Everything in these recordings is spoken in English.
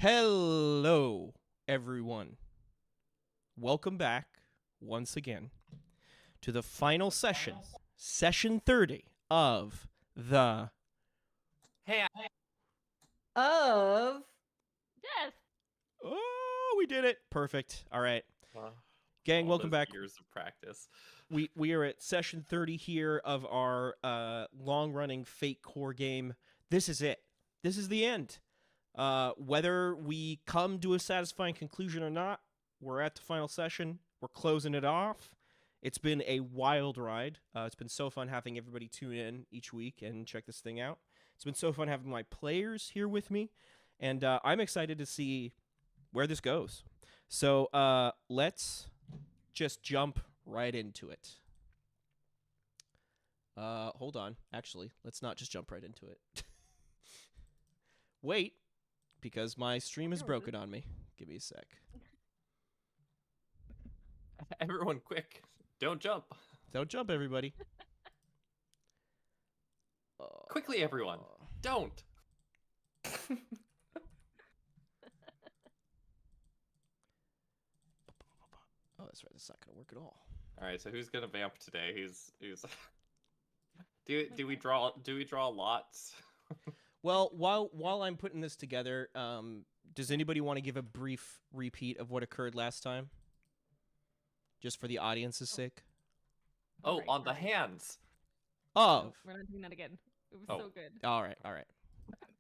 Hello, everyone. Welcome back once again to the final session, session 30 of the. Hey, Of Death. Oh, we did it. Perfect. All right. well, Gang, all welcome those back. Years of practice. We are at session 30 here of our long-running Fate core game. This is it. This is the end. Whether we come to a satisfying conclusion or not, we're at the final session. We're closing it off. It's been a wild ride. It's been so fun having everybody tune in each week and check this thing out. It's been so fun having my players here with me, and I'm excited to see where this goes. So let's just jump right into it. Hold on. Actually, let's not just jump right into it. Wait, because my stream is broken on me. Give me a sec. Everyone, quick! Don't jump! Don't jump, everybody. Quickly, everyone! Don't! Oh, that's right. That's not gonna work at all. All right, so who's gonna vamp today? Who's? Do we draw lots? Well, while I'm putting this together, does anybody want to give a brief repeat of what occurred last time? Just for the audience's sake. Oh, Right, on the right. hands. Of. We're not doing that again. It was Oh. so good. All right.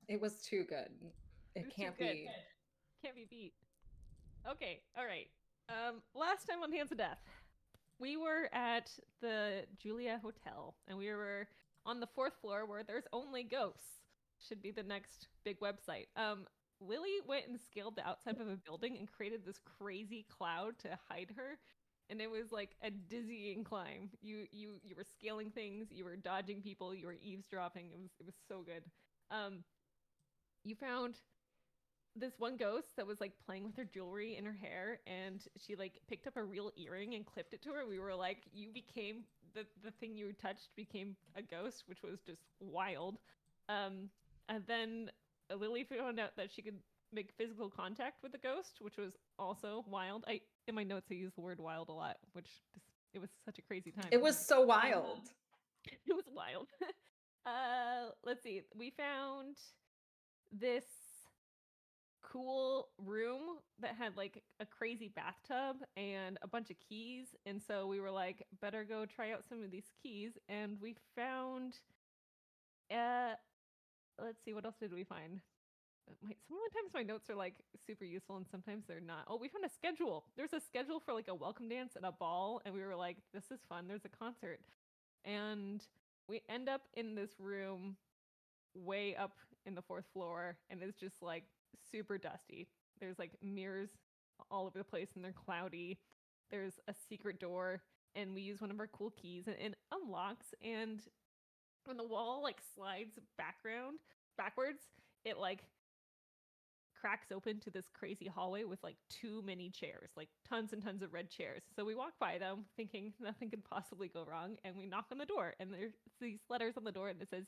it was too good. It was too can't good. be. Can't be beat. Okay, all right. Last time on Hands of Death, we were at the Julia Hotel, and we were on the 4th floor where there's only ghosts. Should be the next big website. Lily went and scaled the outside of a building and created this crazy cloud to hide her. And it was like a dizzying climb. You were scaling things, you were dodging people, you were eavesdropping. It was so good. You found this one ghost that was like playing with her jewelry in her hair, and she like picked up a real earring and clipped it to her. We were like, you became the thing you touched became a ghost, which was just wild. And then Lily found out that she could make physical contact with the ghost, which was also wild. In my notes I use the word wild a lot, which it was such a crazy time. It was so wild. It was wild. Let's see. We found this cool room that had like a crazy bathtub and a bunch of keys, and so we were like, better go try out some of these keys. And we found let's see, what else did we find? Sometimes my notes are like super useful and sometimes they're not. Oh, we found a schedule. There's a schedule for like a welcome dance and a ball, and we were like, this is fun. There's a concert. And we end up in this room way up in the 4th floor, and it's just like super dusty. There's like mirrors all over the place and they're cloudy. There's a secret door, and we use one of our cool keys, and it unlocks, and when the wall like slides backwards, it like cracks open to this crazy hallway with like too many chairs, like tons and tons of red chairs. So we walk by them thinking nothing could possibly go wrong, and we knock on the door, and there's these letters on the door and it says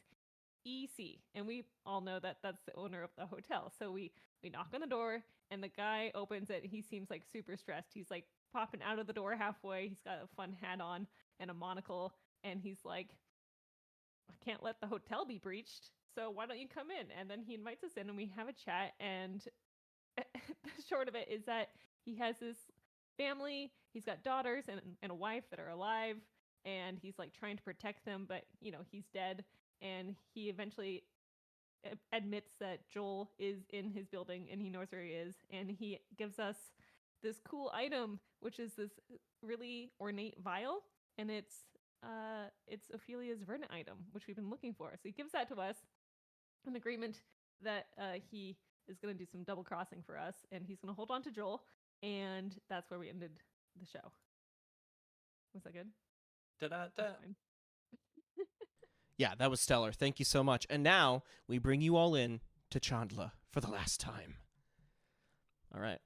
EC, and we all know that that's the owner of the hotel. So we knock on the door, and the guy opens it. He seems like super stressed. He's like popping out of the door halfway. He's got a fun hat on and a monocle, and he's like, I can't let the hotel be breached, so why don't you come in? And then he invites us in, and we have a chat. And the short of it is that he has this family. He's got daughters and a wife that are alive, and he's like trying to protect them, but he's dead. And he eventually admits that Joel is in his building and he knows where he is, and he gives us this cool item, which is this really ornate vial, and it's Ophelia's Verna item, which we've been looking for. So he gives that to us, an agreement that he is going to do some double crossing for us, and he's going to hold on to Joel, and that's where we ended the show. Was that good? Da-da-da. Yeah, that was stellar. Thank you so much. And now we bring you all in to Chandla for the last time. All right.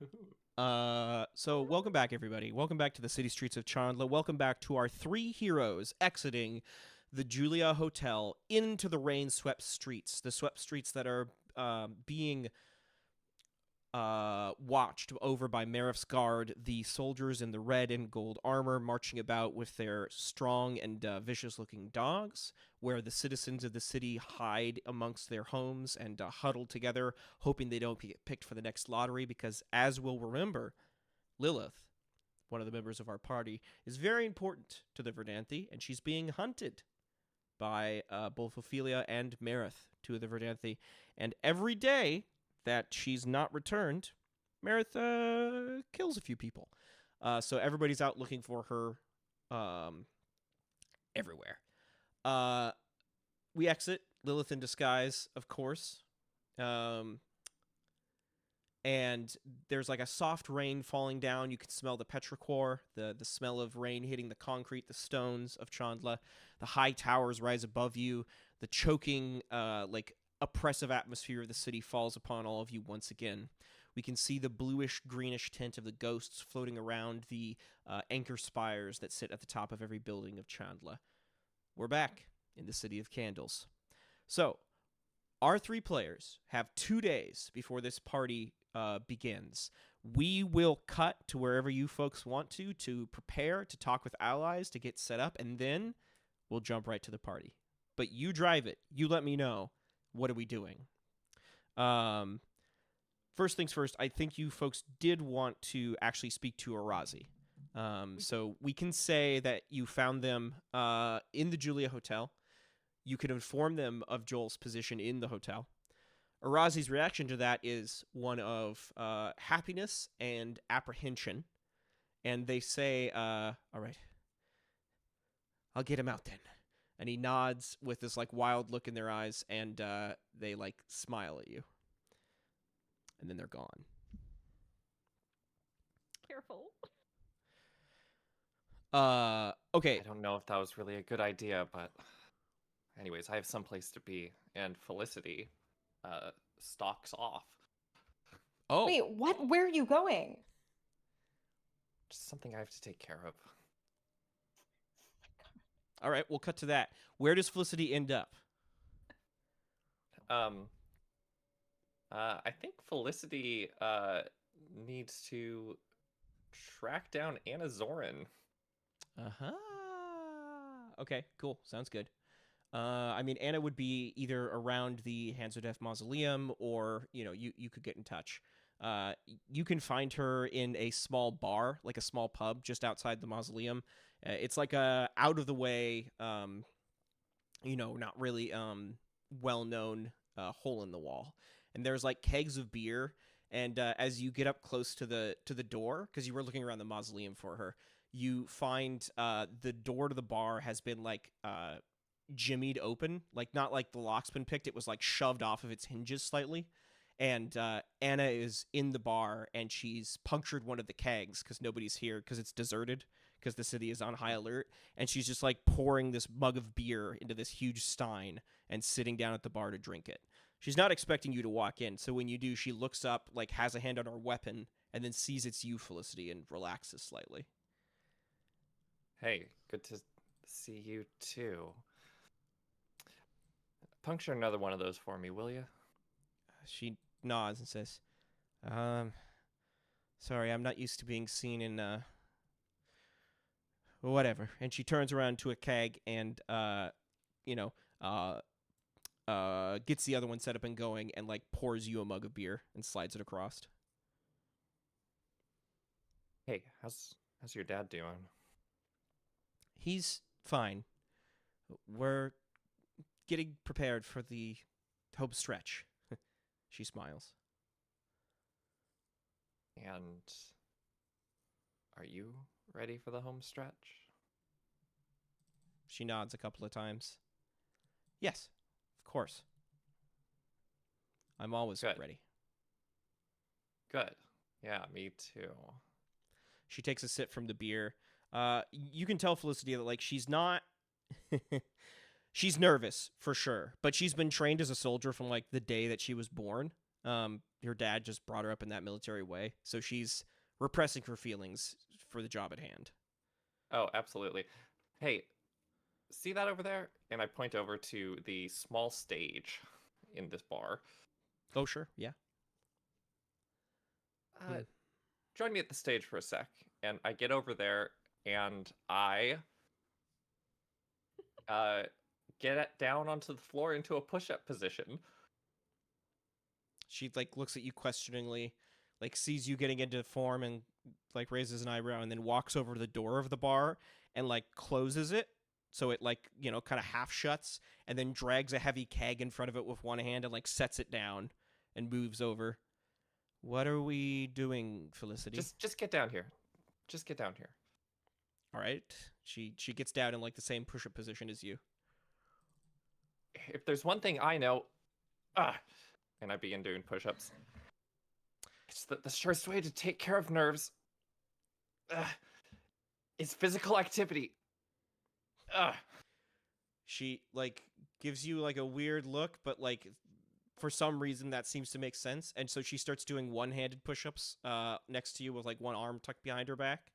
So welcome back, everybody. Welcome back to the city streets of Chandla. Welcome back to our 3 heroes exiting the Julia Hotel into the rain-swept streets. The swept streets that are being watched over by Marif's guard, the soldiers in the red and gold armor marching about with their strong and vicious-looking dogs, where the citizens of the city hide amongst their homes and huddle together, hoping they don't get picked for the next lottery, because, as we'll remember, Lilith, one of the members of our party, is very important to the Verdanthi, and she's being hunted by both Ophelia and Marith, two of the Verdanthi. And every day that she's not returned, Marith kills a few people. So everybody's out looking for her everywhere. We exit, Lilith in disguise, of course. And there's like a soft rain falling down. You can smell the petrichor, the smell of rain hitting the concrete, the stones of Chandla. The high towers rise above you. The choking, oppressive atmosphere of the city falls upon all of you once again. We can see the bluish-greenish tint of the ghosts floating around the anchor spires that sit at the top of every building of Chandla. We're back in the City of Candles. So, our 3 players have 2 days before this party begins. We will cut to wherever you folks want to prepare, to talk with allies, to get set up, and then we'll jump right to the party. But you drive it. You let me know. What are we doing? First things first, I think you folks did want to actually speak to Arazi. So we can say that you found them in the Julia Hotel. You can inform them of Joel's position in the hotel. Arazi's reaction to that is one of happiness and apprehension. And they say, all right, I'll get him out then. And he nods with this like wild look in their eyes, and they like smile at you. And then they're gone. Careful. Okay. I don't know if that was really a good idea, but anyways, I have someplace to be, and Felicity stalks off. Oh. Wait, what? Where are you going? Just something I have to take care of. All right, we'll cut to that. Where does Felicity end up? I think Felicity needs to track down Anna Zorin. Uh-huh. Okay, cool. Sounds good. I mean, Anna would be either around the Hands of Death Mausoleum, or, you could get in touch. You can find her in a small bar, like a small pub just outside the mausoleum. It's like a out-of-the-way, not really well-known hole in the wall. And there's like kegs of beer, and as you get up close to the door, because you were looking around the mausoleum for her, you find the door to the bar has been like jimmied open, like not like the lock's been picked, it was like shoved off of its hinges slightly. And Anna is in the bar, and she's punctured one of the kegs because nobody's here, because it's deserted, because the city is on high alert. And she's just like pouring this mug of beer into this huge stein and sitting down at the bar to drink it. She's not expecting you to walk in, so when you do, she looks up, like has a hand on her weapon, and then sees it's you, Felicity, and relaxes slightly. Hey, good to see you too. Puncture another one of those for me, will you? She nods and says, sorry, I'm not used to being seen in, whatever. And she turns around to a keg and, gets the other one set up and going, and, like, pours you a mug of beer and slides it across. Hey, how's your dad doing? He's fine. We're getting prepared for the home stretch. She smiles. And are you ready for the home stretch? She nods a couple of times. Yes, of course. I'm always Good. ready. Good. Yeah, me too. She takes a sip from the beer. You can tell Felicity that, like, she's not... She's nervous, for sure, but she's been trained as a soldier from, like, the day that she was born. Her dad just brought her up in that military way, so she's repressing her feelings for the job at hand. Oh, absolutely. Hey, see that over there? And I point over to the small stage in this bar. Oh, sure, yeah. Join me at the stage for a sec. And I get over there and I get it down onto the floor into a push-up position. She like looks at you questioningly, like sees you getting into form and like raises an eyebrow and then walks over to the door of the bar and like closes it so it like, you know, kind of half shuts and then drags a heavy keg in front of it with one hand and like sets it down and moves over. What are we doing, Felicity? Just get down here. Just get down here. All right. She gets down in like the same push-up position as you. If there's one thing I know, and I begin doing push-ups. It's the surest way to take care of nerves. Is physical activity. She like gives you like a weird look, but like for some reason that seems to make sense, and so she starts doing one-handed push-ups next to you with like one arm tucked behind her back.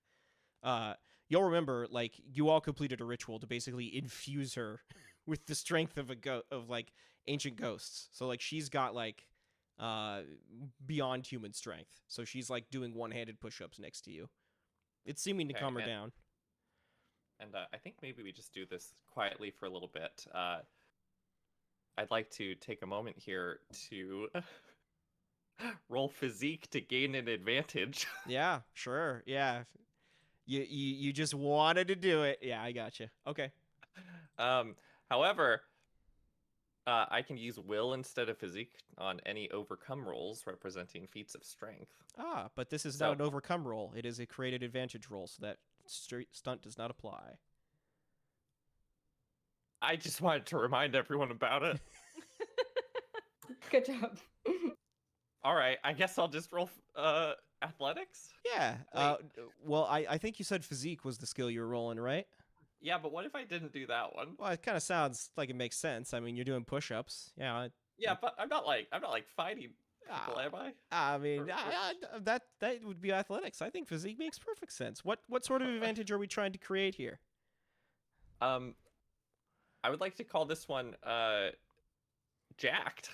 You'll remember like you all completed a ritual to basically infuse her with the strength of of like ancient ghosts. So like she's got like beyond human strength. So she's like doing one-handed push-ups next to you. It's seeming to Okay, calm her down. And I think maybe we just do this quietly for a little bit. I'd like to take a moment here to roll physique to gain an advantage. Yeah, sure. Yeah. You just wanted to do it. Yeah, I got you. Okay. However, I can use will instead of physique on any overcome rolls representing feats of strength. Ah, but this is So- not an overcome roll. It is a created advantage roll, so that stunt does not apply. I just wanted to remind everyone about it. Good job. All right, I guess I'll just roll athletics. Yeah. Wait. Well, I think you said physique was the skill you were rolling, right? Yeah, but what if I didn't do that one? Well, it kind of sounds like it makes sense. I mean, you're doing push-ups. Yeah. Yeah, but I'm not like fighting people, Ah, am I? I mean, Or- that would be athletics. I think physique makes perfect sense. What sort of advantage are we trying to create here? I would like to call this one jacked.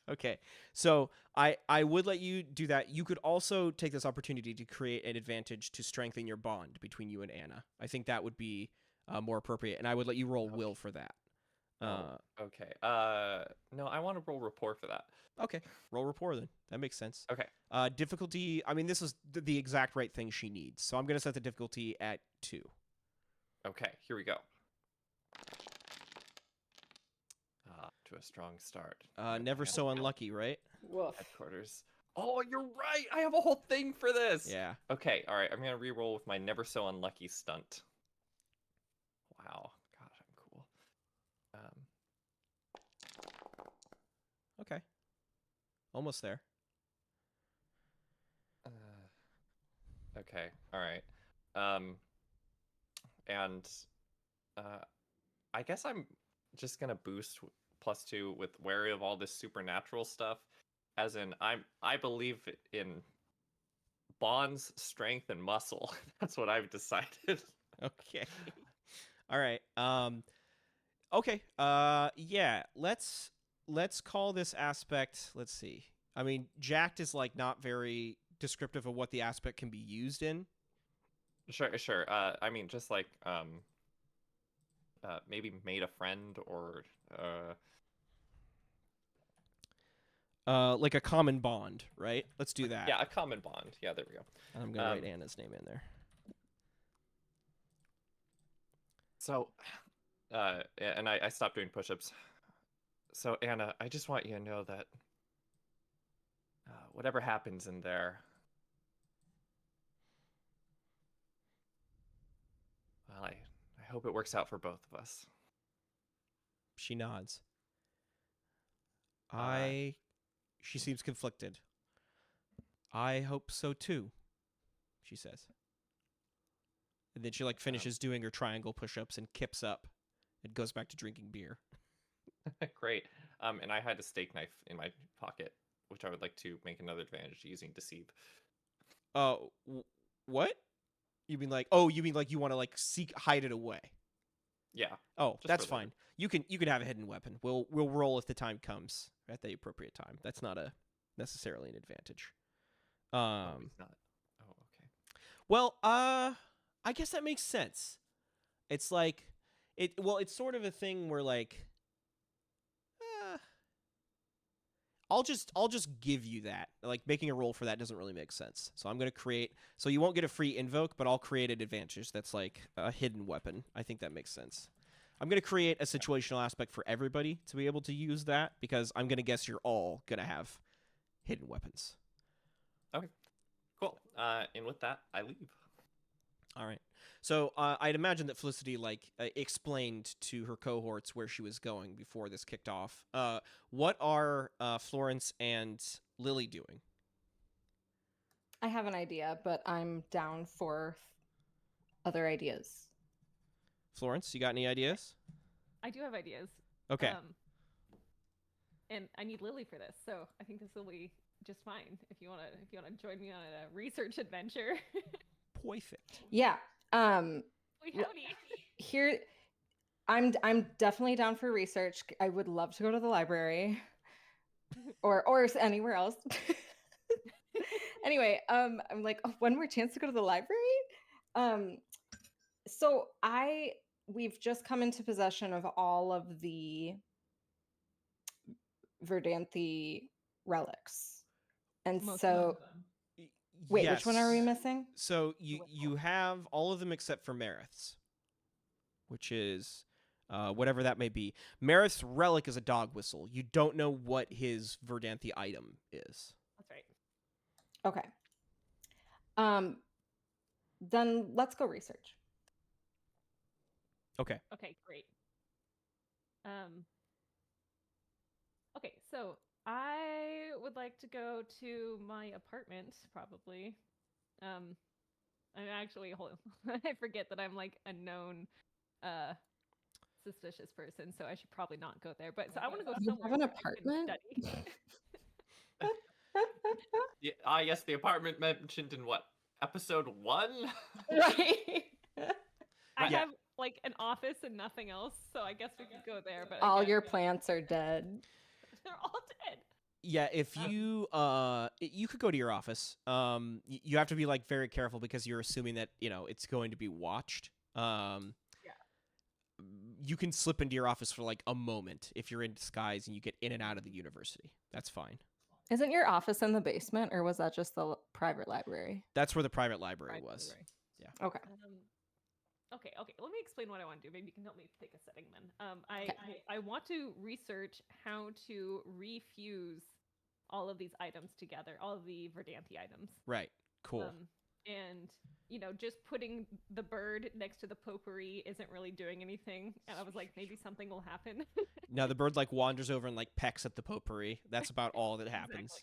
Okay, so I would let you do that. You could also take this opportunity to create an advantage to strengthen your bond between you and Anna. I think that would be more appropriate, and I would let you roll will for that. Okay. No, I want to roll rapport for that. Okay, roll rapport then. That makes sense. Okay. Difficulty. I mean, this is the exact right thing she needs, so I'm gonna set the difficulty at 2. Okay, here we go. To a strong start. Never so unlucky, right? Woof. Headquarters. Oh, you're right. I have a whole thing for this. Yeah. Okay. All right. I'm gonna re-roll with my never so unlucky stunt. Wow. God, I'm cool. Okay. Almost there. Okay. All right. And I guess I'm just gonna boost +2 with wary of all this supernatural stuff, as in I believe in bonds, strength, and muscle. That's what I've decided. Okay. All right. Okay. Yeah. Let's call this aspect. Let's see. I mean, jacked is like not very descriptive of what the aspect can be used in. Sure. I mean, just like maybe made a friend or like a common bond, right? Let's do that. yeah, a common bond. Yeah, there we go. And I'm gonna write Anna's name in there. So, and I stopped doing push-ups. So Anna, I just want you to know that whatever happens in there, well, I hope it works out for both of us. She nods. Uh, She seems conflicted. I hope so too, she says. And then she like finishes doing her triangle push-ups and kips up and goes back to drinking beer. Great. And I had a steak knife in my pocket, which I would like to make another advantage using deceive. What? You mean like you want to like hide it away? Yeah. Oh, Just that's for later. fine. You can have a hidden weapon. We'll roll if the time comes at the appropriate time. That's not necessarily an advantage. He's not. Oh, okay. Well, I guess that makes sense. It's like it's sort of a thing where like uh, I'll just give you that. Like making a roll for that doesn't really make sense. So I'm going to create so you won't get a free invoke, but I'll create an advantage that's like a hidden weapon. I think that makes sense. I'm going to create a situational aspect for everybody to be able to use that because I'm going to guess you're all going to have hidden weapons. Cool. And with that, I leave. All right. So I'd imagine that Felicity explained to her cohorts where she was going before this kicked off. What are Florence and Lily doing? I have an idea, but I'm down for other ideas. Florence, you got any ideas? I do have ideas. Okay. And I need Lily for this, so I think this will be just fine. If you wanna join me on a research adventure. Perfect. Yeah. We howdy. Here, I'm definitely down for research. I would love to go to the library, or anywhere else. Anyway, I'm like, oh, one more chance to go to the library. So we've just come into possession of all of the Verdanthi relics, and Most so of them. wait, which one are we Yes. missing? So you have all of them except for Marith's, which is whatever that may be. Marith's relic is a dog whistle. You don't know what his Verdanthi item is. That's right. Okay. Then let's go research. Okay. Okay, great. Okay, so I would like to go to my apartment, probably. I'm actually I forget that I'm like a known suspicious person, so I should probably not go there. But so I want to go You somewhere have an where I can apartment? Yeah, yes, the apartment mentioned in what, episode 1? Right. I Yeah. have like an office and nothing else, so I guess we could go there. But I All guess your plants are dead. they're all dead. Yeah, if you you could go to your office. You have to be like very careful because you're assuming that, it's going to be watched. Yeah. You can slip into your office for like a moment if you're in disguise and you get in and out of the university. That's fine. Isn't your office in the basement, or was that just the private library? That's where the private library Right, was. right. Okay. Okay. Let me explain what I want to do. Maybe you can help me pick a setting then. Okay. I want to research how to refuse all of these items together, all of the Verdanthi items. Right. Cool. And just putting the bird next to the potpourri isn't really doing anything. And I was like, maybe something will happen. Now the bird like wanders over and like pecks at the potpourri. That's about all that happens. Exactly.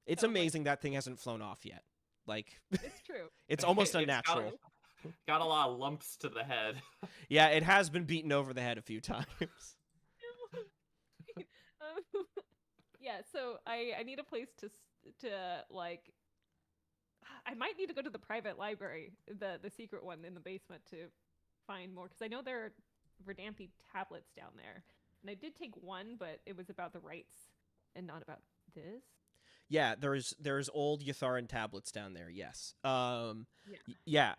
It's So, like- amazing that thing hasn't flown off yet. Like It's true. it's almost It's unnatural. Got a lot of lumps to the head. Yeah, it has been beaten over the head a few times. Yeah, so I need a place to like. I might need to go to the private library, the secret one in the basement, to find more, because I know there are Verdanthi tablets down there, and I did take one, but it was about the rites and not about this. Yeah, there's old Yatharan tablets down there. Yes. Yeah.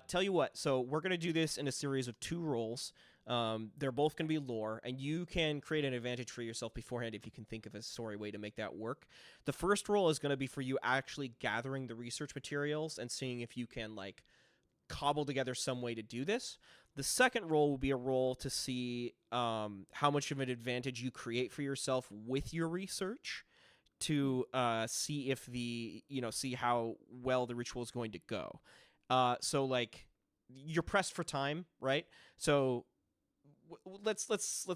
Tell you what. So we're gonna do this in a series of 2 rolls. They're both gonna be lore, and you can create an advantage for yourself beforehand if you can think of a story way to make that work. The first roll is gonna be for you actually gathering the research materials and seeing if you can like cobble together some way to do this. The second roll will be a roll to see how much of an advantage you create for yourself with your research, to see if see how well the ritual is going to go. So like you're pressed for time, right? So let's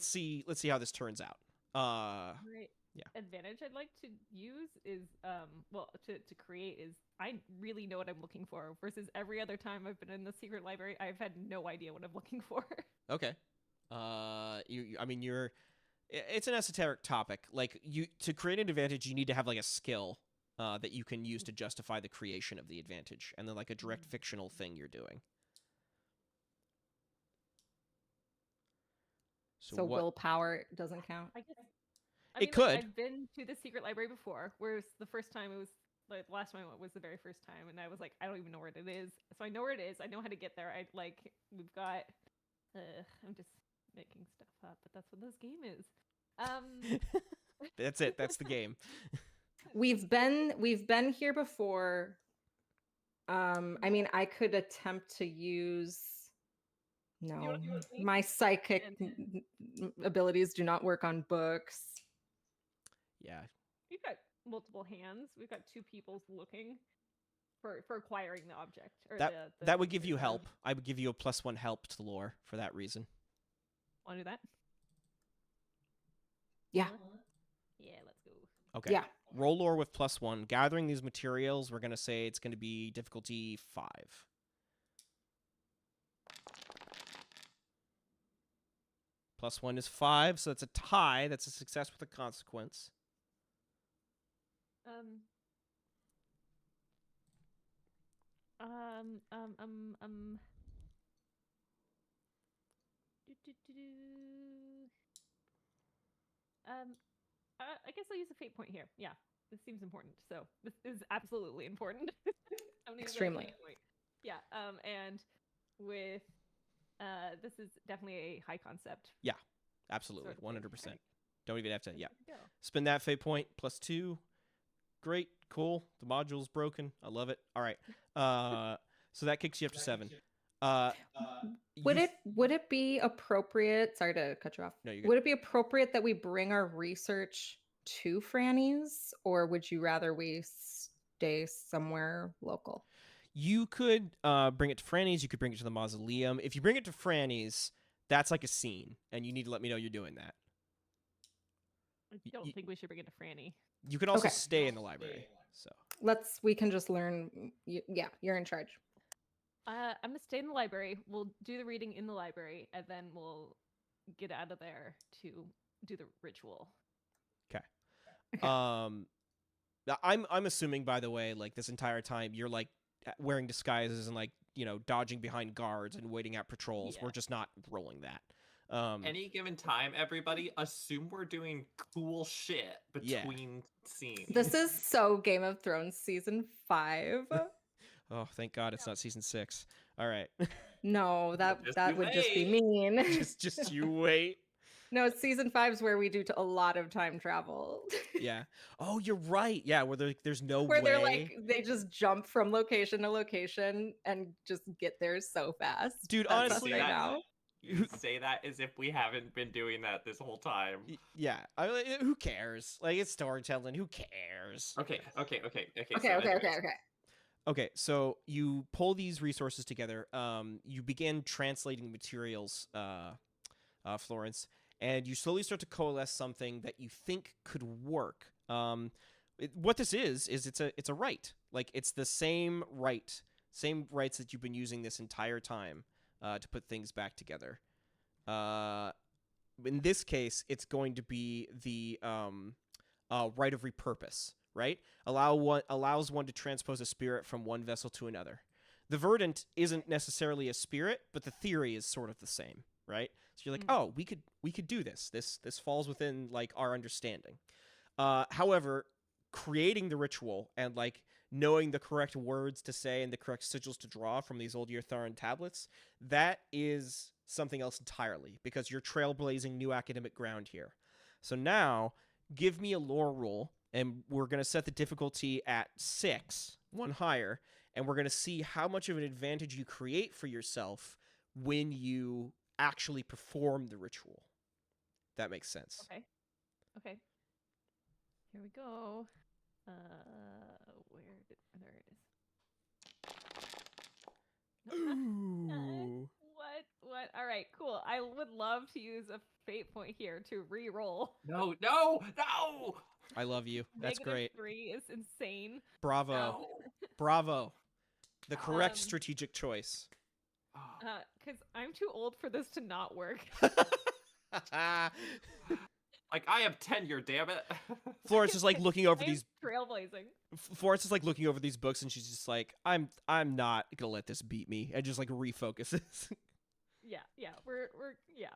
see how this turns out. Right. Yeah. Advantage I'd like to use is to create is I really know what I'm looking for, versus every other time I've been in the secret library I've had no idea what I'm looking for. Okay. It's an esoteric topic. Like to create an advantage, you need to have like a skill that you can use to justify the creation of the advantage, and then like a direct fictional thing you're doing. So willpower doesn't count. I guess. It could. I've been to the secret library before, whereas the first time it was like the last time I went was the very first time, and I was like, I don't even know where it is. So I know where it is. I know how to get there. We've got. I'm just making stuff up, but that's what this game is. That's it. That's the game. We've been here before. I mean, I could attempt to use. No, wanna do it with me? my psychic abilities do not work on books. Yeah. We've got multiple hands. We've got two people looking for acquiring the object. Or That would give you the- help. I would give you a +1 help to lore for that reason. Want to do that? Yeah. Yeah, let's go. Okay. Yeah. Roll lore with +1. Gathering these materials, we're gonna say it's gonna be difficulty 5. +1 is 5, so that's a tie. That's a success with a consequence. Um. Um. Um. Um. Um. Do. I guess I'll use a fate point here. Yeah, this seems important. So this is absolutely important. I'm gonna use that Extremely. fate point. Yeah. And with this is definitely a high concept. Absolutely. Sort of thing. 100%. Don't even have to. Yeah. There we go. Spend that fate point +2. Great. Cool. The module's broken. I love it. All right. So that kicks you up to 7. Would you- it be appropriate? Sorry to cut you off. No, you're good. Would it be appropriate that we bring our research to Franny's, or would you rather we stay somewhere local? You could bring it to Franny's. You could bring it to the mausoleum. If you bring it to Franny's, that's like a scene, and you need to let me know you're doing that. I don't think we should bring it to Franny. You could also Okay. stay in the library. So We can just learn. Yeah, you're in charge. I'm gonna stay in the library. We'll do the reading in the library, and then we'll get out of there to do the ritual. Okay. I'm assuming, by the way, like this entire time you're like wearing disguises and like dodging behind guards and waiting out patrols. Yeah. We're just not rolling that. Any given time, everybody assume we're doing cool shit Yeah. between scenes. This is so Game of Thrones season 5. Oh, thank God it's not season 6. All right, No, Just that you would just be wait. mean. just you wait. No, it's season 5's where we do a lot of time travel. Yeah. Oh, you're right. Yeah, where there's no Where way. they're like they just jump from location to location and just get there so fast. Dude, That's us honestly, right that- now. You say that as if we haven't been doing that this whole time. Yeah. Who cares? Like it's storytelling. Who cares? Okay. Okay, so anyways, okay. Okay, so you pull these resources together. You begin translating materials, Florence, and you slowly start to coalesce something that you think could work. What this is it's a rite. Like it's the same rites that you've been using this entire time to put things back together. In this case, it's going to be the rite of repurpose. Right? Allows one to transpose a spirit from one vessel to another. The verdant isn't necessarily a spirit, but the theory is sort of the same, right? So you're like, oh, we could do this. This falls within like our understanding. However, creating the ritual and like knowing the correct words to say and the correct sigils to draw from these old Yurtharan tablets, that is something else entirely because you're trailblazing new academic ground here. So now, give me a lore roll. And we're going to set the difficulty at 6, 1 higher, and we're going to see how much of an advantage you create for yourself when you actually perform the ritual. That makes sense. Okay. Here we go. There it is. Ooh. What? All right, cool. I would love to use a fate point here to re-roll. No. I love you. That's great. -3 is insane. Bravo. No. Bravo. The correct Um, strategic choice. Oh, Because I'm too old for this to not work. like I have tenure, damn it. Florence is like looking over I am these trailblazing. Florence is like looking over these books and she's just like, I'm not gonna let this beat me, and just like refocuses. Yeah, we're yeah.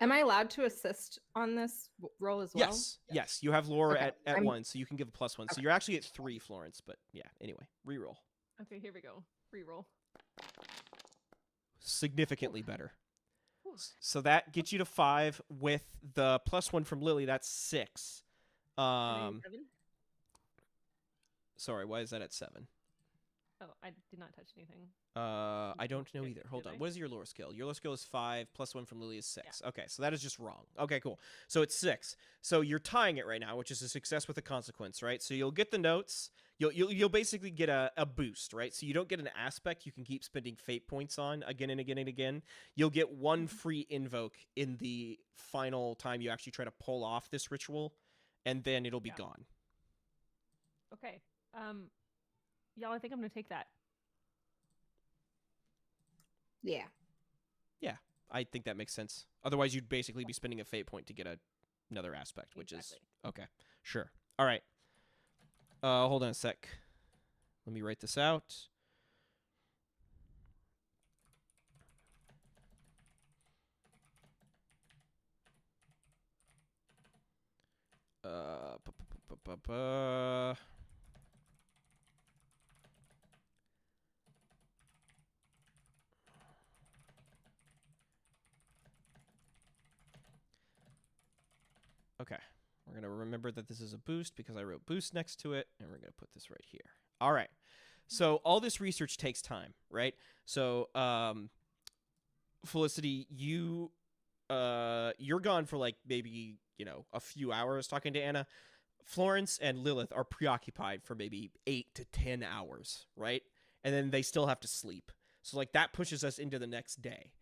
Am I allowed to assist on this roll as well? Yes. You have lore Okay, at I'm- 1, so you can give a +1. So Okay. you're actually at 3, Florence. But yeah, anyway, reroll. Okay, here we go. Reroll. Significantly better. Whew. So that gets you to 5 with the +1 from Lily. That's 6. And then 7? Sorry, why is that at 7? Oh, I did not touch anything. I don't know Okay, either. Hold did on. I? What is your lore skill? Your lore skill is 5, +1 from Lily is 6. Okay, so that is just wrong. Okay, cool. So it's 6. So you're tying it right now, which is a success with a consequence, right? So you'll get the notes. You'll basically get a boost, right? So you don't get an aspect you can keep spending fate points on again and again and again. You'll get one free invoke in the final time you actually try to pull off this ritual, and then it'll be Yeah. gone. Okay. Y'all, I think I'm gonna take that. Yeah. I think that makes sense. Otherwise, you'd basically be spending a fate point to get another aspect, which Exactly. is okay. Sure. All right. Hold on a sec. Let me write this out. Uh, bu- bu- bu- bu- bu- Okay. We're going to remember that this is a boost because I wrote boost next to it, and we're going to put this right here. All right. So all this research takes time, right? So, Felicity, you're gone for like maybe, a few hours talking to Anna. Florence and Lilith are preoccupied for maybe 8 to 10 hours, right? And then they still have to sleep. So like that pushes us into the next day.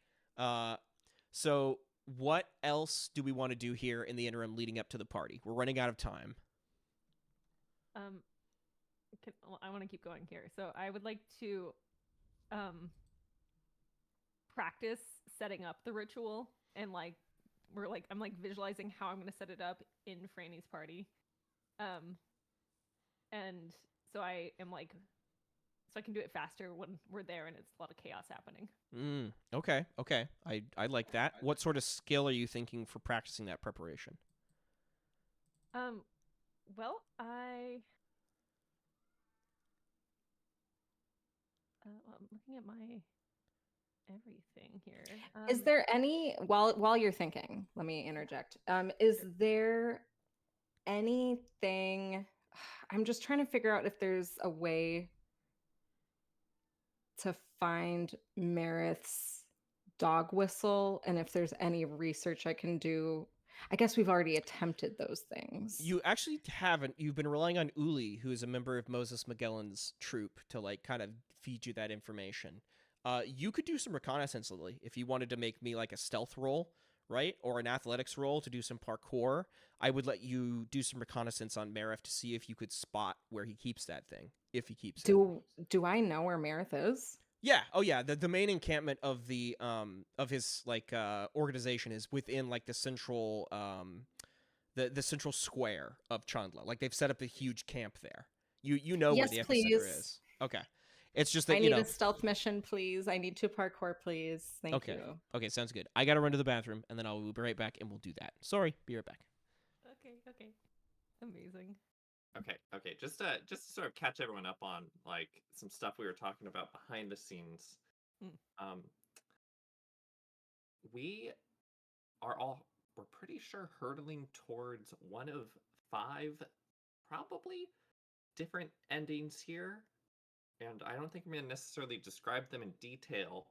So what else do we want to do here in the interim leading up to the party? We're running out of time. Well, I want to keep going here. So I would like to practice setting up the ritual, and I'm visualizing how I'm going to set it up in Franny's party. And so I am so I can do it faster when we're there and it's a lot of chaos happening. Okay. I like that. What sort of skill are you thinking for practicing that preparation? Well, I'm looking at my everything here. Is there any while you're thinking, let me interject. Is there anything I'm just trying to figure out if there's a way to find Marith's dog whistle and if there's any research I can do. I guess we've already attempted those things. You actually haven't. You've been relying on Uli, who is a member of Moses Magellan's troop, to like kind of feed you that information. You could do some reconnaissance, Lily, if you wanted to make me like a stealth roll, right? Or an athletics roll to do some parkour. I would let you do some reconnaissance on Marith to see if you could spot where he keeps that thing, if he keeps it. Do I know where Marith is? Yeah. Oh, yeah. The main encampment of the of his like organization is within like the central the central square of Chandla. Like they've set up a huge camp there. You know Yes, where the epicenter please. is. Okay. It's just that I need a stealth mission, please. I need to parkour, please. Thank Okay. you. Okay, sounds good. I gotta run to the bathroom and then I'll be right back and we'll do that. Sorry, be right back. Okay. Amazing. Okay. Just to sort of catch everyone up on like some stuff we were talking about behind the scenes. We're pretty sure hurtling towards one of 5 probably different endings here. And I don't think I'm going to necessarily describe them in detail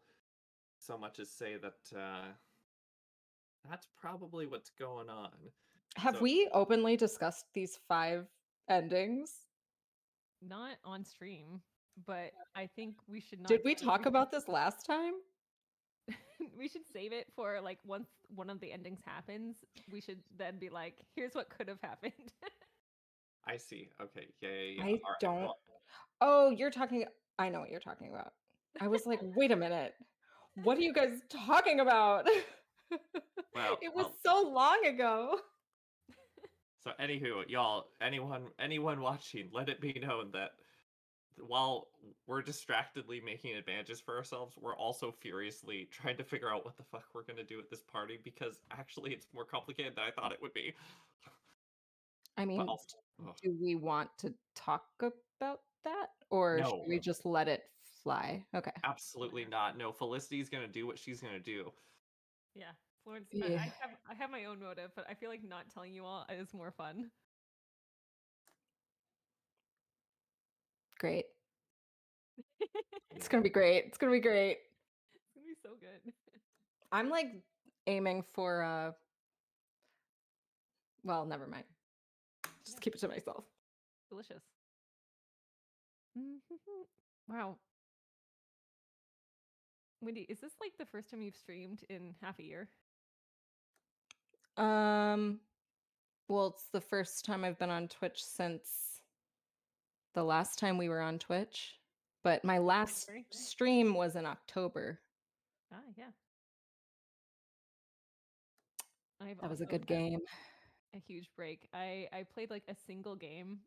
so much as say that that's probably what's going on. Have we openly discussed these 5 endings? Not on stream, but I think we should not. Did we talk about this last time? We should save it for like once one of the endings happens, we should then be like, here's what could have happened. I see. Okay. Yeah. I All right, don't. well, Oh, I know what you're talking about. I was like, wait a minute. What are you guys talking about? Well, It was so long ago. so anywho, y'all, anyone watching, let it be known that while we're distractedly making advantages for ourselves, we're also furiously trying to figure out what the fuck we're gonna do at this party because actually it's more complicated than I thought it would be. I But mean, also, ugh, do we want to talk about that, or should no, we just let it fly? Okay. absolutely not. No, Felicity's gonna do what she's gonna do. Yeah, Florence. Yeah. I have my own motive, but I feel like not telling you all is more fun. Great. It's gonna be great. It's gonna be great. It's gonna be so good. I'm like aiming for well, never mind. Just Yeah. keep it to myself. Delicious. Wow. Wendy, is this like the first time you've streamed in half a year? Well, it's the first time I've been on Twitch since the last time we were on Twitch, but my last January? stream was in October. Ah, yeah. I've That was a also good had game. a huge break. I played like a single game.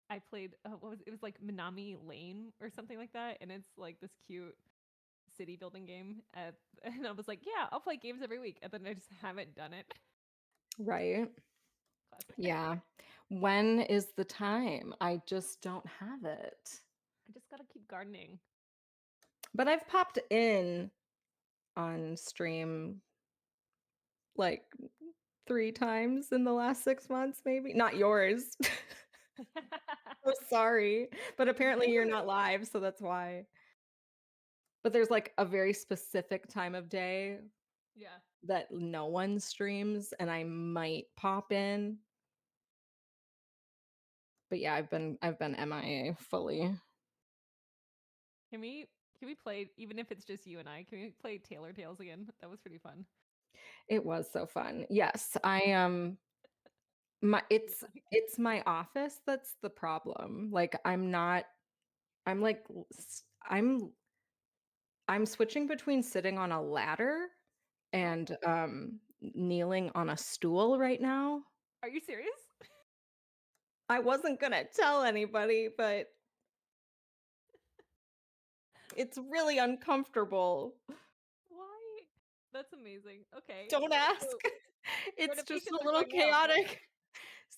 I played what was it? It was like Minami Lane or something like that, and it's like this cute city building game. And I was like, yeah, I'll play games every week, and then I just haven't done it. Right? Classic. Yeah. When is the time? I just don't have it. I just gotta keep gardening. But I've popped in on stream like 3 times in the last 6 months, maybe. Not yours. So sorry. But apparently you're not live, so that's why. But there's like a very specific time of day Yeah. that no one streams, and I might pop in. But yeah, I've been MIA fully. Can we play, even if it's just you and I? Can we play Taylor Tales again? That was pretty fun. It was so fun. Yes, I my it's my office that's the problem. Like I'm not I'm like I'm switching between sitting on a ladder and kneeling on a stool right now. Are you serious? I wasn't going to tell anybody, but it's really uncomfortable. Why? That's amazing. Okay. Don't ask. So It's just renovations a are little going well. chaotic.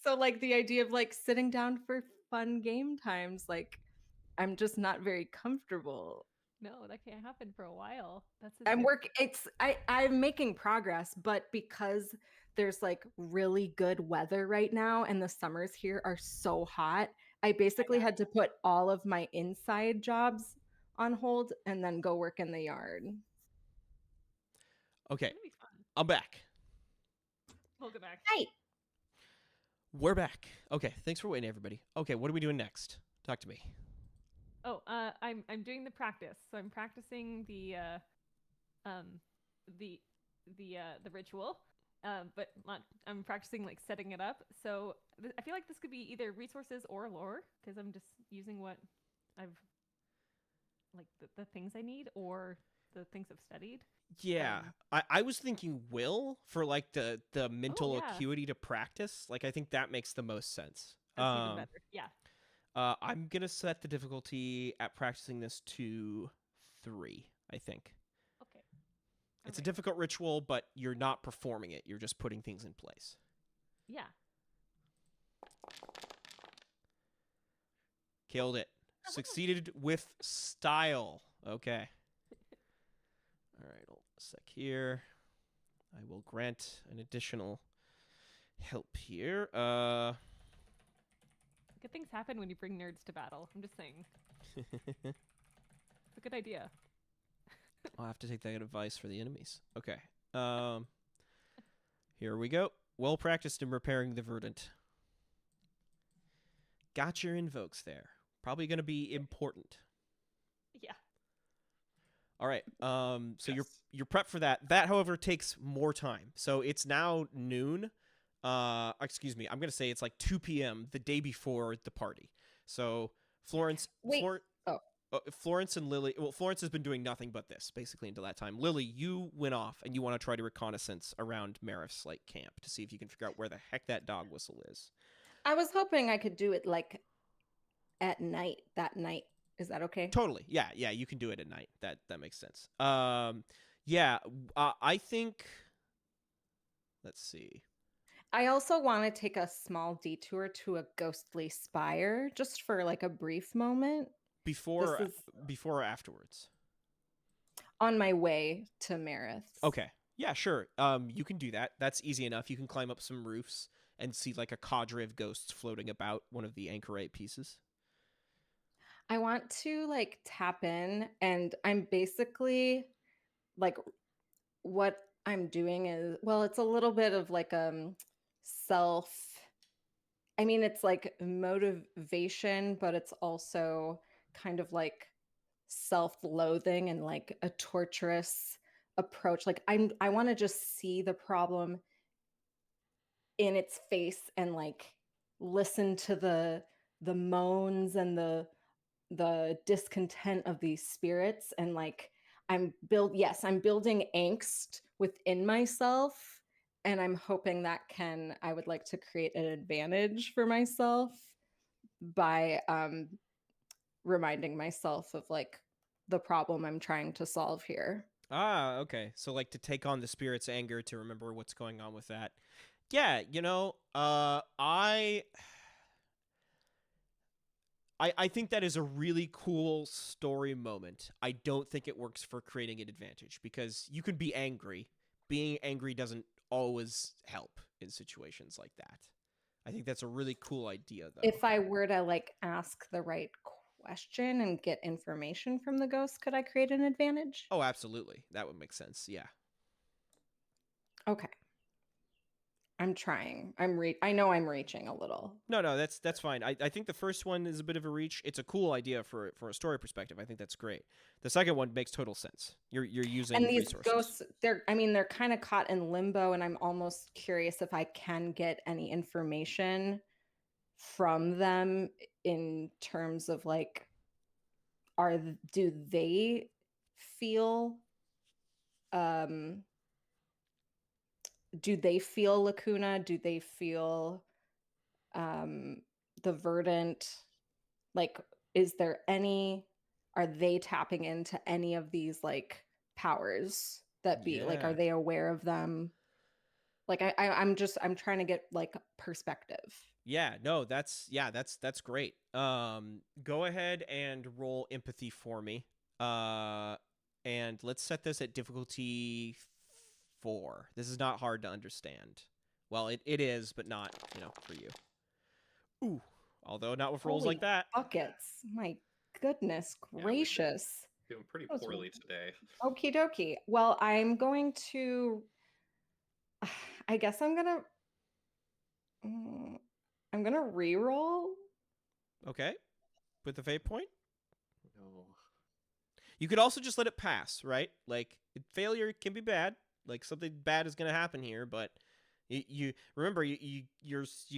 So like the idea of like sitting down for fun game times, like I'm just not very comfortable. No, that can't happen for a while. That's I'm making progress, but because there's like really good weather right now and the summers here are so hot, I basically had to put all of my inside jobs on hold and then go work in the yard. Okay, It's gonna be fun. I'm back. Welcome back. Hi. We're back. Okay, thanks for waiting, everybody. Okay, what are we doing next? Talk to me. Oh, I'm doing the practice. So I'm practicing the ritual. But I'm practicing like setting it up. So I feel like this could be either resources or lore because I'm just using what I've like the things I need or the things I've studied. Yeah, I was thinking will for like the mental yeah. acuity to practice. Like I think that makes the most sense. That's even better. Yeah. I'm gonna set the difficulty at practicing this to 3. I think Okay. it's a Alright. difficult ritual, but you're not performing it. You're just putting things in place. Yeah. Killed it. Succeeded with style. Okay. All right, hold a sec here. I will grant an additional help here. Good things happen when you bring nerds to battle. I'm just saying. It's a good idea. I'll have to take that advice for the enemies. Okay. Here we go. Well practiced in repairing the verdant. Got your invokes there. Probably going to be important. Yeah. All right. So Yes. you're prepped for that. That, however, takes more time. So it's now noon. Excuse me. I'm gonna say it's like 2 p.m. the day before the party. So Florence, Wait. Florence and Lily. Well, Florence has been doing nothing but this basically until that time. Lily, you went off and you want to try to reconnaissance around Marif's like camp to see if you can figure out where the heck that dog whistle is. I was hoping I could do it like at night that night. Is that okay? Totally. Yeah, yeah, you can do it at night. That makes sense. Yeah, I think let's see. I also want to take a small detour to a ghostly spire just for like a brief moment. Before This is before or afterwards. on my way to Marith. Okay. Yeah, sure. You can do that. That's easy enough. You can climb up some roofs and see like a cadre of ghosts floating about one of the anchorite pieces. I want to like tap in, and I'm basically like what I'm doing is, well, it's a little bit of like self, I mean, it's like motivation, but it's also kind of like self-loathing and like a torturous approach. Like I want to just see the problem in its face and like listen to the moans and the discontent of these spirits, and like I'm building angst within myself, and I'm hoping that I would like to create an advantage for myself by reminding myself of like the problem I'm trying to solve here. Ah, okay. So like to take on the spirit's anger to remember what's going on with that. Yeah, I think that is a really cool story moment. I don't think it works for creating an advantage because you can be angry. Being angry doesn't always help in situations like that. I think that's a really cool idea, though. If I were to like ask the right question and get information from the ghost, could I create an advantage? Oh, absolutely. That would make sense. Yeah. Okay. I'm trying. I know I'm reaching a little. No, that's fine. I think the first one is a bit of a reach. It's a cool idea for a story perspective. I think that's great. The second one makes total sense. You're using And these resources. ghosts, they're kind of caught in limbo, and I'm almost curious if I can get any information from them in terms of like, do they feel Lacuna? Do they feel the Verdant? Like, are they tapping into any of these like powers that be like, Yeah. are they aware of them? Like I'm trying to get like perspective. Yeah, no, that's great. Go ahead and roll empathy for me. And let's set this at difficulty 4. This is not hard to understand. Well, it is, but not, for you. Ooh, although not with rolls Holy like that. buckets. My goodness Yeah, we've been gracious. doing pretty That was poorly today. Okie dokie. Well, I guess I'm gonna re-roll. Okay, with the fate point. No. You could also just let it pass, right? Like failure can be bad. Like something bad is going to happen here, but you remember you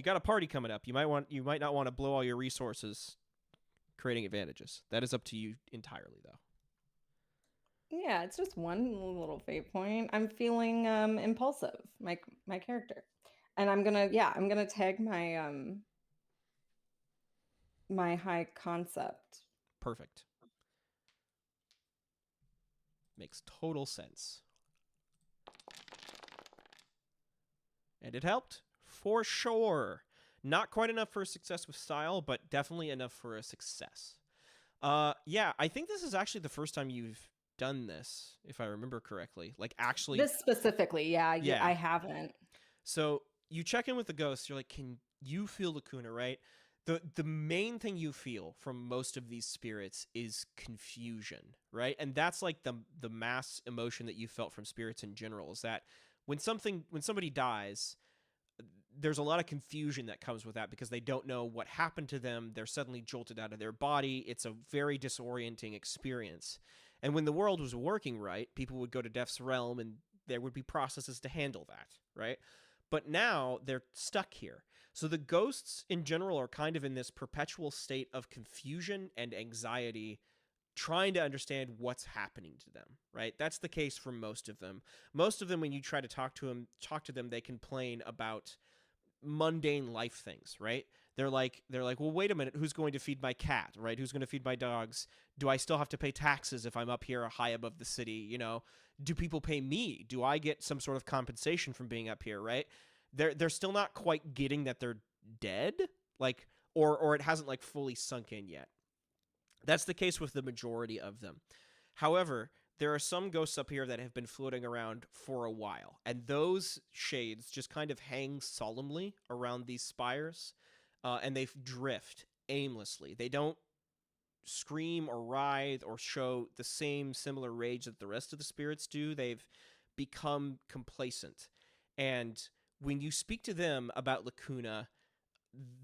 got a party coming up. You might not want to blow all your resources creating advantages. That is up to you entirely, though. Yeah, it's just one little fate point. I'm feeling impulsive, my character. And I'm gonna tag my high concept. Perfect. Makes total sense. And it helped for sure. Not quite enough for a success with style, but definitely enough for a success. Yeah, I think this is actually the first time you've done this, if I remember correctly. Like actually This specifically, yeah. Yeah. I haven't. So you check in with the ghost. You're like, can you feel Lacuna, right? The main thing you feel from most of these spirits is confusion, right? And that's like the mass emotion that you felt from spirits in general, is that when somebody dies, there's a lot of confusion that comes with that because they don't know what happened to them. They're suddenly jolted out of their body. It's a very disorienting experience. And when the world was working right, people would go to Death's Realm and there would be processes to handle that, right? But now they're stuck here. So the ghosts in general are kind of in this perpetual state of confusion and anxiety, trying to understand what's happening to them, right? That's the case for most of them. Most of them, when you try to talk to them, they complain about mundane life things, right? They're like, well, wait a minute, who's going to feed my cat, right? Who's going to feed my dogs? Do I still have to pay taxes if I'm up here high above the city? You know, do people pay me? Do I get some sort of compensation from being up here, right? They're still not quite getting that they're dead, like, or it hasn't like fully sunk in yet. That's the case with the majority of them. However, there are some ghosts up here that have been floating around for a while, and those shades just kind of hang solemnly around these spires, and they drift aimlessly. They don't scream or writhe or show the same similar rage that the rest of the spirits do. They've become complacent. And when you speak to them about Lacuna,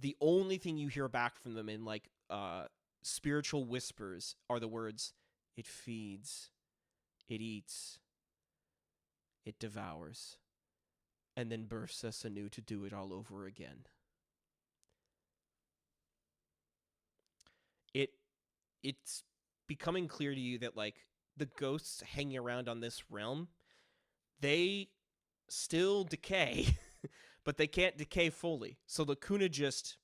the only thing you hear back from them in like spiritual whispers are the words, "It feeds, it eats, it devours, and then births us anew to do it all over again." It's becoming clear to you that like the ghosts hanging around on this realm, they still decay, but they can't decay fully. So Lacuna just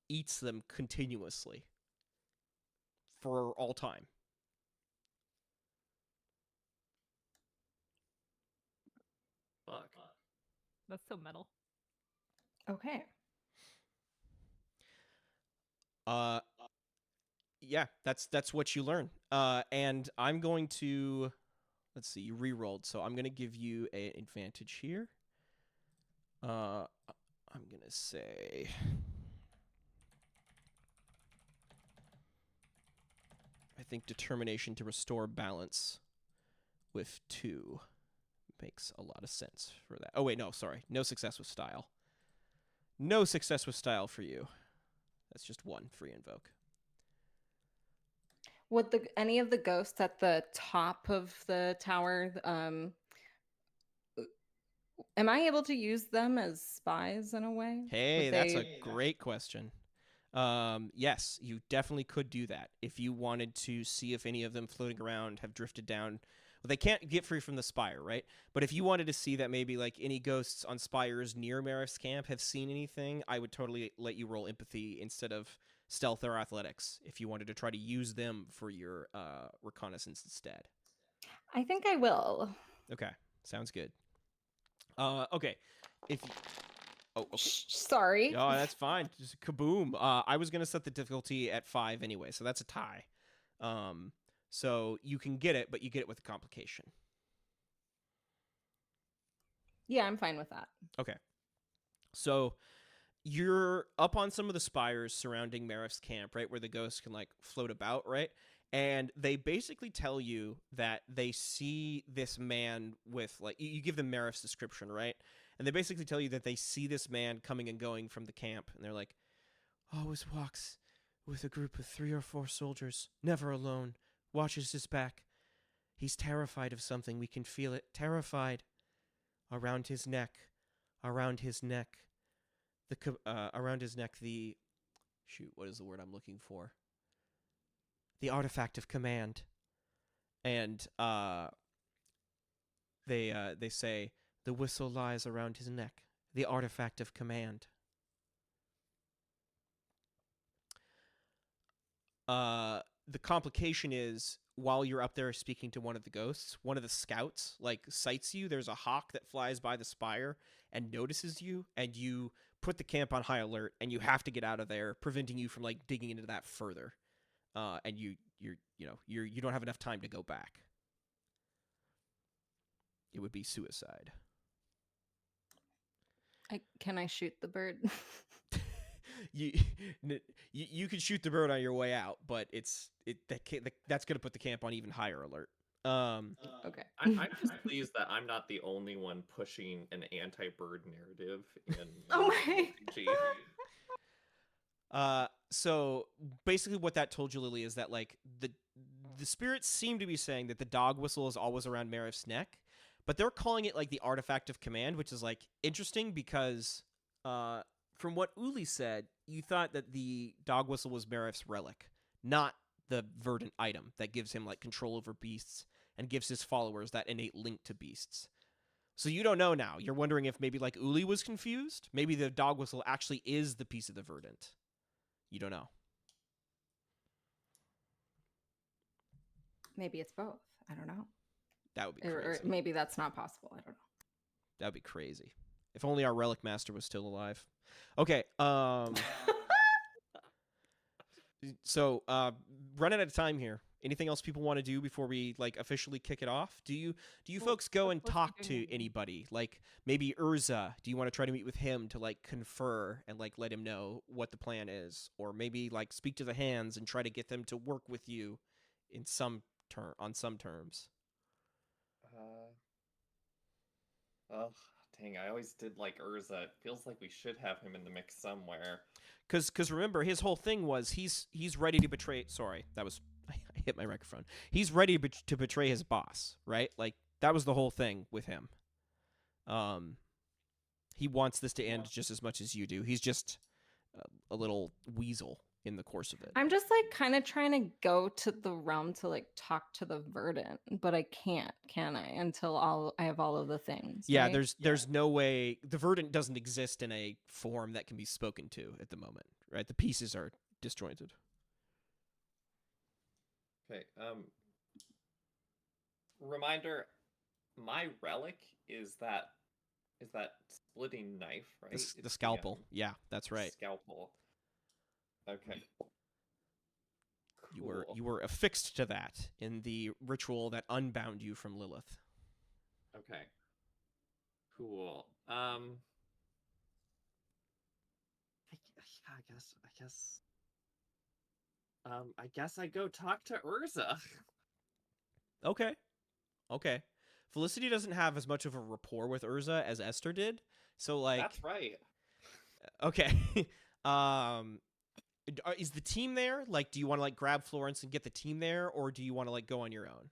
eats them continuously for all time. Fuck. That's so metal. Okay. Yeah, that's what you learn. And I'm going to, let's see, you re-rolled, so I'm gonna give you an advantage here. I'm gonna say, I think determination to restore balance with 2 makes a lot of sense for that. Oh wait, no, sorry, no success with style. No success with style for you. That's just 1 free invoke. Would any of the ghosts at the top of the tower, am I able to use them as spies in a way? Hey, Would that's they- a great question. Yes, you definitely could do that if you wanted to see if any of them floating around have drifted down. Well, they can't get free from the spire, right? But if you wanted to see that maybe like any ghosts on spires near Marif's camp have seen anything, I would totally let you roll empathy instead of stealth or athletics if you wanted to try to use them for your reconnaissance instead. I think I will. Okay, sounds good. Okay, if you... Oh, okay. Sorry. Oh, that's fine. Just kaboom. I was gonna set the difficulty at 5 anyway, so that's a tie. So you can get it, but you get it with a complication. Yeah, I'm fine with that. Okay. So you're up on some of the spires surrounding Marif's camp, right, where the ghosts can like float about, right? And they basically tell you that they see this man with like you give them Marif's description, right? And they basically tell you that they see this man coming and going from the camp, and they're like, always walks with a group of 3 or 4 soldiers, never alone, watches his back. He's terrified of something, we can feel it, terrified. Around his neck, around his neck, around his neck, shoot, what is the word I'm looking for? The artifact of command. And they say, the whistle lies around his neck, the artifact of command. The complication is, while you're up there speaking to one of the ghosts, one of the scouts like sights you. There's a hawk that flies by the spire and notices you, and you put the camp on high alert, and you have to get out of there, preventing you from like digging into that further. And you don't have enough time to go back. It would be suicide. Can I shoot the bird? You can shoot the bird on your way out, but that's going to put the camp on even higher alert. Okay. I'm just pleased that I'm not the only one pushing an anti-bird narrative in Oh my RPG. So basically what that told you, Lily, is that like the spirits seem to be saying that the dog whistle is always around Marif's neck, but they're calling it like the artifact of command, which is like interesting because from what Uli said, you thought that the dog whistle was Marif's relic, not the verdant item that gives him like control over beasts and gives his followers that innate link to beasts. So you don't know now. You're wondering if maybe like Uli was confused. Maybe the dog whistle actually is the piece of the verdant. You don't know. Maybe it's both. I don't know. That would be Or crazy. maybe that's not possible. I don't know. That would be crazy. If only our relic master was still alive. Okay. So running out of time here. Anything else people want to do before we like officially kick it off? Do you Well, folks go what's- and what's he talk doing to again? anybody? Like maybe Urza, do you want to try to meet with him to like confer and like let him know what the plan is? Or maybe like speak to the hands and try to get them to work with you in some on some terms. Oh, dang! I always did like Urza. It feels like we should have him in the mix somewhere. Cause remember his whole thing was he's ready to betray. Sorry, that was I hit my microphone. He's ready to betray his boss, right? Like that was the whole thing with him. He wants this to end Yeah. just as much as you do. He's just a little weasel in the course of it. I'm just like kind of trying to go to the realm to like talk to the verdant, but I can't, can I? Until I have all of the things. Yeah, right? there's no way the verdant doesn't exist in a form that can be spoken to at the moment, right? The pieces are disjointed. Okay. Reminder: my relic is that splitting knife, right? It's The scalpel. Yeah, that's right. Scalpel. Okay. You Cool. were affixed to that in the ritual that unbound you from Lilith. Okay. Cool. I guess I go talk to Urza. Okay. Okay. Felicity doesn't have as much of a rapport with Urza as Esther did. So like That's right. okay. Is the team there? Like do you want to like grab Florence and get the team there or do you want to like go on your own?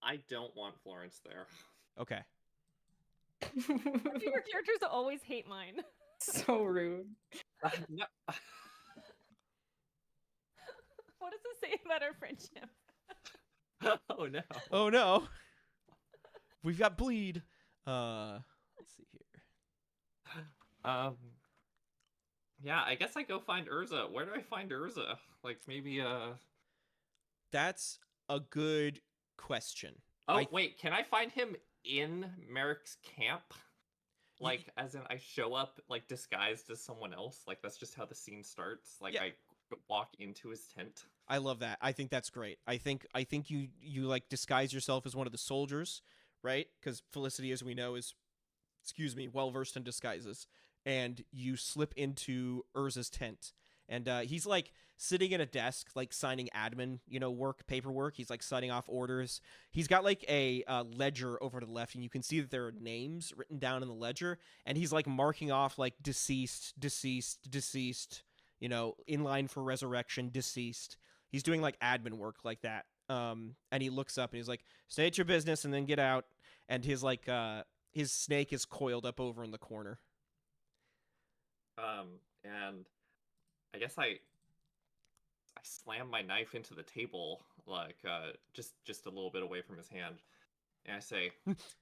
I don't want Florence there. Okay. Your characters always hate mine. So rude. No. What does it say about our friendship? Oh no. Oh no. We've got bleed. Let's see here. Yeah, I guess I go find Urza. Where do I find Urza? Like maybe That's a good question. Oh, I- wait, can I find him in Merrick's camp? Like as in I show up like disguised as someone else? Like that's just how the scene starts? Like Yeah. I walk into his tent? I love that. I think that's great. I think you like disguise yourself as one of the soldiers, right? Because Felicity, as we know, is well versed in disguises, and you slip into Urza's tent, and he's like sitting at a desk, like signing admin, paperwork. He's like signing off orders. He's got like a ledger over to the left, and you can see that there are names written down in the ledger, and he's like marking off like deceased, deceased, deceased. In line for resurrection, deceased. He's doing like admin work like that. And he looks up and he's like, "Stay at your business and then get out." And his like his snake is coiled up over in the corner. And I guess I slam my knife into the table, like just a little bit away from his hand, and I say,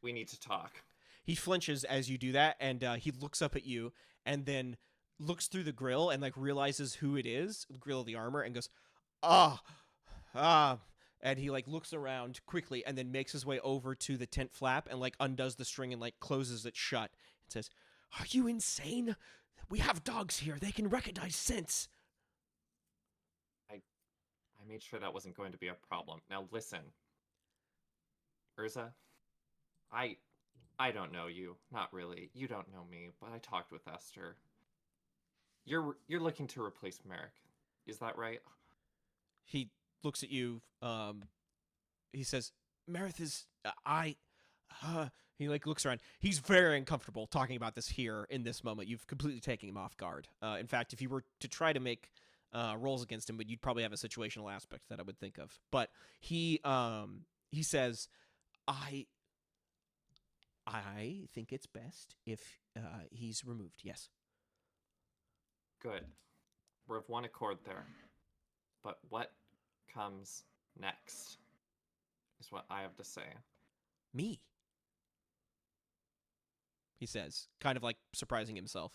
"We need to talk." He flinches as you do that, and he looks up at you, and then looks through the grill and like realizes who it is, the grill of the armor, and goes, "Ah, ah." And he like looks around quickly, and then makes his way over to the tent flap and like undoes the string and like closes it shut, and says, "Are you insane? We have dogs here. They can recognize scents." I made sure that wasn't going to be a problem. Now listen, Urza, I don't know you, not really. You don't know me, but I talked with Esther. You're looking to replace Merrick, is that right? He looks at you. He says, "Marith is he like looks around. He's very uncomfortable talking about this here in this moment. You've completely taken him off guard. In fact, if you were to try to make rolls against him, but you'd probably have a situational aspect that I would think of. But he says, I think it's best if he's removed. Yes." Good. We're of one accord there. But what comes next is what I have to say. Me. he says, kind of like surprising himself.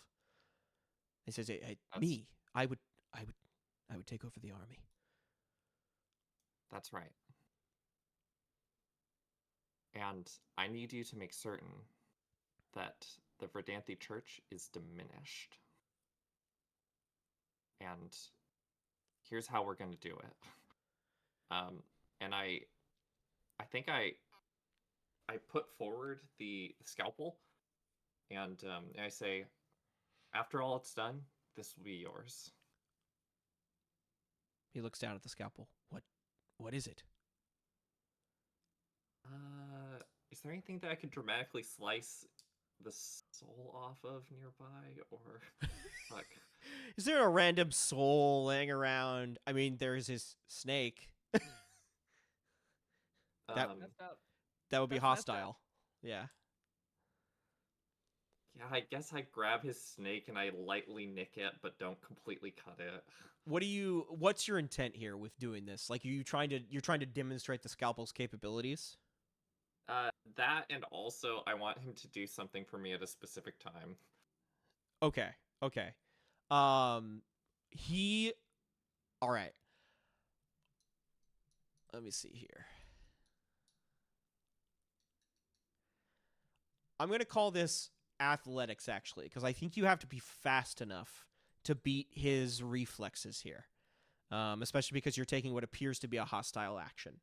He says, hey, That's- me, I would take over the army. That's right. And I need you to make certain that the Verdanthi Church is diminished. And here's how we're going to do it. And I think I put forward the scalpel, and I say, after all it's done, this will be yours. He looks down at the scalpel. What is it? Is there anything that I could dramatically slice the soul off of nearby, or like? Is there a random soul laying around? I mean, there's his snake. That- Messed up. That would be That's messed up. hostile. Yeah. Yeah, I guess I grab his snake and I lightly nick it, but don't completely cut it. What's your intent here with doing this? Like, you're trying to demonstrate the scalpel's capabilities? That, and also I want him to do something for me at a specific time. Okay. All right. Let me see here. I'm going to call this athletics, actually, because I think you have to be fast enough to beat his reflexes here, especially because you're taking what appears to be a hostile action.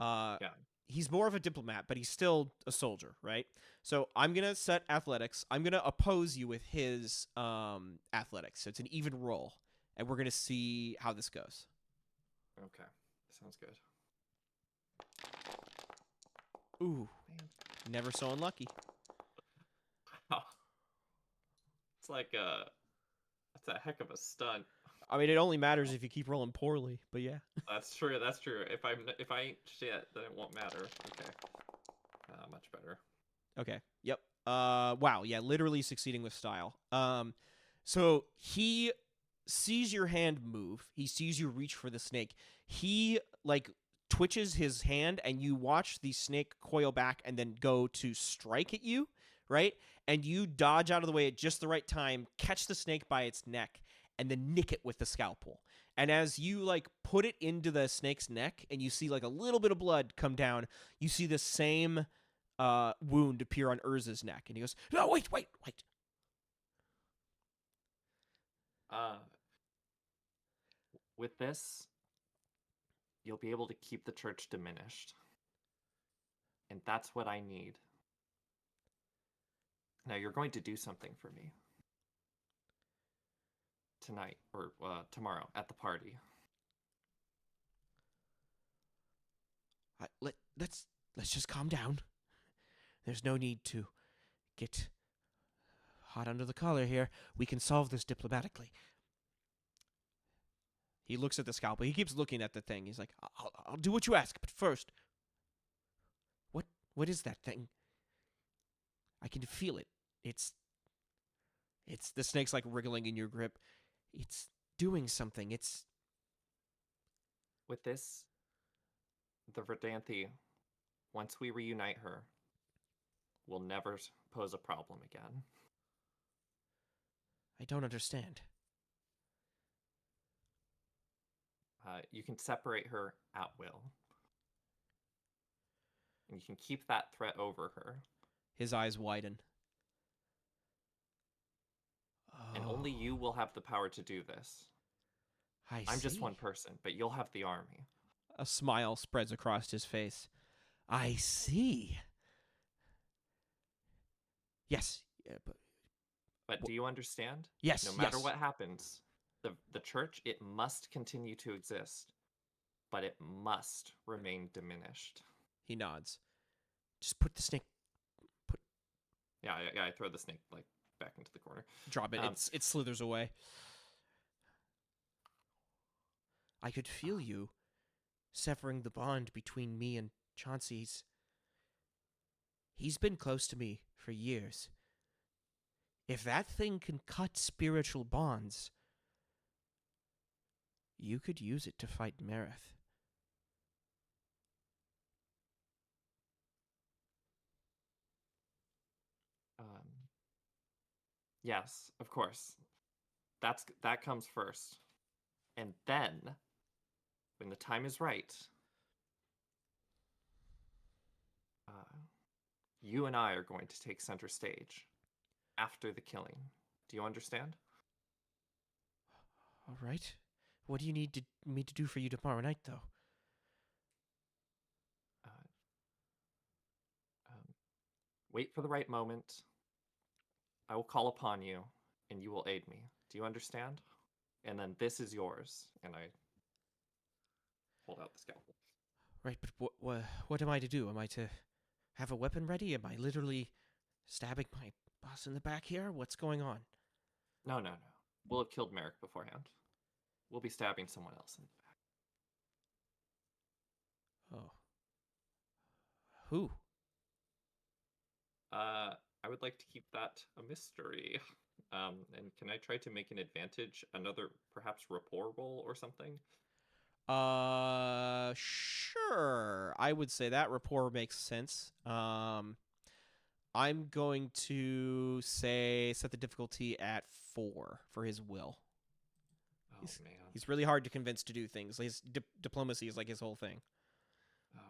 Yeah. He's more of a diplomat, but he's still a soldier, right? So I'm going to set athletics. I'm going to oppose you with his athletics. So it's an even roll, and we're going to see how this goes. Okay. Sounds good. Ooh, never so unlucky. Wow. It's like that's a heck of a stunt. I mean, it only matters if you keep rolling poorly, but yeah. That's true. That's true. If I ain't shit, then it won't matter. Okay. Much better. Okay. Yep. Wow. Yeah. Literally succeeding with style. So he sees your hand move. He sees you reach for the snake. He like twitches his hand, and you watch the snake coil back and then go to strike at you, right? And you dodge out of the way at just the right time, catch the snake by its neck, and then nick it with the scalpel. And as you like put it into the snake's neck, and you see like a little bit of blood come down, you see the same wound appear on Urza's neck, and he goes, "No, wait." With this, you'll be able to keep the church diminished. And that's what I need. Now, you're going to do something for me. Tonight, or tomorrow, at the party. Let's just calm down. There's no need to get hot under the collar here. We can solve this diplomatically. He looks at the scalpel. He keeps looking at the thing. He's like, I'll do what you ask, but first, what is that thing? I can feel it. It's the snake's like wriggling in your grip. It's doing something. With this, the Verdanthi, once we reunite her, will never pose a problem again. I don't understand. You can separate her at will. And you can keep that threat over her. His eyes widen. And only you will have the power to do this. I'm just one person, but you'll have the army. A smile spreads across his face. I see. Yes, yeah, But do you understand? yes, No matter yes. what happens, the church, it must continue to exist, but it must remain diminished. He nods. Just put the snake. Yeah, I throw the snake like back into the corner. Drop it. It slithers away. I could feel you severing the bond between me and Chauncey. He's been close to me for years. If that thing can cut spiritual bonds, you could use it to fight Mareth. Yes, of course. That comes first. And then, when the time is right, you and I are going to take center stage after the killing. Do you understand? All right. What do you need me to do for you tomorrow night, though? Uh, Wait for the right moment. I will call upon you, and you will aid me. Do you understand? And then this is yours. And I hold out the scalpel. Right, but what am I to do? Am I to have a weapon ready? Am I literally stabbing my boss in the back here? What's going on? No, no, no. We'll have killed Merrick beforehand. We'll be stabbing someone else in the back. Oh. Who? I would like to keep that a mystery. And can I try to make an advantage, another perhaps rapport roll or something? Sure. I would say that rapport makes sense. I'm going to set the difficulty at 4 for his will. Oh He's- man. He's really hard to convince to do things. His diplomacy is like his whole thing. Oh,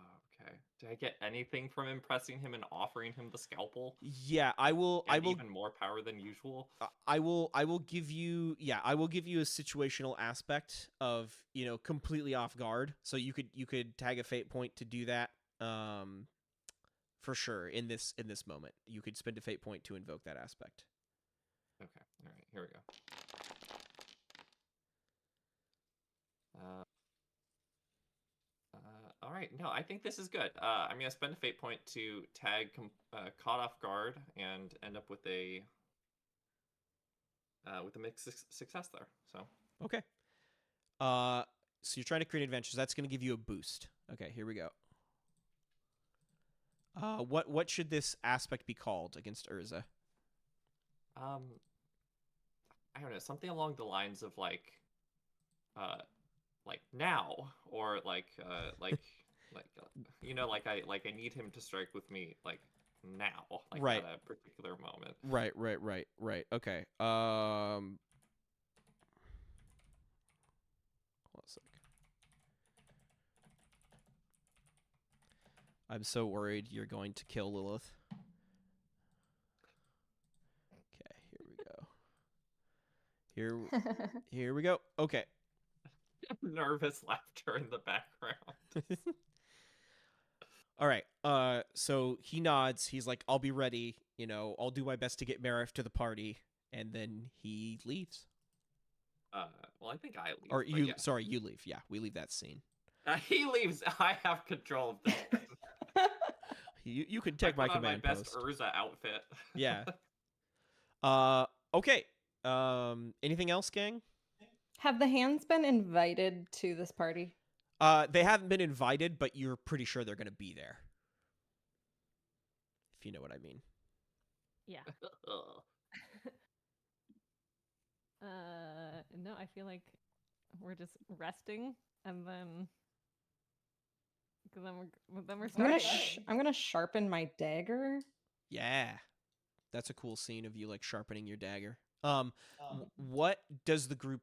okay. Did I get anything from impressing him and offering him the scalpel? Yeah, I will. And even more power than usual. I will give you. Yeah, I will give you a situational aspect of completely off guard. So you could tag a fate point to do that. For sure in this moment, you could spend a fate point to invoke that aspect. Okay. All right. Here we go. All right. No, I think this is good. I'm gonna spend a fate point to tag caught off guard and end up with a mixed success there. So Okay. So you're trying to create adventures. That's going to give you a boost. Okay, here we go. What should this aspect be called against Urza? I don't know, something along the lines of like now, or like I need him to strike with me like now, like Right. at a particular moment. Right. Okay. Hold on a sec. I'm so worried you're going to kill Lilith. Okay, here we go. Here we go. Okay. Nervous laughter in the background. All right. So he nods. He's like, "I'll be ready. I'll do my best to get Marif to the party," and then he leaves. Well, I think I leave. Or but you? yeah. Sorry, you leave. Yeah, we leave that scene. He leaves. I have control of this. You can take I my put on command my best post. Urza outfit. Yeah. Okay. Anything else, gang? Have the hands been invited to this party? They haven't been invited, but you're pretty sure they're going to be there. If you know what I mean. Yeah. No, I feel like we're just resting, and then we're starting. I'm gonna sharpen my dagger. Yeah. That's a cool scene of you like sharpening your dagger. What does the group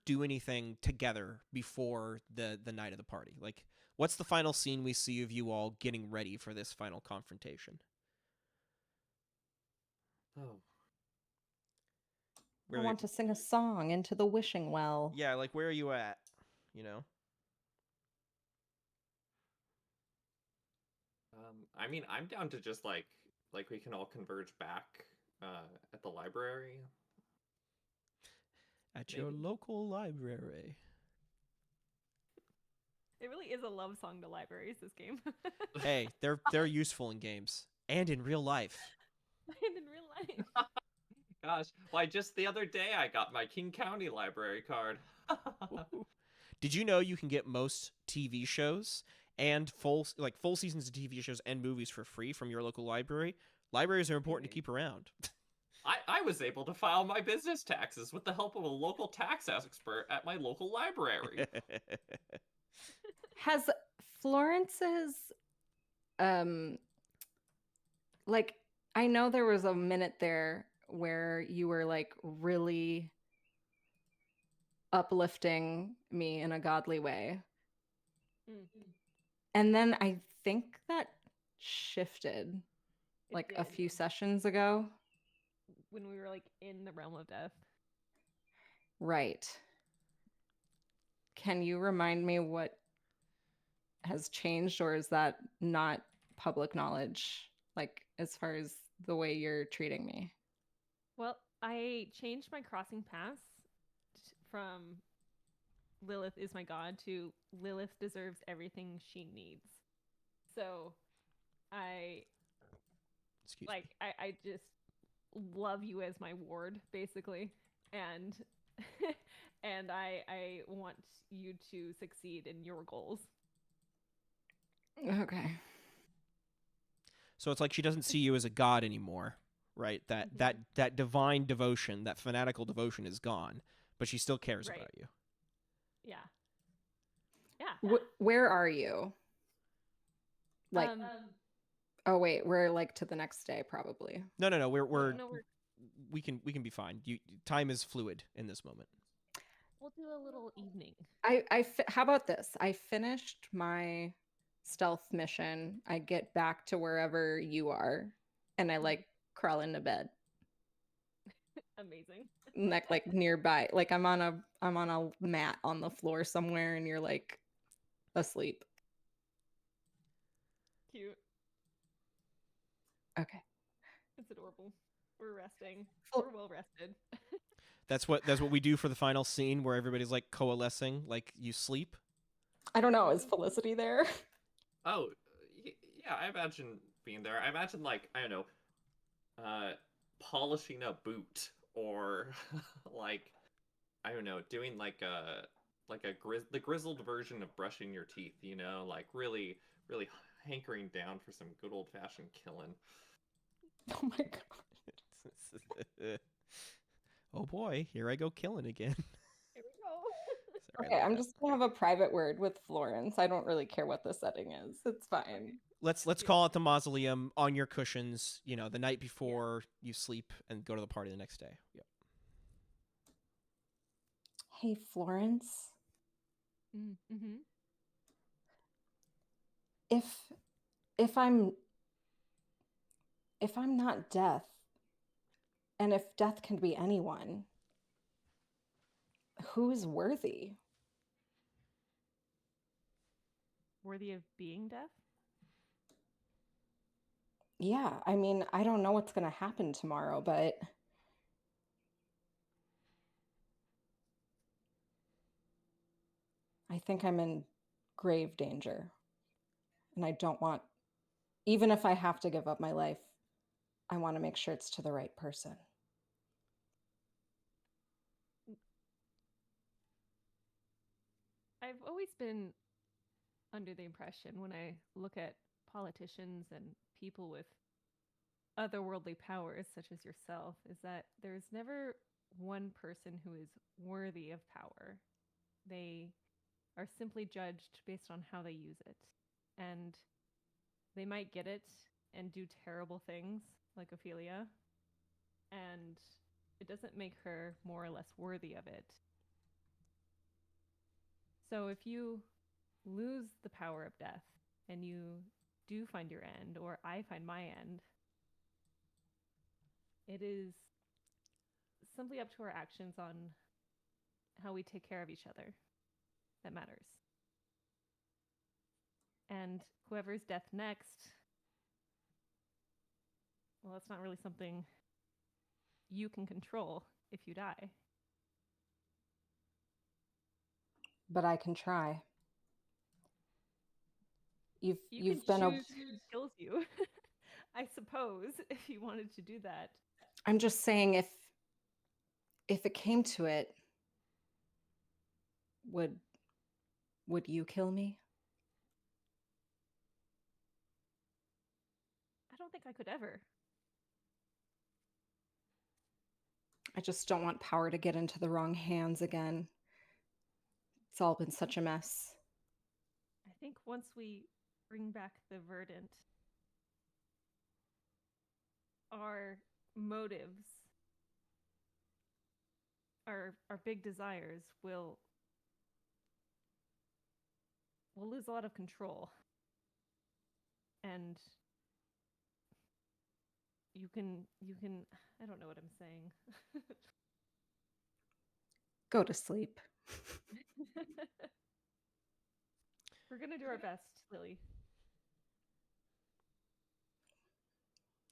do anything together before the night of the party? Like, what's the final scene we see of you all getting ready for this final confrontation? Oh. I want to sing a song into the wishing well. Yeah, like where are you at? I mean, I'm down to just like we can all converge back at the library. At your local library. It really is a love song to libraries, this game. Hey, they're useful in games and in real life. And in real life. Gosh, why just the other day I got my King County library card. Did you know you can get most TV shows and full seasons of TV shows and movies for free from your local library? Libraries are important to keep around. I was able to file my business taxes with the help of a local tax expert at my local library. Has Florence's like, I know there was a minute there where you were like really uplifting me in a godly way. Mm. And then I think that shifted It like a did. few sessions ago. When we were like in the realm of death. Right. Can you remind me what has changed, or is that not public knowledge? Like, as far as the way you're treating me? Well, I changed my crossing paths from Lilith is my god to Lilith deserves everything she needs. So I Excuse me. I just love you as my ward, basically. And and I want you to succeed in your goals. Okay. So it's like she doesn't see you as a god anymore, right? That divine devotion, that fanatical devotion is gone, but she still cares Right. about you. Yeah. Yeah. Where are you? Like, Um, oh wait, we're like to the next day probably. No, we're no, we can be fine. Time is fluid in this moment. we'll do a little evening. How about this? I finished my stealth mission. I get back to wherever you are, and I like crawl into bed, Amazing. like nearby. Like I'm on a mat on the floor somewhere, and you're like asleep. Cute. Okay. It's adorable. We're resting. Well- We're well rested. That's what we do for the final scene where everybody's like coalescing, like you sleep. I don't know. Is Felicity there? Oh, yeah, I imagine being there. I imagine, like, I don't know, polishing a boot, or like, I don't know, doing like the grizzled version of brushing your teeth, you know, like really hankering down for some good old fashioned killing. Oh my god. Oh boy, here I go killing again. Here we go. Sorry, I Okay, like I'm that. just gonna have a private word with Florence. I don't really care what the setting is. It's fine. Let's Yeah. call it the mausoleum on your cushions, you know, the night before you sleep and go to the party the next day. Yep. Hey, Florence. Mm-hmm. If I'm not death, and if death can be anyone, who is worthy? Worthy of being death? Yeah, I mean, I don't know what's gonna happen tomorrow, but I think I'm in grave danger. And I don't want, even if I have to give up my life, I want to make sure it's to the right person. I've always been under the impression when I look at politicians and people with otherworldly powers, such as yourself, is that there's never one person who is worthy of power. They are simply judged based on how they use it. And they might get it and do terrible things, like Ophelia, and it doesn't make her more or less worthy of it. So if you lose the power of death and you do find your end, or I find my end, it is simply up to our actions on how we take care of each other that matters. And whoever's death next, well, that's not really something you can control if you die. But I can try. You You've can been choose who kills you, I suppose, if you wanted to do that. I'm just saying, if it came to it, would you kill me? I don't think I could ever. I just don't want power to get into the wrong hands again. It's all been such a mess. I think once we bring back the Verdant, our motives our big desires, we'll lose a lot of control. And you can I don't know what I'm saying. Go to sleep. We're gonna do our best, Lily.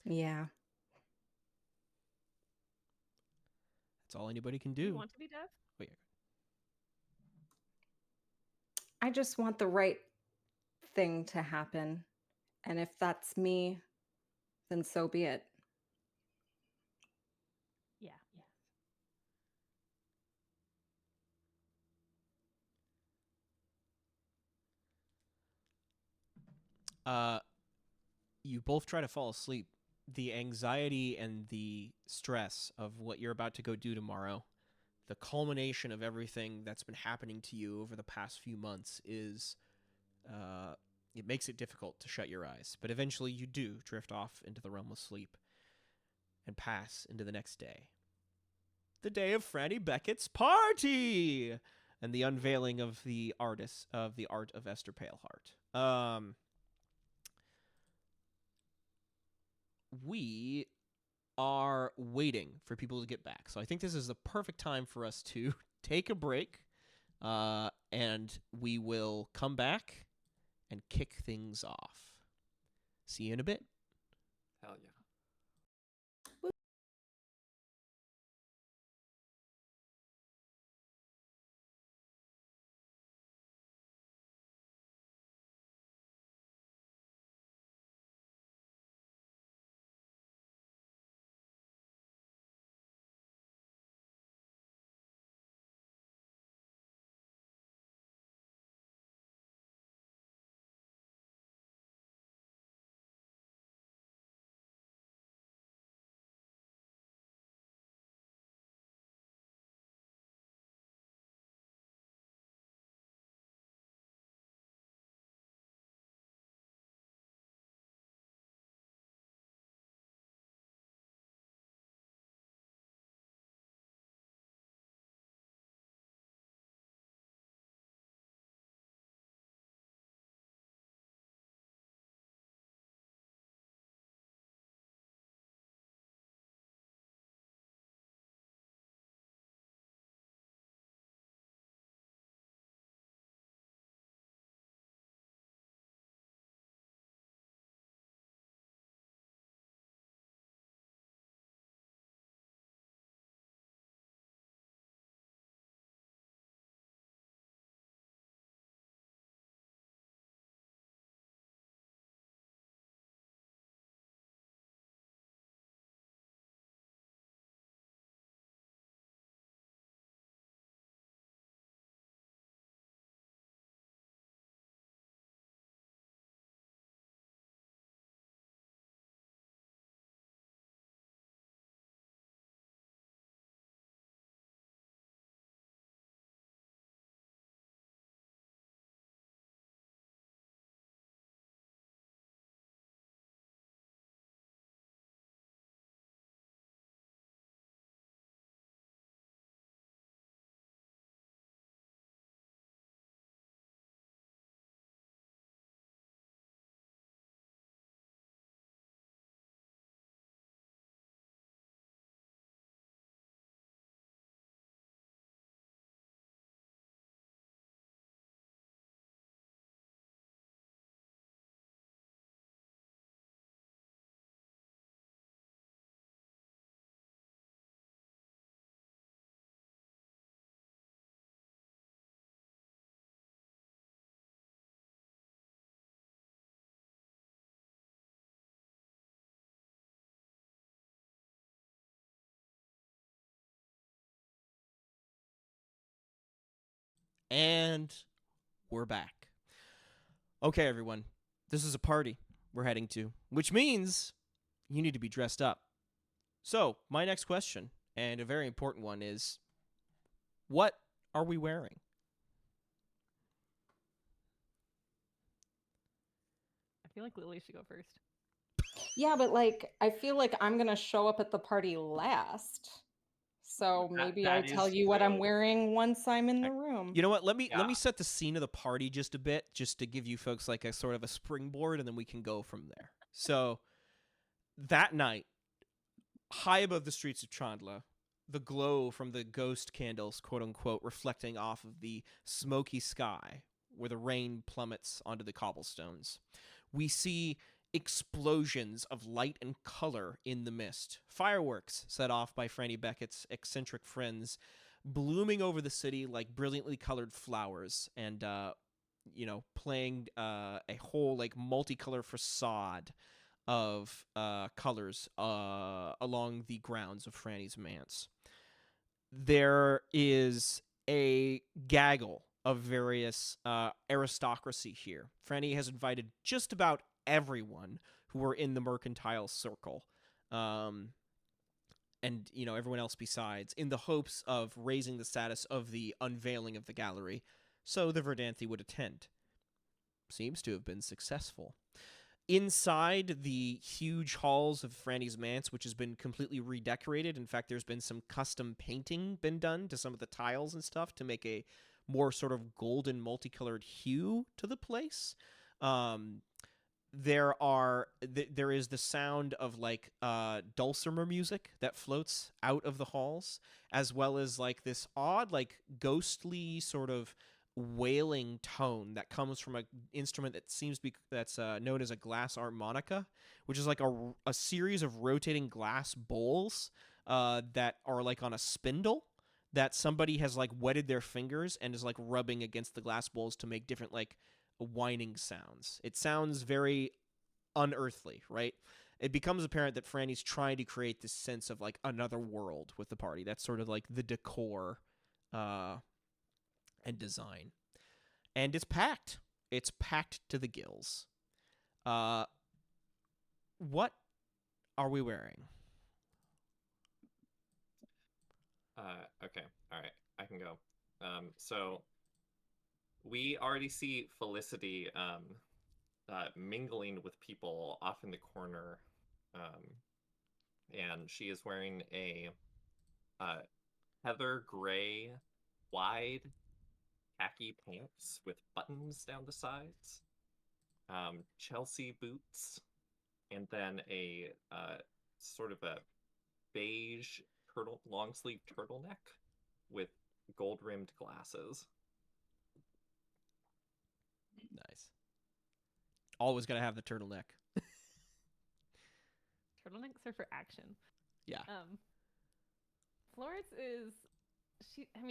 Yeah. That's all anybody can Do you do. want to be Dev? Wait. I just want the right thing to happen. And if that's me, then so be it. Yeah. You both try to fall asleep. The anxiety and the stress of what you're about to go do tomorrow, the culmination of everything that's been happening to you over the past few months is, it makes it difficult to shut your eyes. But eventually you do drift off into the realm of sleep and pass into the next day. The day of Franny Beckett's party! And the unveiling of the art of Esther Paleheart. We are waiting for people to get back. So I think this is the perfect time for us to take a break, and we will come back and kick things off. See you in a bit. Hell yeah. And we're back. Okay, everyone. This is a party we're heading to, which means you need to be dressed up. So, my next question, and a very important one, is what are we wearing? I feel like Lily should go first. Yeah, but like I feel like I'm gonna show up at the party last. So maybe I that tell is you what I'm true. wearing once I'm in the room. You know what? Let me Yeah. set the scene of the party just a bit, just to give you folks like a sort of a springboard, and then we can go from there. So that night, high above the streets of Chandla, the glow from the ghost candles, quote unquote, reflecting off of the smoky sky where the rain plummets onto the cobblestones. We see explosions of light and color in the mist. Fireworks set off by Franny Beckett's eccentric friends, blooming over the city like brilliantly colored flowers, and playing a whole like multicolor facade of colors along the grounds of Franny's manse. There is a gaggle of various aristocracy here. Franny has invited just about everyone who were in the mercantile circle, and everyone else besides, in the hopes of raising the status of the unveiling of the gallery, so the Verdanthi would attend. Seems to have been successful. Inside the huge halls of Franny's manse, which has been completely redecorated. In fact, there's been some custom painting been done to some of the tiles and stuff to make a more sort of golden, multicolored hue to the place. There is the sound of like dulcimer music that floats out of the halls, as well as like this odd, like ghostly sort of wailing tone that comes from an instrument that seems to be that's known as a glass harmonica, which is like a series of rotating glass bowls that are like on a spindle that somebody has like wetted their fingers and is like rubbing against the glass bowls to make different like whining sounds. It sounds very unearthly, right? It becomes apparent that Franny's trying to create this sense of like another world with the party. That's sort of like the decor and design. And it's packed. It's packed to the gills. What are we wearing? Okay. All right. I can go. So we already see Felicity mingling with people off in the corner, and she is wearing a heather gray wide khaki pants with buttons down the sides, Chelsea boots, and then a sort of a beige long sleeve turtleneck with gold rimmed glasses. Nice. Always gotta have the turtleneck. Turtlenecks are for action. Yeah. Florence is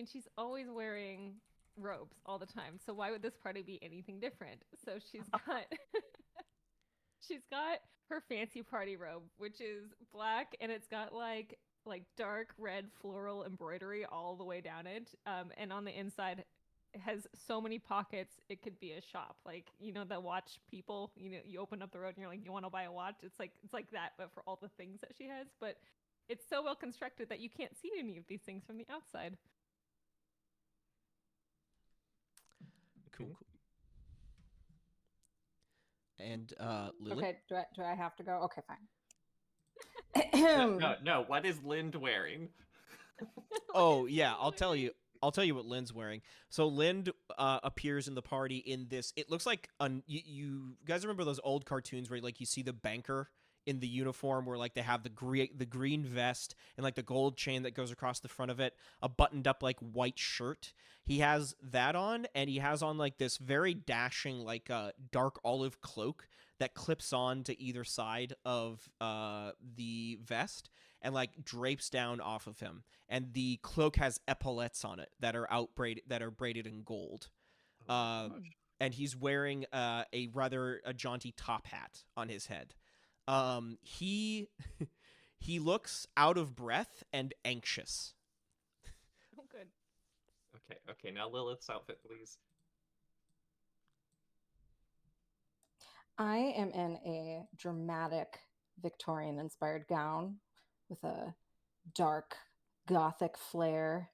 she's always wearing robes all the time. So why would this party be anything different? So she's got her fancy party robe, which is black, and it's got like dark red floral embroidery all the way down it. And on the inside it has so many pockets it could be a shop. Like, the watch people, you open up the road and you're like, you want to buy a watch? It's like that, but for all the things that she has. But it's so well constructed that you can't see any of these things from the outside. Cool. And Lily? Okay, do I have to go? Okay, fine. No. What is Lind wearing? Oh yeah, I'll tell you what Lynn's wearing. So Lynn appears in the party in this. It looks like you guys remember those old cartoons where like you see the banker in the uniform where like they have the green vest and like the gold chain that goes across the front of it, a buttoned up like white shirt. He has that on, and he has on like this very dashing like dark olive cloak that clips on to either side of the vest and like drapes down off of him. And the cloak has epaulets on it that are braided in gold. And he's wearing a rather jaunty top hat on his head. He looks out of breath and anxious. Oh, good. Okay. Now Lilith's outfit, please. I am in a dramatic Victorian-inspired gown with a dark gothic flare,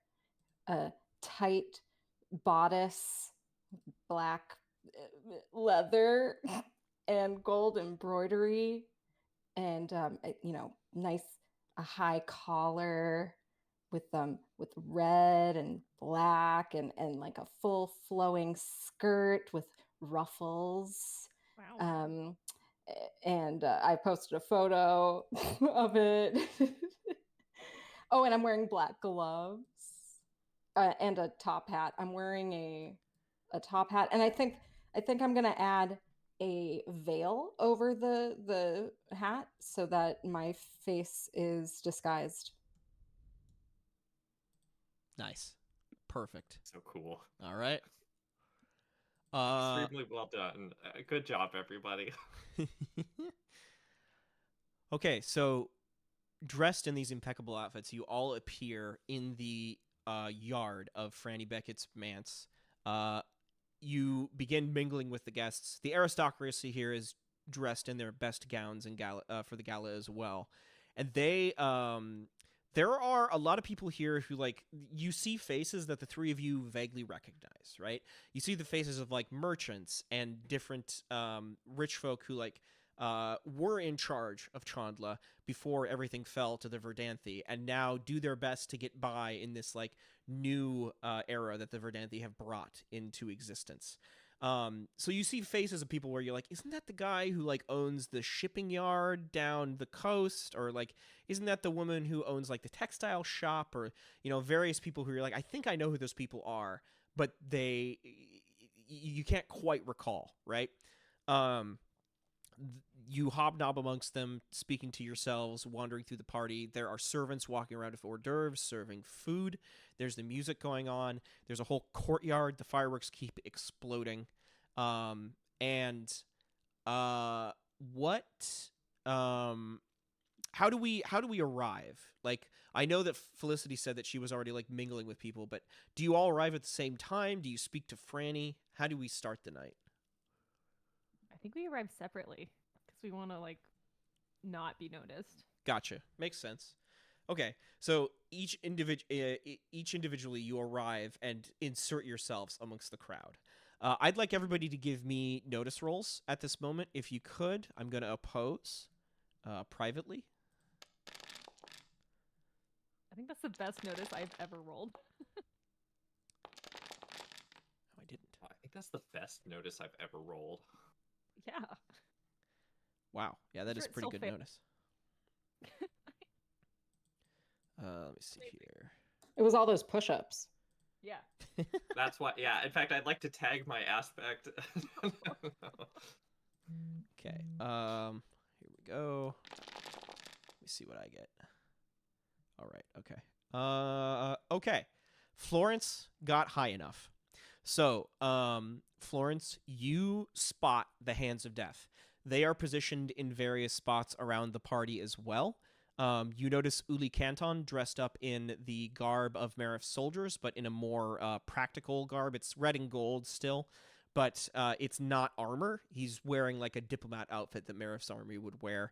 a tight bodice, black leather, and gold embroidery, and a high collar, with red and black and like a full flowing skirt with ruffles. Wow. And I posted a photo of it. Oh, and I'm wearing black gloves and a top hat. I'm wearing a top hat, and I think I'm gonna add a veil over the hat so that my face is disguised. Nice. Perfect. So cool. All right. Extremely well done. Good job, everybody. Okay, so dressed in these impeccable outfits, you all appear in the yard of Franny Beckett's manse. You begin mingling with the guests. The aristocracy here is dressed in their best gowns and for the gala as well, and there are a lot of people here who, like, you see faces that the three of you vaguely recognize, right? You see the faces of, like, merchants and different rich folk who, like, were in charge of Chandla before everything fell to the Verdanthi, and now do their best to get by in this, like, new era that the Verdanthi have brought into existence. So you see faces of people where you're like, isn't that the guy who, like, owns the shipping yard down the coast? Or, like, isn't that the woman who owns, like, the textile shop? Or, you know, various people who you're like, I think I know who those people are, but you can't quite recall, right? You hobnob amongst them, speaking to yourselves, wandering through the party. There are servants walking around with hors d'oeuvres, serving food. There's the music going on. There's a whole courtyard. The fireworks keep exploding. And what? How do we arrive? Like, I know that Felicity said that she was already, like, mingling with people, but do you all arrive at the same time? Do you speak to Franny? How do we start the night? I think we arrived separately because we want to like not be noticed. Gotcha. Makes sense. Okay, so each individually you arrive and insert yourselves amongst the crowd. I'd like everybody to give me notice rolls at this moment, if you could. I'm going to oppose privately. I think that's the best notice I've ever rolled. No, I didn't. I think that's the best notice I've ever rolled. Yeah. Wow. Yeah, that Sure, is it's pretty still good fair. notice. Let me see here. It was all those push-ups. Yeah. That's why. Yeah. In fact, I'd like to tag my aspect. Okay. Here we go. Let me see what I get. All right. Okay. Okay. Florence got high enough. So, Florence, you spot the Hands of Death. They are positioned in various spots around the party as well. You notice Uli Canton dressed up in the garb of Marif's soldiers, but in a more practical garb. It's red and gold still, but it's not armor. He's wearing like a diplomat outfit that Marif's army would wear,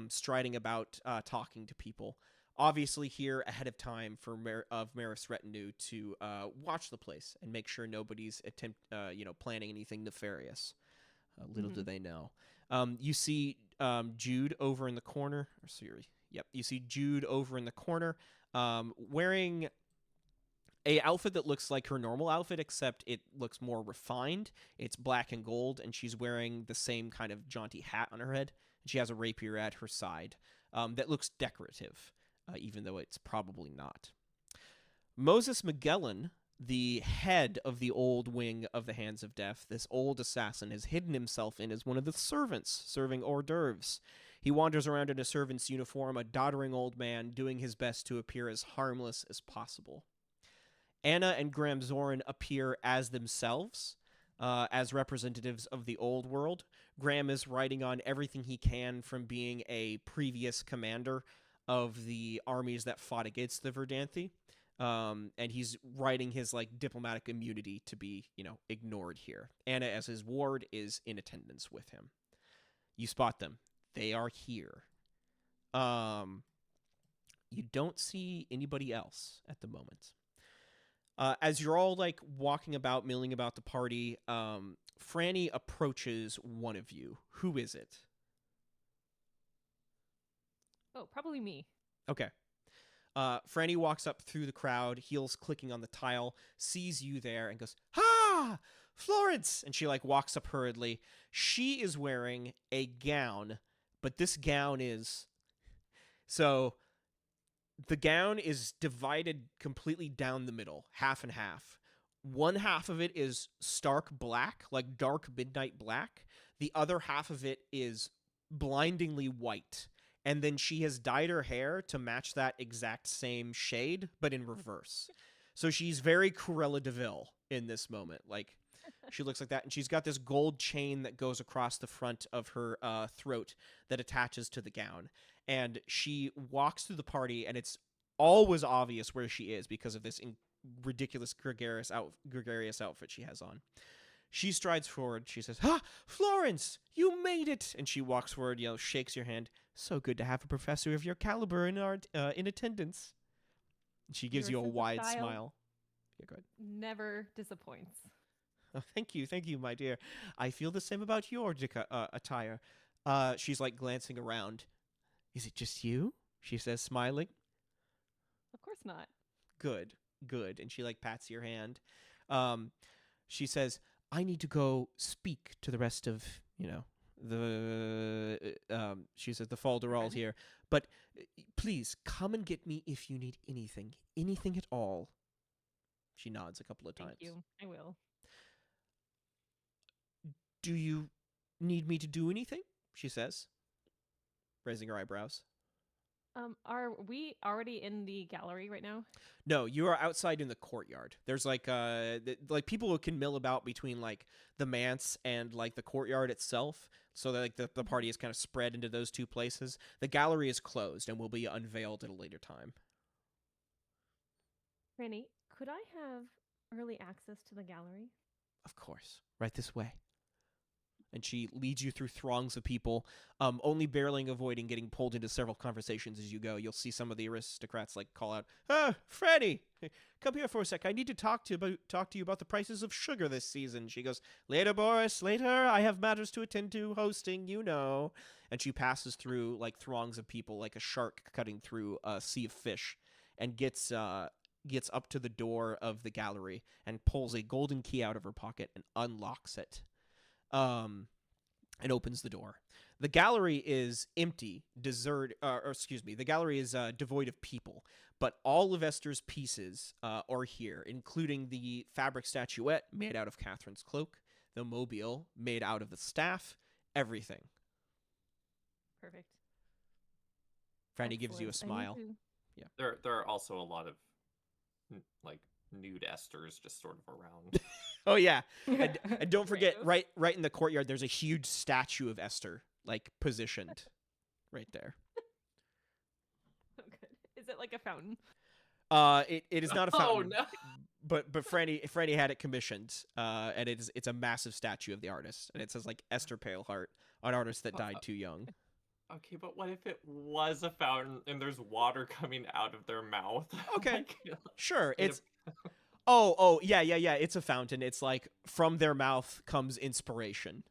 striding about, talking to people. Obviously here ahead of time for Marif's retinue to watch the place and make sure nobody's planning anything nefarious. Little do they know. You see Jude over in the corner. You see Jude over in the corner, wearing a outfit that looks like her normal outfit, except it looks more refined. It's black and gold, and she's wearing the same kind of jaunty hat on her head. And she has a rapier at her side that looks decorative, even though it's probably not. Moses Magellan, the head of the old wing of the Hands of Death, this old assassin, has hidden himself in as one of the servants serving hors d'oeuvres. He wanders around in a servant's uniform, a doddering old man, doing his best to appear as harmless as possible. Anna and Graham Zorin appear as themselves, as representatives of the old world. Graham is writing on everything he can from being a previous commander of the armies that fought against the Verdanthi. And he's writing his like diplomatic immunity to be, ignored here. Anna, as his ward, is in attendance with him. You spot them. They are here. You don't see anybody else at the moment. As you're all like walking about, milling about the party, Franny approaches one of you. Who is it? Oh, probably me. Okay. Franny walks up through the crowd, heels clicking on the tile, sees you there, and goes, "Ha! Florence!" And she like walks up hurriedly. She is wearing a gown, but this gown is so the gown is divided completely down the middle, half and half. One half of it is stark black, like dark midnight black. The other half of it is blindingly white. And then she has dyed her hair to match that exact same shade, but in reverse. So she's very Cruella de Vil in this moment. Like, she looks like that. And she's got this gold chain that goes across the front of her throat that attaches to the gown. And she walks through the party, and it's always obvious where she is because of this ridiculous gregarious outfit she has on. She strides forward. She says, "Ah, Florence, you made it!" And she walks forward, shakes your hand. "So good to have a professor of your caliber in attendance." And she gives you Your a sense of wide style smile. Yeah, go ahead. Never disappoints. Oh, thank you, my dear. I feel the same about your attire. She's like glancing around. "Is it just you?" she says, smiling. Of course not. Good. And she like pats your hand. She says, "I need to go speak to the rest of, she says the Falderall Okay. here. But please come and get me if you need anything at all." She nods a couple of times. Thank you. I will. "Do you need me to do anything?" she says, raising her eyebrows. Are we already in the gallery right now? No, you are outside in the courtyard. There's like like people who can mill about between like the manse and like the courtyard itself. So that like the party is kind of spread into those two places. The gallery is closed and will be unveiled at a later time. Franny, could I have early access to the gallery? Of course, right this way. And she leads you through throngs of people, only barely avoiding getting pulled into several conversations as you go. You'll see some of the aristocrats like call out, "Ah, Franny, come here for a sec. I need to talk to you about the prices of sugar this season." She goes, "Later, Boris, later. I have matters to attend to, hosting, And she passes through like throngs of people, like a shark cutting through a sea of fish, and gets up to the door of the gallery and pulls a golden key out of her pocket and unlocks it. And opens the door. The gallery is empty, the gallery is devoid of people, but all of Esther's pieces are here, including the fabric statuette made out of Catherine's cloak, the mobile made out of the staff, everything. Perfect. Franny gives you a Excellent. I need smile. to- There are also a lot of like nude Esthers just sort of around. Oh yeah, and don't forget, Randos. right in the courtyard, there's a huge statue of Esther, like positioned, right there. Oh, good. Is it like a fountain? It is not a Oh fountain, no! but Franny had it commissioned, and it's a massive statue of the artist, and it says like Esther Paleheart, an artist that died too young. Okay, but what if it was a fountain and there's water coming out of their mouth? Okay. Like, Sure, in a- it's oh yeah, it's a fountain. It's like from their mouth comes inspiration.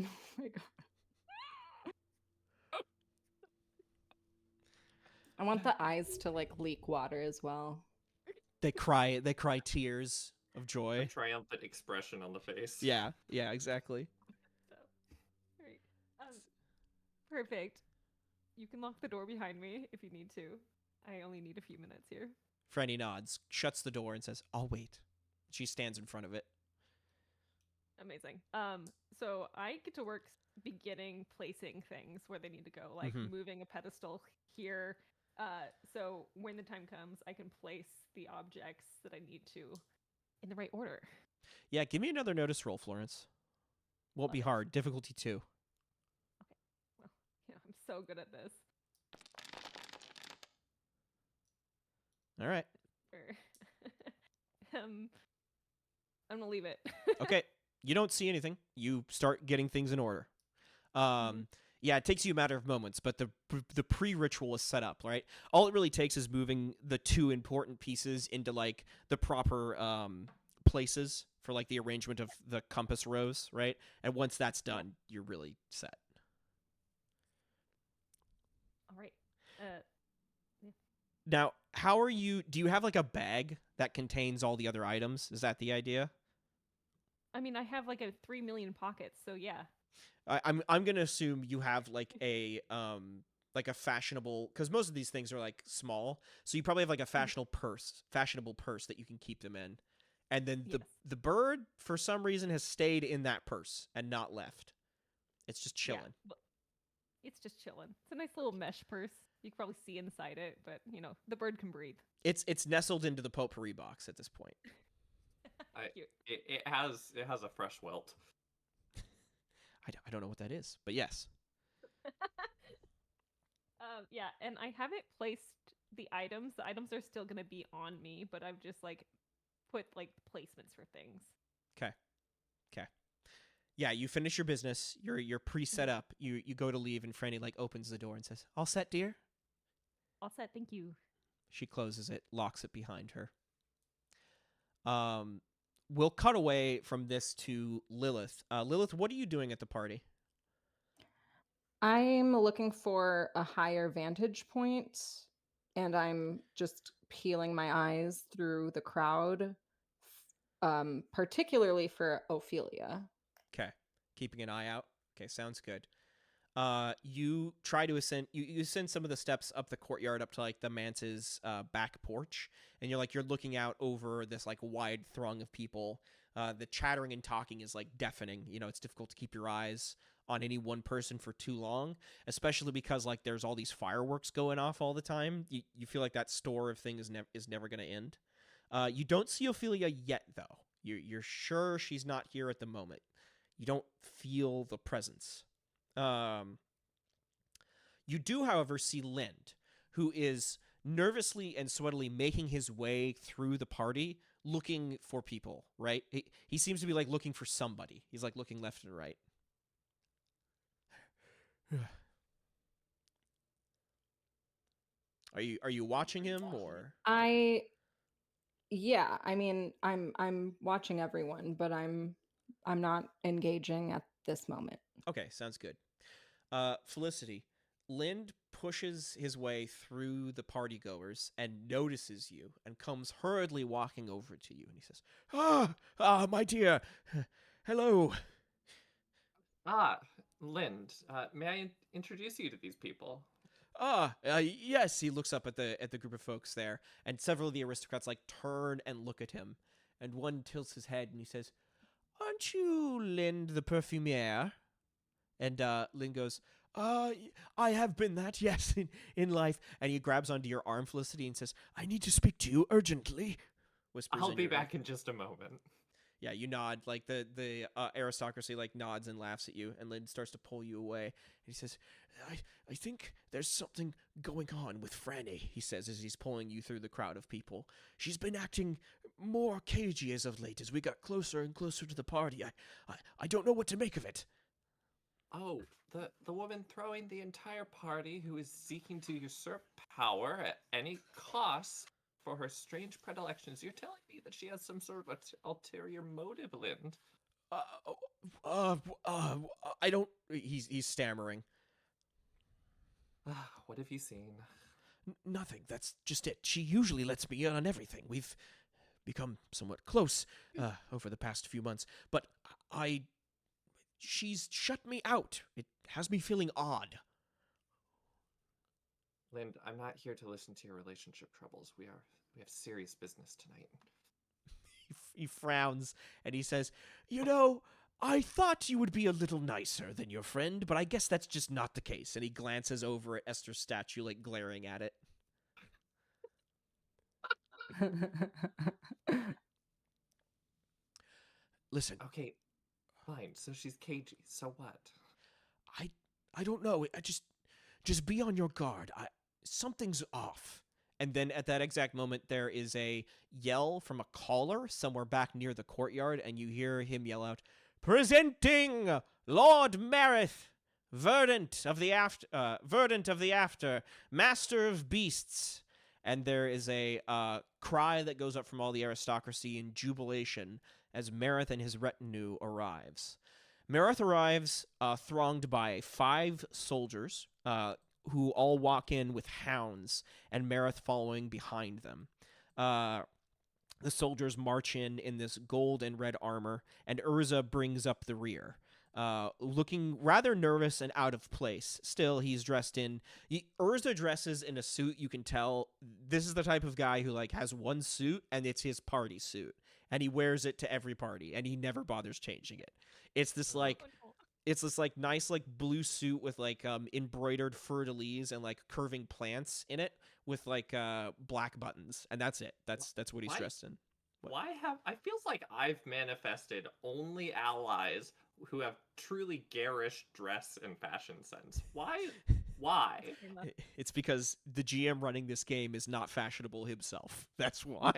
Oh my god. I want the eyes to like leak water as well. They cry tears of a joy. triumphant expression on the face. Yeah, exactly. Right. Perfect. You can lock the door behind me if you need to. I only need a few minutes here. Franny nods, shuts the door, and says, "I'll wait." She stands in front of it. Amazing. So I get to work beginning placing things where they need to go, like Mhm. moving a pedestal here. So when the time comes, I can place the objects that I need to in the right order. Yeah, give me another notice roll, Florence. Won't be Okay. hard. Difficulty 2. Yeah, I'm so good at this. All right. Sure. I'm gonna leave it. Okay. You don't see anything. You start getting things in order. Yeah, it takes you a matter of moments, but the pre-ritual is set up, right? All it really takes is moving the two important pieces into like the proper places for like the arrangement of the compass rose, right? And once that's done, you're really set. All right. Now, how are you? Do you have like a bag that contains all the other items? Is that the idea? I mean, I have like a 3 million pockets, so yeah. I'm gonna assume you have like a fashionable, because most of these things are like small, so you probably have like a fashionable purse that you can keep them in, and then Yes. the bird for some reason has stayed in that purse and not left. It's just Yeah, chilling. but it's just chilling. It's a nice little mesh purse. You can probably see inside it, but the bird can breathe. It's nestled into the potpourri box at this point. Cute. It has a fresh welt. I don't know what that is, but yes. Yeah, and I haven't placed the items. The items are still gonna be on me, but I've just like put like placements for things. Okay. Yeah, you finish your business. You're pre-set up. You go to leave, and Franny like opens the door and says, "All set, dear." All set, thank you. She closes it, locks it behind her. We'll cut away from this to Lilith. Lilith, what are you doing at the party? I'm looking for a higher vantage point, and I'm just peeling my eyes through the crowd, particularly for Ophelia. Okay, keeping an eye out. Okay, sounds good. You try to ascend. You ascend some of the steps up the courtyard up to like the manse's back porch, and you're looking out over this like wide throng of people. The chattering and talking is like deafening. It's difficult to keep your eyes on any one person for too long, especially because like there's all these fireworks going off all the time. You feel like that store of things is never going to end. You don't see Ophelia yet, though. You're sure she's not here at the moment. You don't feel the presence. You do, however, see Lind, who is nervously and sweatily making his way through the party, looking for people, right? He seems to be like looking for somebody. He's like looking left and right. Are you watching him or? Yeah, I mean, I'm watching everyone, but I'm not engaging at this moment. Okay, sounds good. Felicity, Lind pushes his way through the partygoers and notices you and comes hurriedly walking over to you, and he says, my dear, hello." Lind, may I introduce you to these people? Yes. He looks up at the group of folks there, and several of the aristocrats like turn and look at him, and one tilts his head and he says, "Aren't you Lind the perfumier?" And Lind goes, I have been that, yes, in life." And he grabs onto your arm, Felicity, and says, "I need to speak to you urgently." Whispers I'll in be your ear. back in just a moment. Yeah, you nod, like the aristocracy like nods and laughs at you, and Lind starts to pull you away. And he says, I think there's something going on with Franny," he says as he's pulling you through the crowd of people. "She's been acting more cagey as of late as we got closer and closer to the party. I don't know what to make of it." Oh, the woman throwing the entire party who is seeking to usurp power at any cost for her strange predilections. You're telling me that she has some sort of ulterior motive, Lind? I don't. He's stammering. What have you seen? Nothing. That's just it. She usually lets me in on everything. We've become somewhat close over the past few months, but she's shut me out. It has me feeling odd. Lind, I'm not here to listen to your relationship troubles. We have serious business tonight. He frowns and he says, I thought you would be a little nicer than your friend, but I guess that's just not the case." And he glances over at Esther's statue, like glaring at it. "Listen, Okay, fine. So she's cagey. So what? I don't know. I just be on your guard. Something's off." And then at that exact moment, there is a yell from a caller somewhere back near the courtyard, and you hear him yell out, "Presenting Lord Marith, Verdant of the After, Master of Beasts." And there is a cry that goes up from all the aristocracy in jubilation as Marith and his retinue arrives. Marith arrives thronged by 5 soldiers, who all walk in with hounds, and Marith following behind them. The soldiers march in this gold and red armor, and Urza brings up the rear, looking rather nervous and out of place. Still, he's dressed in... Urza dresses in a suit. You can tell this is the type of guy who like has one suit, and it's his party suit, and he wears it to every party, and he never bothers changing it. It's this like... It's this like nice like blue suit with like embroidered fleur-de-lis and like curving plants in it with like black buttons, and that's it. That's what he's dressed in. What? I feels like I've manifested only allies who have truly garish dress and fashion sense. Why? It's because the GM running this game is not fashionable himself. That's why.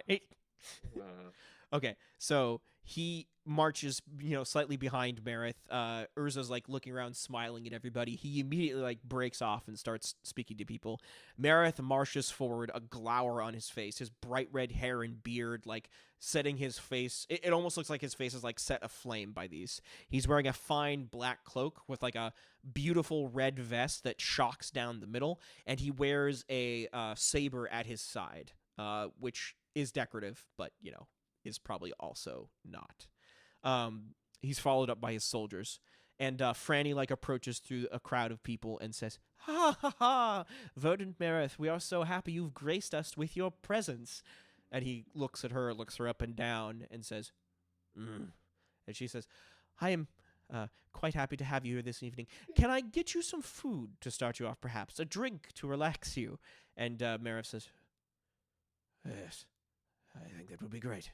Okay, so he marches, slightly behind Marith. Urza's like looking around, smiling at everybody. He immediately like breaks off and starts speaking to people. Marith marches forward, a glower on his face, his bright red hair and beard like setting his face. It almost looks like his face is like set aflame by these. He's wearing a fine black cloak with like a beautiful red vest that shocks down the middle, and he wears a saber at his side, which is decorative, but is probably also not. He's followed up by his soldiers, and Franny like approaches through a crowd of people and says, "Ha ha ha! Verdant Marith, we are so happy you've graced us with your presence." And he looks at her, looks her up and down, and says, And she says, "I am quite happy to have you here this evening. Can I get you some food to start you off, perhaps? A drink to relax you?" And Marith says, "Yes, I think that would be great.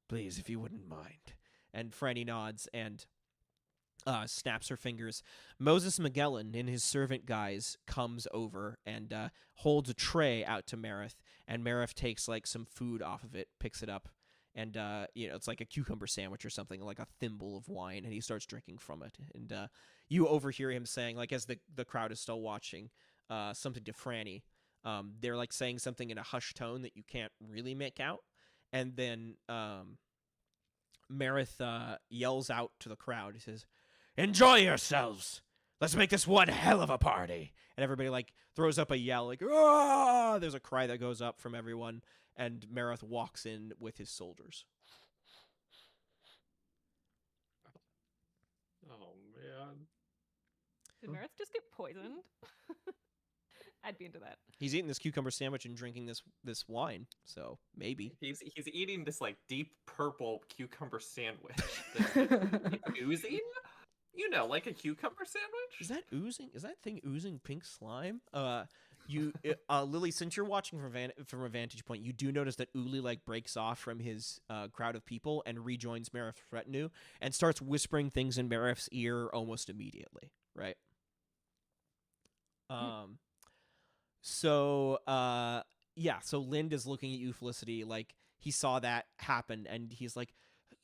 Please, if you wouldn't mind." And Franny nods and snaps her fingers. Moses Magellan, in his servant guise, comes over and holds a tray out to Marith, and Marith takes like some food off of it, picks it up, and it's like a cucumber sandwich or something, like a thimble of wine, and he starts drinking from it. And you overhear him saying, like as the crowd is still watching, something to Franny. They're like saying something in a hushed tone that you can't really make out. And then Marith yells out to the crowd. He says, "Enjoy yourselves. Let's make this one hell of a party." And everybody like throws up a yell, like, "Ah!" There's a cry that goes up from everyone, and Marith walks in with his soldiers. Oh man. Did Marith just get poisoned? I'd be into that. He's eating this cucumber sandwich and drinking this wine, so maybe. He's eating this like deep purple cucumber sandwich that's oozing. Like a cucumber sandwich. Is that oozing? Is that thing oozing pink slime? Lily, since you're watching from a vantage point, you do notice that Uli like breaks off from his crowd of people and rejoins Marith's retinue and starts whispering things in Marith's ear almost immediately. Right. So Lind is looking at you, Felicity, like he saw that happen, and he's like,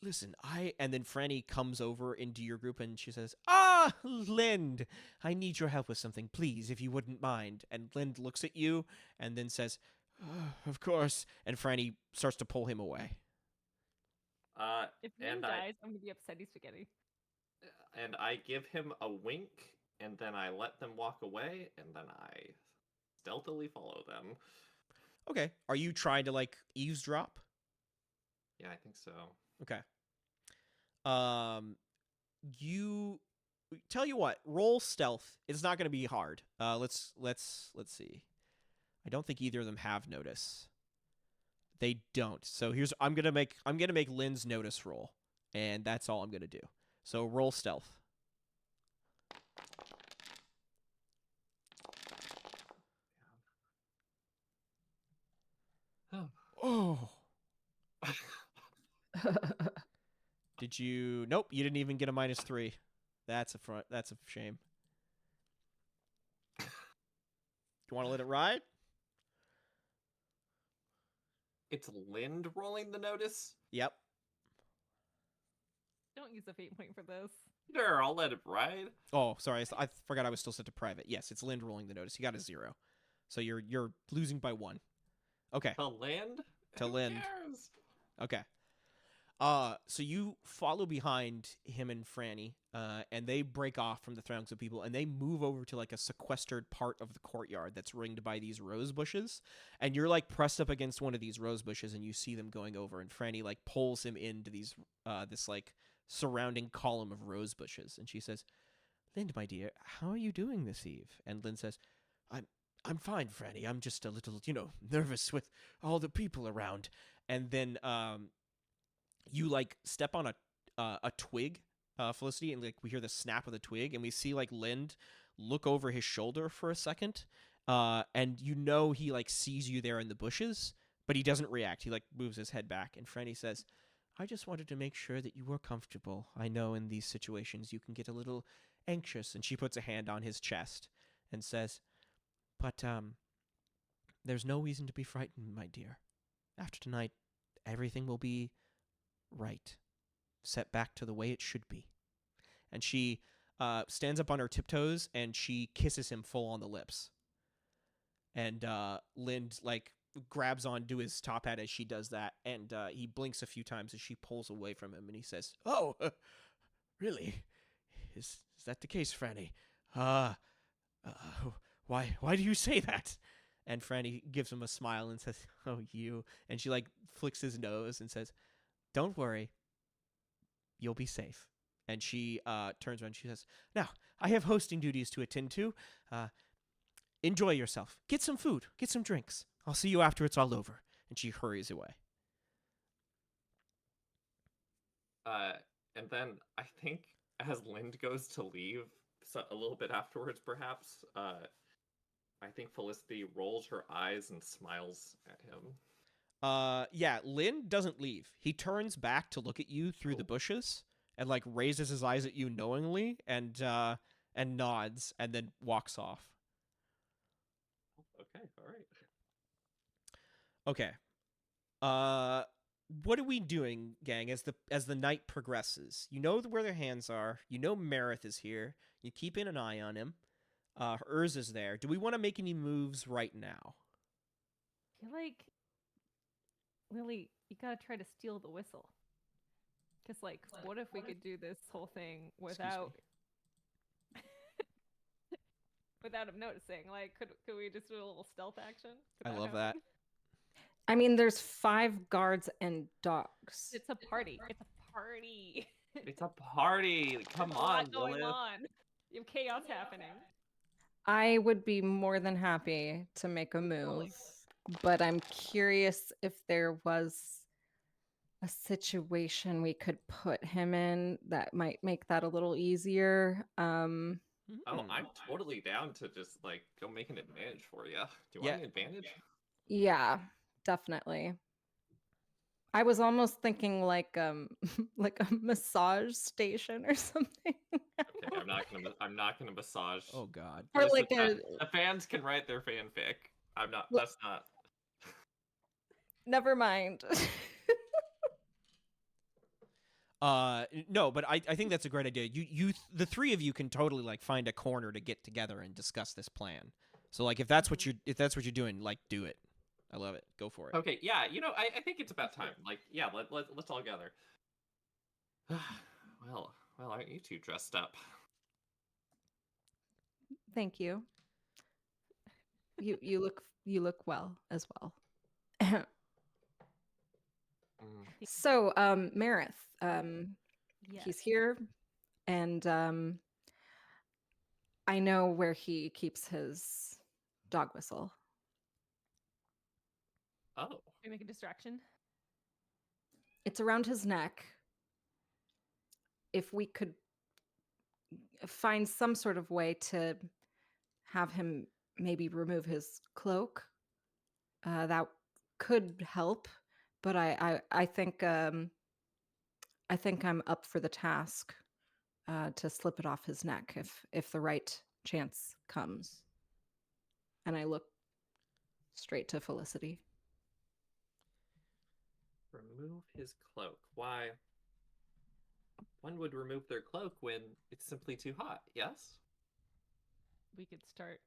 "Listen, and then Franny comes over into your group, and she says, Lind, I need your help with something, please, if you wouldn't mind." And Lind looks at you, and then says, "Of course," and Franny starts to pull him away. If Lind dies, I'm going to be upsetty spaghetti. And I give him a wink, and then I let them walk away, and then I stealthily follow them. Okay. Are you trying to like eavesdrop? Yeah, I think so. Okay. You tell you what, roll stealth. It's not going to be hard. Let's see. I don't think either of them have notice. They don't. So I'm gonna make Lynn's notice roll, and that's all I'm gonna do. So roll stealth. Oh. Did you? Nope. You didn't even get a -3. That's a shame. You want to let it ride? It's Lind rolling the notice? Yep. Don't use a fate point for this. Sure, I'll let it ride. Oh, sorry. I forgot I was still set to private. Yes, it's Lind rolling the notice. You got a 0. So you're losing by 1. Okay. To Lind? To Who Lind. cares? Okay. So you follow behind him and Franny, and they break off from the throngs of people, and they move over to like a sequestered part of the courtyard that's ringed by these rose bushes. And you're like pressed up against one of these rose bushes, and you see them going over. And Franny like pulls him into this like surrounding column of rose bushes, and she says, "Lind, my dear, how are you doing this eve?" And Lind says, I'm fine, Franny. I'm just a little, nervous with all the people around." And then you like step on a twig, Felicity, and like we hear the snap of the twig, and we see like Lind look over his shoulder for a second, and he like sees you there in the bushes, but he doesn't react. He like moves his head back, and Franny says, "I just wanted to make sure that you were comfortable. I know in these situations you can get a little anxious." And she puts a hand on his chest and says, "But there's no reason to be frightened, my dear. After tonight, everything will be right, set back to the way it should be." And she stands up on her tiptoes and she kisses him full on the lips. And Lind like grabs onto his top hat as she does that, and he blinks a few times as she pulls away from him, and he says, "Oh, really? Is that the case, Franny? Why do you say that?" And Franny gives him a smile and says, "Oh, you." And she like flicks his nose and says, "Don't worry. You'll be safe." And she turns around and she says, "Now, I have hosting duties to attend to. Enjoy yourself. Get some food. Get some drinks. I'll see you after it's all over." And she hurries away. And then I think as Lind goes to leave, a little bit afterwards, perhaps, I think Felicity rolls her eyes and smiles at him. Yeah, Lind doesn't leave. He turns back to look at you through the bushes and like raises his eyes at you knowingly and nods and then walks off. Okay, all right. Okay. What are we doing, gang, as the night progresses? You know where their hands are. You know Marith is here. You keeping an eye on him. Urza's there. Do we want to make any moves right now? I feel like, Lily, you gotta try to steal the whistle. Because, like, what if we could do this whole thing without without him noticing? Like, could we just do a little stealth action? Could I love that. happen? I mean, there's 5 guards and dogs. It's a party. It's a party. It's a party. Come There's a lot on, going Lilith. on. You have chaos happening. I would be more than happy to make a move, but I'm curious if there was a situation we could put him in that might make that a little easier. Oh, I'm totally down to just like go make an advantage for you. Do you Yeah. want an advantage? Yeah, definitely. I was almost thinking like like a massage station or something. Okay, I'm not gonna massage. Oh God. Or Just like the fans can write their fanfic. I'm not. Well- That's not. Never mind. No, but I think that's a great idea. The three of you can totally like find a corner to get together and discuss this plan. So like if that's what you're doing, like do it. I love it. Go for it. Okay, yeah. I think it's about time. Like, yeah. Let's all gather. well, aren't you two dressed up? Thank you. You look well as well. So, Marith, Yes. he's here, and I know where he keeps his dog whistle. Oh, Can we make a distraction? It's around his neck. If we could find some sort of way to have him maybe remove his cloak, that could help. But I think I'm up for the task to slip it off his neck if the right chance comes. And I look straight to Felicity. remove his cloak. Why? One would remove their cloak when it's simply too hot. Yes. We could start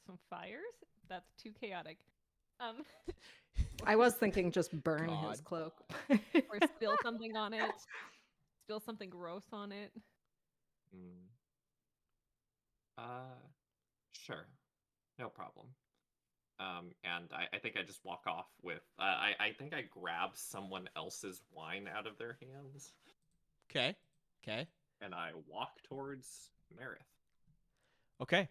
some fires. That's too chaotic. Um, I was thinking just burn his God. cloak. or spill something on it. Spill something gross on it. Hmm. Sure, no problem. And I think I just walk off with. I think I grab someone else's wine out of their hands, Okay. Okay. and I walk towards Marith. Okay.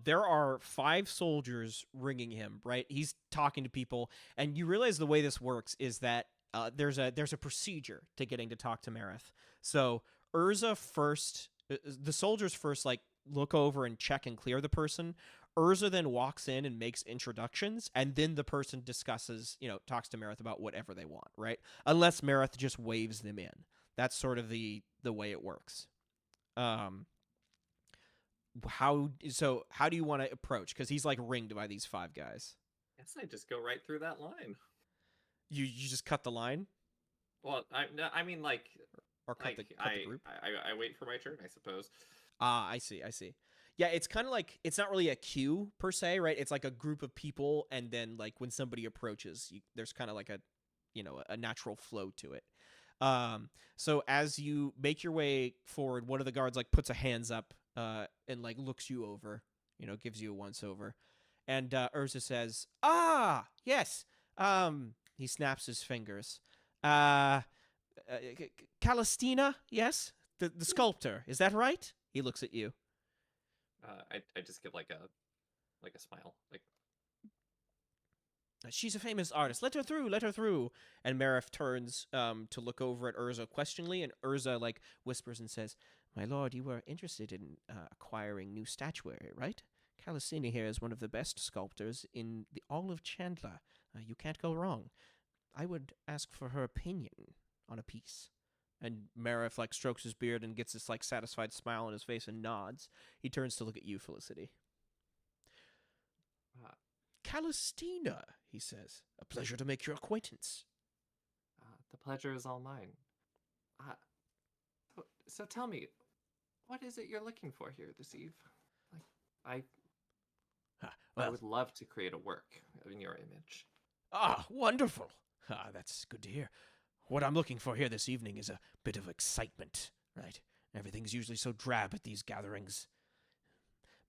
There are 5 soldiers ringing him, right? He's talking to people, and you realize the way this works is that there's a procedure to getting to talk to Marith. So Urza first, the soldiers first like look over and check and clear the person. Urza then walks in and makes introductions, and then the person discusses, talks to Marith about whatever they want, right? Unless Marith just waves them in. That's sort of the way it works. How do you want to approach? Because he's like ringed by these 5 guys. Guess I just go right through that line. You just cut the line Well, I mean, like, or cut the group. I wait for my turn, I suppose. I see. Yeah, it's kind of like it's not really a queue per se, right? It's like a group of people, and then like when somebody approaches, there's kind of like a natural flow to it. So as you make your way forward, one of the guards like puts a hands up and like looks you over, gives you a once over, and Urza says, "Ah, yes." He snaps his fingers. Calestina, yes, the sculptor, is that right? He looks at you. I just give like a smile, like, She's a famous artist. Let her through. Let her through. And Marith turns to look over at Urza questioningly, and Urza like whispers and says, "My lord, you were interested in acquiring new statuary, right? Calestina here is one of the best sculptors in all of Chandler. You can't go wrong. I would ask for her opinion on a piece." And Marith like strokes his beard and gets this like satisfied smile on his face and nods. He turns to look at you, Felicity. "Calestina," he says. "A pleasure to make your acquaintance." the pleasure is all mine. So tell me, what is it you're looking for here this eve? Like, I Well, would love to create a work in your image. wonderful. That's good to hear. What I'm looking for here this evening is a bit of excitement, right? Everything's usually so drab at these gatherings.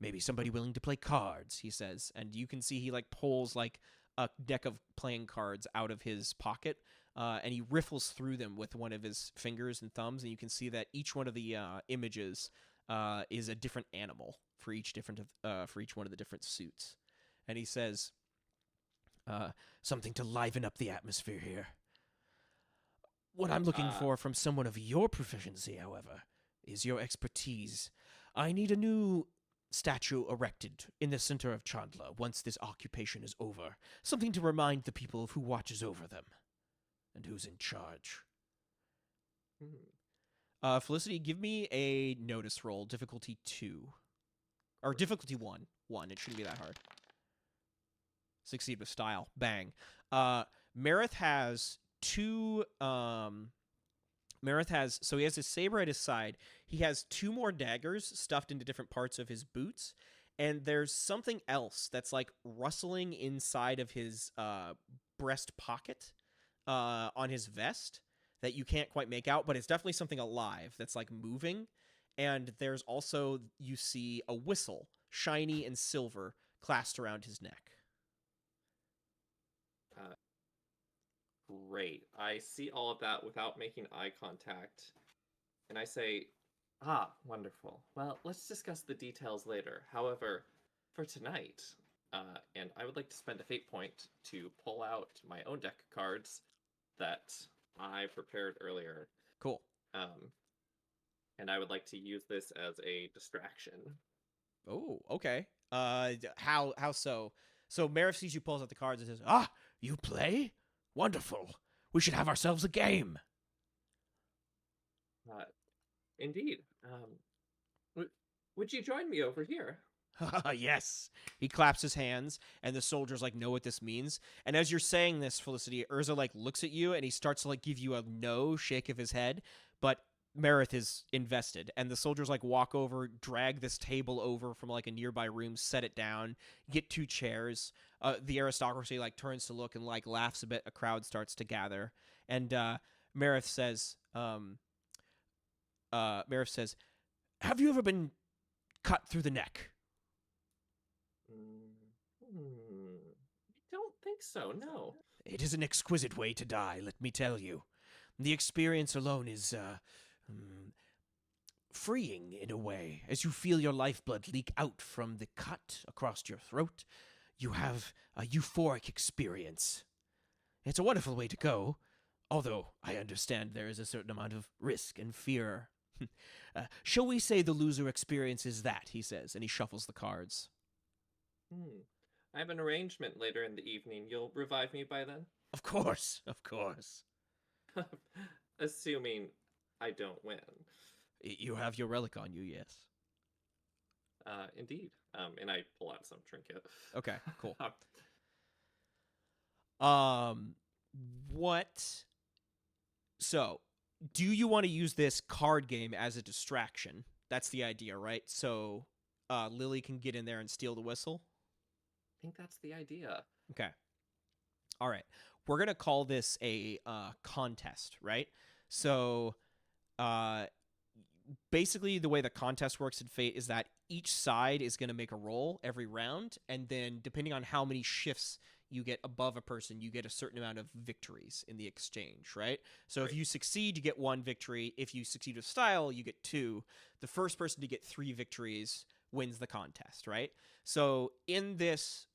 Maybe somebody willing to play cards, he says, and you can see he like pulls like a deck of playing cards out of his pocket, and he riffles through them with one of his fingers and thumbs, and you can see that each one of the images is a different animal for each one of the different suits. And he says, "Something to liven up the atmosphere here. What I'm looking for from someone of your proficiency, however, is your expertise. I need a new statue erected in the center of Chandler once this occupation is over. Something to remind the people of who watches over them and who's in charge." Felicity, give me a notice roll, difficulty 2. Or difficulty 1. 1, it shouldn't be that hard. Succeed with style. Bang. Marith has 2... so he has his saber at his side. He has 2 more daggers stuffed into different parts of his boots, and there's something else that's like rustling inside of his breast pocket on his vest that you can't quite make out, but it's definitely something alive that's like moving. And there's also, you see a whistle, shiny and silver, clasped around his neck. Great. I see all of that without making eye contact, and I say, wonderful. Well, let's discuss the details later. However, for tonight, and I would like to spend a fate point to pull out my own deck of cards that I prepared earlier. Cool. And I would like to use this as a distraction. Oh, okay. How so? So Marith sees you, pulls out the cards and says, "You play? Wonderful. We should have ourselves a game." Indeed. Would you join me over here? Yes. He claps his hands, and the soldiers like know what this means. And as you're saying this, Felicity, Urza like looks at you, and he starts to like give you a no shake of his head, but Marith is invested, and the soldiers like walk over, drag this table over from like a nearby room, set it down, get 2 chairs. The aristocracy like turns to look and like laughs a bit. A crowd starts to gather, and Marith says, "Have you ever been cut through the neck?" I don't think so. No. It is an exquisite way to die, let me tell you. The experience alone is freeing in a way. As you feel your lifeblood leak out from the cut across your throat, you have a euphoric experience. It's a wonderful way to go, although I understand there is a certain amount of risk and fear. Shall we say the loser experiences that, he says, and he shuffles the cards. I have an arrangement later in the evening. You'll revive me by then? Of course, of course. Assuming I don't win. You have your relic on you, yes. Indeed. And I pull out some trinket. Okay, cool. What? So, do you want to use this card game as a distraction? That's the idea, right? So, Lily can get in there and steal the whistle? I think that's the idea. Okay. All right. We're going to call this a contest, right? So, basically, the way the contest works in Fate is that each side is going to make a roll every round, and then depending on how many shifts you get above a person, you get a certain amount of victories in the exchange, right? So if you succeed, you get 1 victory. If you succeed with style, you get 2. The first person to get 3 victories wins the contest, right? So in this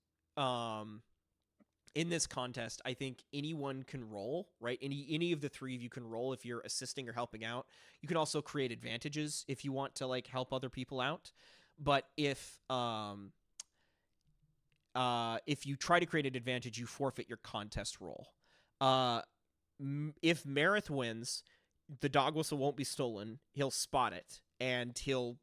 contest, I think anyone can roll, right? Any of the 3 of you can roll if you're assisting or helping out. You can also create advantages if you want to like help other people out. But if you try to create an advantage, you forfeit your contest roll. If Marith wins, the dog whistle won't be stolen. He'll spot it, and he'll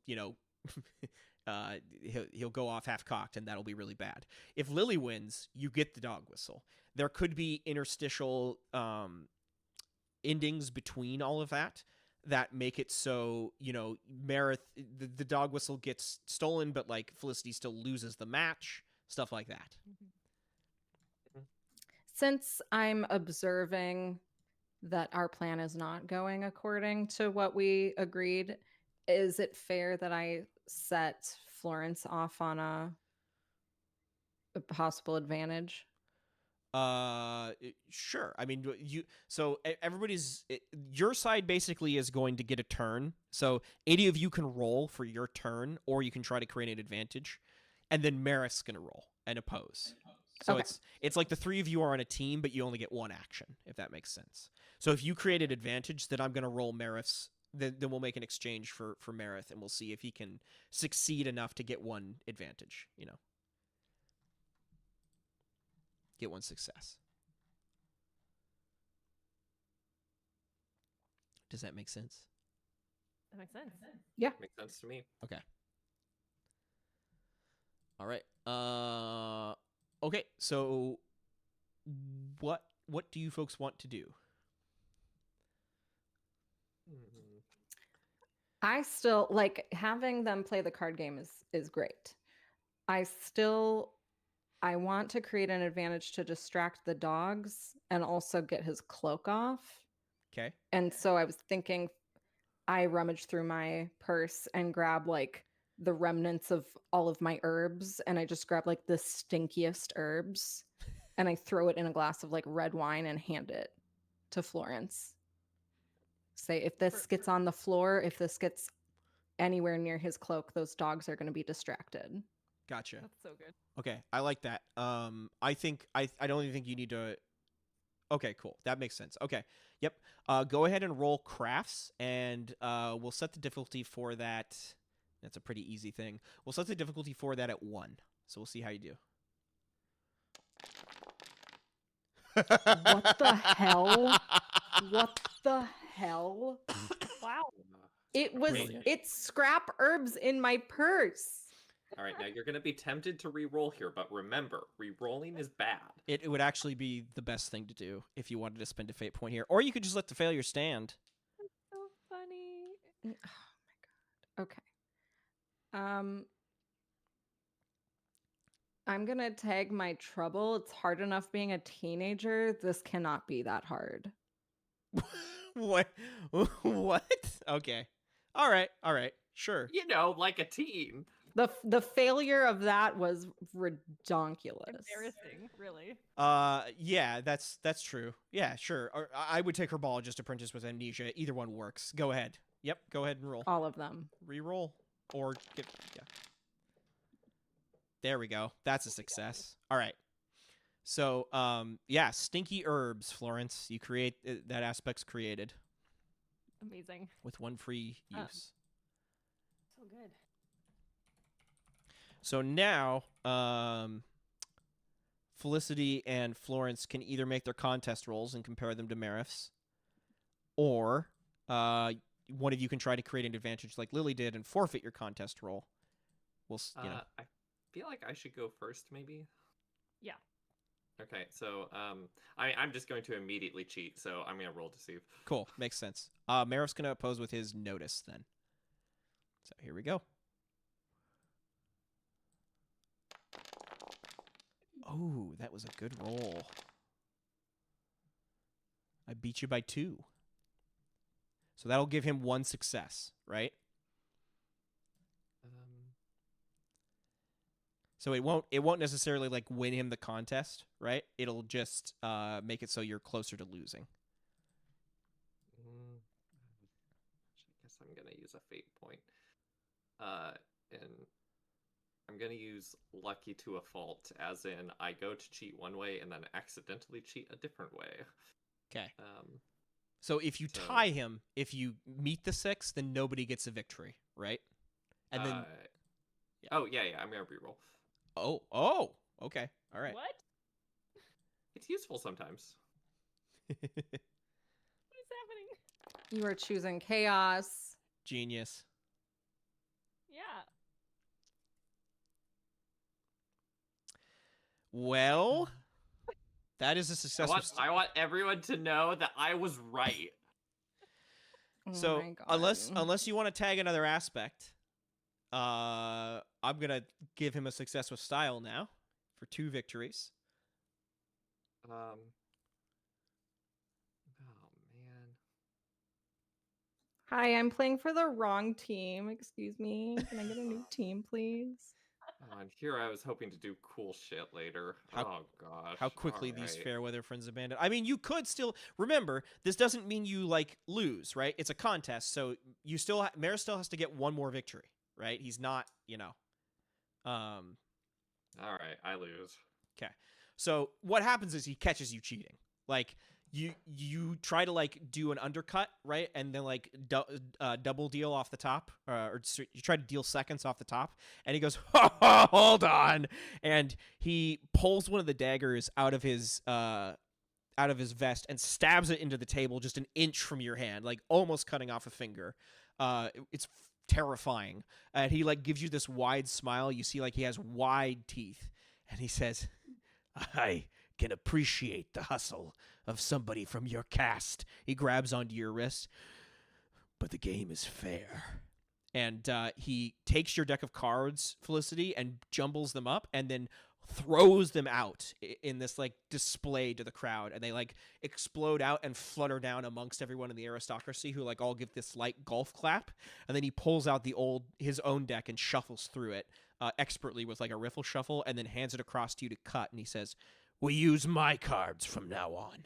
go off half-cocked, and that'll be really bad. If Lily wins, you get the dog whistle. There could be interstitial endings between all of that make it so, Marith, the dog whistle gets stolen, but, like, Felicity still loses the match, stuff like that. Since I'm observing that our plan is not going according to what we agreed, is it fair that I set Florence off on a possible advantage? Sure. I mean, your side basically is going to get a turn. So any of you can roll for your turn, or you can try to create an advantage, and then Marith's gonna roll and oppose. So Okay. it's like the 3 of you are on a team, but you only get 1 action, if that makes sense. So if you create an advantage, then I'm gonna roll Marith's. Then we'll make an exchange for Marith, and we'll see if he can succeed enough to get 1 advantage. Get 1 success. Does that make sense? That makes sense. Makes sense to me. Okay. All right. Okay. So, what do you folks want to do? I still like having them play the card game is great. I want to create an advantage to distract the dogs and also get his cloak off. Okay. And so I was thinking I rummage through my purse and grab like the remnants of all of my herbs, and I just grab like the stinkiest herbs and I throw it in a glass of like red wine and hand it to Florence. Say, if this gets on the floor, if this gets anywhere near his cloak, those dogs are going to be distracted. Gotcha. That's so good. Okay, I like that. I think I don't even think you need to. Okay, cool. That makes sense. Okay, yep. Go ahead and roll crafts, and we'll set the difficulty for that. That's a pretty easy thing. We'll set the difficulty for that at 1. So we'll see how you do. What the hell? What the hell? Wow. Brilliant. It's scrap herbs in my purse. All right, now you're going to be tempted to re-roll here, but remember, re-rolling is bad. It would actually be the best thing to do if you wanted to spend a fate point here, or you could just let the failure stand. So funny. Oh my god. Okay. Um, I'm gonna tag my trouble. It's hard enough being a teenager. This cannot be that hard. What? What? Okay. All right. All right. Sure. You know, like a teen. The failure of that was redonkulous. Embarrassing, really. Yeah, that's true. Yeah, sure. Or I would take her ball just apprentice with amnesia. Either one works. Go ahead. Yep. Go ahead and roll. All of them. Reroll or get yeah. There we go. That's a success. All right. So, yeah, stinky herbs, Florence. You create that aspect's created Amazing. with one free use. So good. So now, Felicity and Florence can either make their contest rolls and compare them to Marif's, or one of you can try to create an advantage like Lily did and forfeit your contest roll. We'll, you know. I feel like I should go first, maybe. Yeah. Okay, so I'm just going to immediately cheat, so I'm gonna roll deceive. Cool, makes sense. Marif's gonna oppose with his notice then. So here we go. Oh, that was a good roll. I beat you by 2. So that'll give him 1 success, right? So it won't necessarily like win him the contest, right? It'll just make it so you're closer to losing. I guess I'm gonna use a fate point. And I'm gonna use lucky to a fault, as in I go to cheat one way and then accidentally cheat a different way. Okay. So if you tie him, if you meet the 6, then nobody gets a victory, right? And then yeah. Oh yeah, I'm gonna reroll. Oh, okay, all right. What? It's useful sometimes. What is happening? You are choosing chaos. Genius. Yeah. Well, that is a success. I want everyone to know that I was right. So Oh my God. unless you want to tag another aspect, I'm gonna give him a success with style now for 2 victories. Oh man. Hi, I'm playing for the wrong team. Excuse me. Can I get a new team, please? Oh, and here I was hoping to do cool shit later. Oh gosh. How quickly these Alright. Fairweather friends abandon. I mean, you could still remember. This doesn't mean you like lose, right? It's a contest, so you still Maris still has to get 1 more victory, right? He's not, All right, I lose. Okay. So what happens is he catches you cheating. Like you try to like do an undercut, right? And then like double deal off the top, or you try to deal seconds off the top, and he goes, "Hold on," and he pulls one of the daggers out of his vest and stabs it into the table just an inch from your hand, like almost cutting off a finger. It's terrifying. And he like gives you this wide smile. You see like he has wide teeth, and he says, "I can appreciate the hustle of somebody from your caste." He grabs onto your wrist. "But the game is fair." And he takes your deck of cards, Felicity, and jumbles them up and then throws them out in this like display to the crowd, and they like explode out and flutter down amongst everyone in the aristocracy, who like all give this light golf clap. And then he pulls out his own deck and shuffles through it expertly with like a riffle shuffle, and then hands it across to you to cut. And he says, "We use my cards from now on."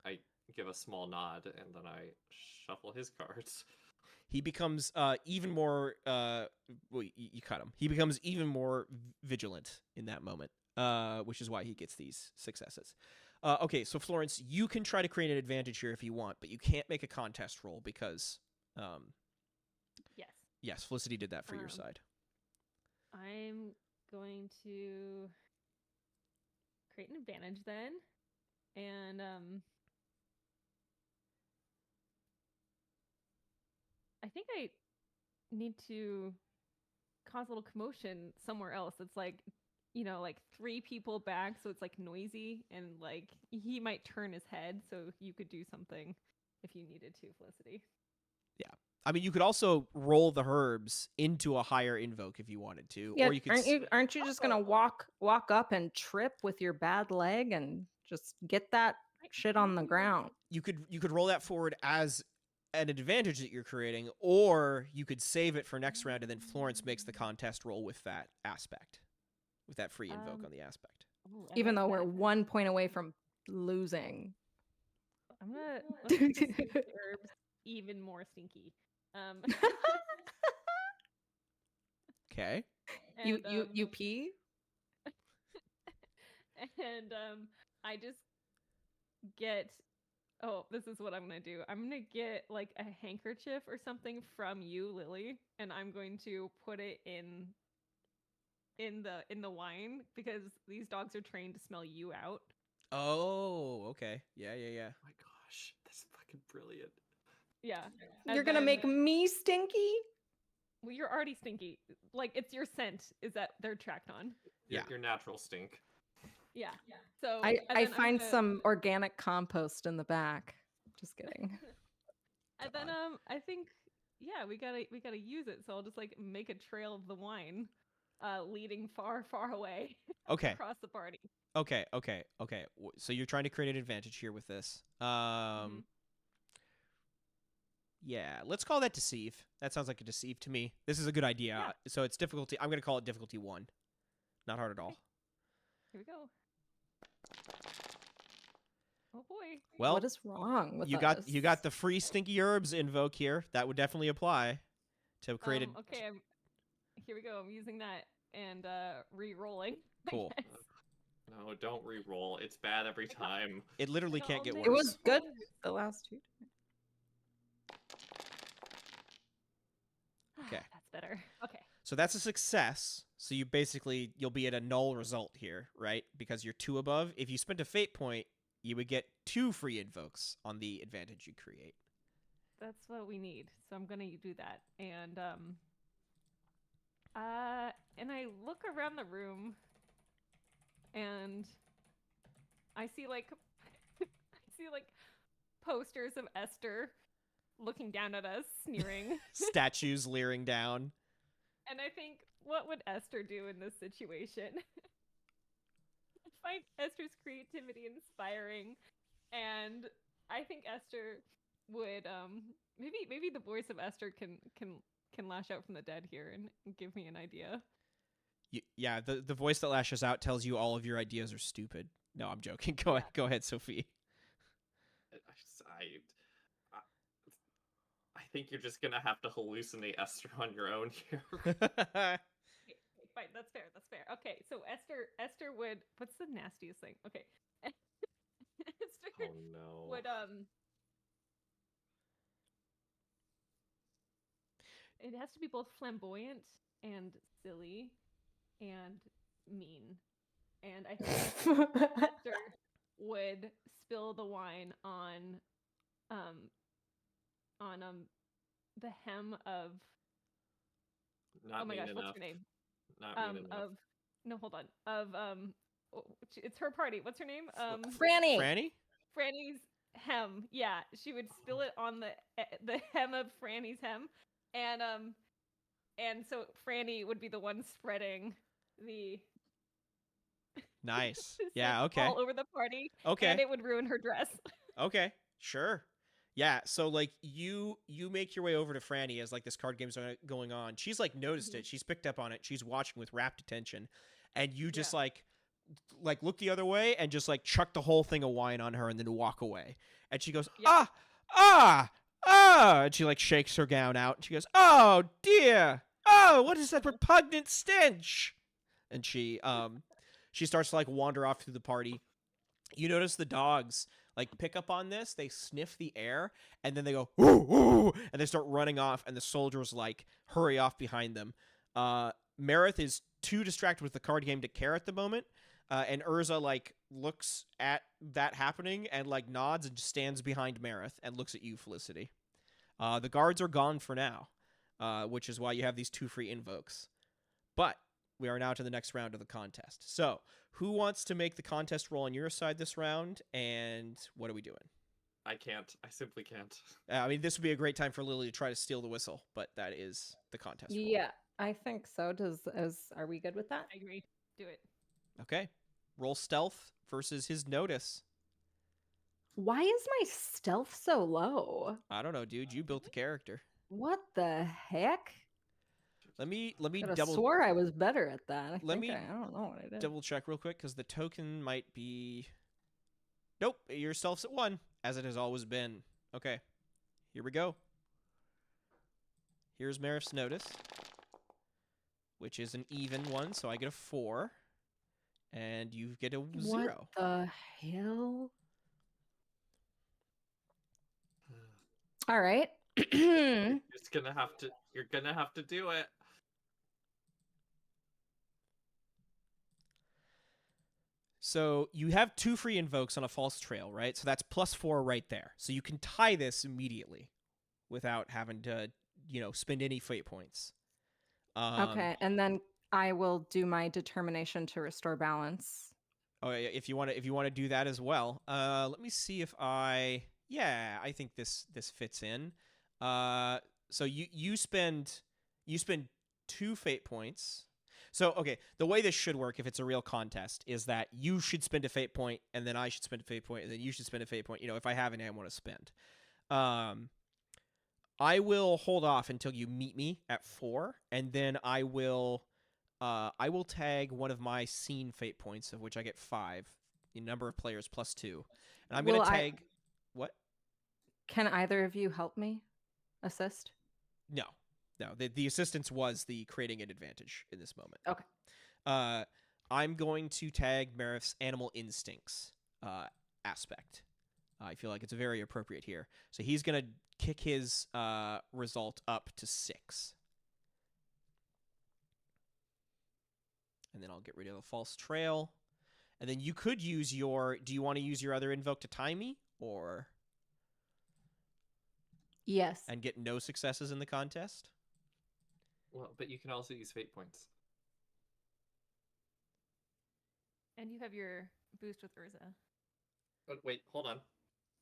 I give a small nod and then I shuffle his cards. He becomes even more well, you cut him. He becomes even more vigilant in that moment, which is why he gets these successes. Okay, so Florence, you can try to create an advantage here if you want, but you can't make a contest roll because yes, Felicity did that for your side. I'm going to create an advantage then, and I think I need to cause a little commotion somewhere else. It's like, like 3 people back, so it's like noisy, and like he might turn his head, so you could do something if you needed to, Felicity. I mean, you could also roll the herbs into a higher invoke if you wanted to, Yeah, or you could. aren't you just gonna walk up and trip with your bad leg and just get that shit on the ground? You could roll that forward as an advantage that you're creating, or you could save it for next round, and then Florence makes the contest roll with that aspect, with that free invoke on the aspect. Ooh, I Even like though we're that. 1 point away from losing. I'm gonna let's make the stinky herbs even more stinky. Okay. you and, you pee? and I just get. Oh, this is what I'm gonna do. I'm gonna get like a handkerchief or something from you, Lily, and I'm going to put it in the wine because these dogs are trained to smell you out. Oh, okay. Yeah. Oh my gosh, that's fucking brilliant. Yeah. You're And gonna make then- me stinky? Well, you're already stinky. Like it's your scent is that they're tracked on. Yeah. Your natural stink. Yeah. So I and then I'm find gonna- some organic compost in the back. Just kidding. And then I think we gotta use it. So I'll just like make a trail of the wine, leading far away Okay. across the party. Okay. So you're trying to create an advantage here with this. Yeah, let's call that deceive. That sounds like a deceive to me. This is a good idea. Yeah. So it's difficulty. I'm going to call it difficulty 1. Not hard at all. Here we go. Oh boy. Well, what is wrong with you us? got the free stinky herbs invoke here. That would definitely apply to create a Okay. Here we go. I'm using that and re-rolling. I Cool. guess. No, don't re-roll. It's bad every time. It literally No, can't get I'll worse. It was good the last 2 times. Okay. That's better. Okay. So that's a success. So you'll be at a null result here, right? Because you're 2 above. If you spent a fate point, you would get 2 free invokes on the advantage you create. That's what we need. So I'm gonna do that. And I look around the room and I see like posters of Esther looking down at us, sneering. Statues leering down. And I think, what would Esther do in this situation? I find Esther's creativity inspiring, and I think Esther would maybe the voice of Esther can lash out from the dead here and give me an idea. Yeah, the voice that lashes out tells you all of your ideas are stupid. No, I'm joking. Go ahead, Sophie. I think you're just gonna have to hallucinate Esther on your own here. Fine, that's fair. Okay, so Esther would. What's the nastiest thing? Okay, Esther Oh no. would It has to be both flamboyant and silly and mean, and I think Esther would spill the wine on the hem of Not oh my mean gosh, enough. what's her name? Not mean enough. Of no, hold on. Of it's her party. What's her name? Franny. Franny? Franny's hem. Yeah, she would spill it on the hem of Franny's hem, and so Franny would be the one spreading the Nice. scent Yeah, okay. all over the party, Okay. and it would ruin her dress. Okay. Sure. Yeah, so like you make your way over to Franny as like this card game's going on. She's like noticed it. She's picked up on it. She's watching with rapt attention. And you just like look the other way and just like chuck the whole thing of wine on her and then walk away. And she goes, Yeah. "Ah! And she like shakes her gown out and she goes, "Oh, dear. Oh, what is that repugnant stench?" And she starts to like wander off through the party. You notice the dogs like pick up on this, they sniff the air, and then they go, "Ooh, ooh," and they start running off, and the soldiers like hurry off behind them. Marith is too distracted with the card game to care at the moment, and Urza like looks at that happening and like nods and just stands behind Marith and looks at you, Felicity. The guards are gone for now, which is why you have these 2 free invokes. But we are now to the next round of the contest. So, who wants to make the contest roll on your side this round, and what are we doing? I can't. I simply can't. I mean, this would be a great time for Lily to try to steal the whistle, but that is the contest rule. Yeah, I think so. Are we good with that? I agree. Do it. Okay. Roll stealth versus his notice. Why is my stealth so low? I don't know, dude. You built the character. What the heck? Let me Could have double swore I was better at that. I Let think me I don't know what I did. double check real quick because the token might be. Nope, your stealth's at 1, as it has always been. Okay, here we go. Here's Marif's notice, which is an even one, so I get a 4, and you get a 0. What the hell? All right. You're just gonna have to. You're gonna have to do it. So you have 2 free invokes on a false trail, right? So that's +4 right there. So you can tie this immediately without having to, spend any fate points. Okay, and then I will do my determination to restore balance. Oh, yeah, if you want to do that as well. Let me see if I think this fits in. So you spend 2 fate points. So, okay, the way this should work if it's a real contest is that you should spend a fate point, and then I should spend a fate point, and then you should spend a fate point, if I have any I want to spend. I will hold off until you meet me at 4, and then I will tag one of my scene fate points, of which I get 5, the number of players +2. And I'm going to tag... What? Can either of you help me? Assist? No. The assistance was the creating an advantage in this moment. Okay. I'm going to tag Marif's animal instincts aspect. I feel like it's very appropriate here. So he's going to kick his result up to 6. And then I'll get rid of a false trail. And then you could use your... Do you want to use your other invoke to tie me? Or... Yes. And get no successes in the contest? Well, but you can also use fate points. And you have your boost with Urza. But wait, hold on.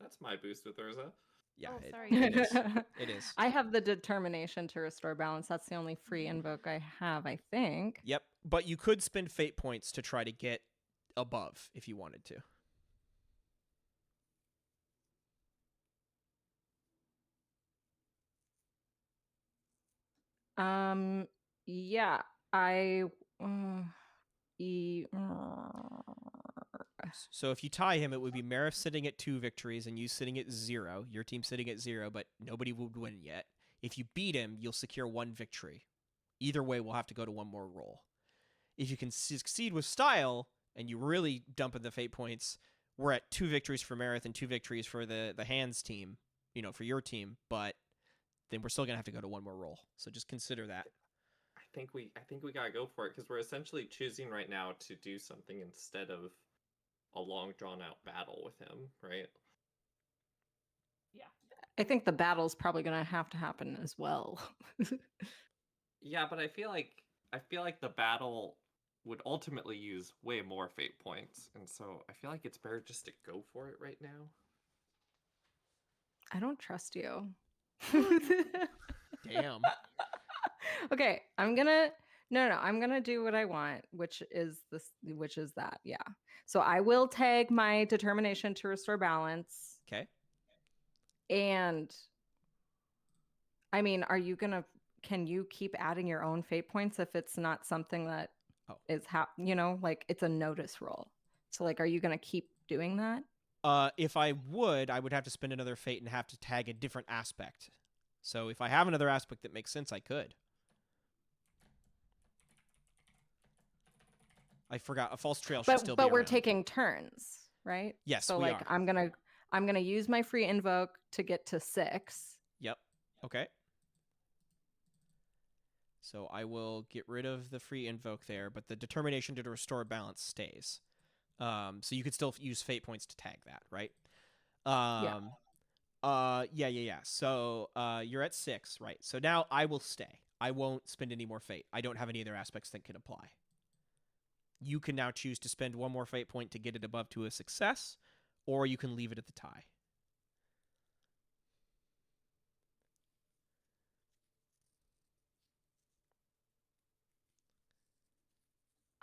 That's my boost with Urza. Yeah, Oh, it sorry. is. It is. I have the determination to restore balance. That's the only free invoke I have, I think. Yep, but you could spend fate points to try to get above if you wanted to. Yeah, I So if you tie him, it would be Marif sitting at 2 victories and you sitting at 0. Your team sitting at 0, but nobody would win yet. If you beat him, you'll secure 1 victory. Either way, we'll have to go to 1 more roll. If you can succeed with style and you really dump in the fate points, we're at 2 victories for Marif and 2 victories for the hands team, for your team, but then we're still gonna have to go to 1 more roll. So just consider that. I think we gotta go for it because we're essentially choosing right now to do something instead of a long drawn out battle with him, right? Yeah. I think the battle's probably going to happen as well. Yeah, but I feel like the battle would ultimately use way more fate points, and so I feel like it's better just to go for it right now. I don't trust you. Damn. Okay, I'm gonna do what I want, which is that. Yeah. So I will tag my determination to restore balance. Okay. And I mean, can you keep adding your own fate points if it's not something that is like it's a notice roll? So like, are you gonna keep doing that? If I would have to spend another fate and have to tag a different aspect. So if I have another aspect that makes sense, I could. I forgot a false trail should still be But we're around. taking turns, right? Yes, so we like are. I'm gonna use my free invoke to get to 6. Yep. Okay. So I will get rid of the free invoke there, but the determination to restore balance stays. So you could still use fate points to tag that, right? Yeah. So you're at 6, right? So now I will stay. I won't spend any more fate. I don't have any other aspects that can apply. You can now choose to spend 1 more fate point to get it above to a success, or you can leave it at the tie.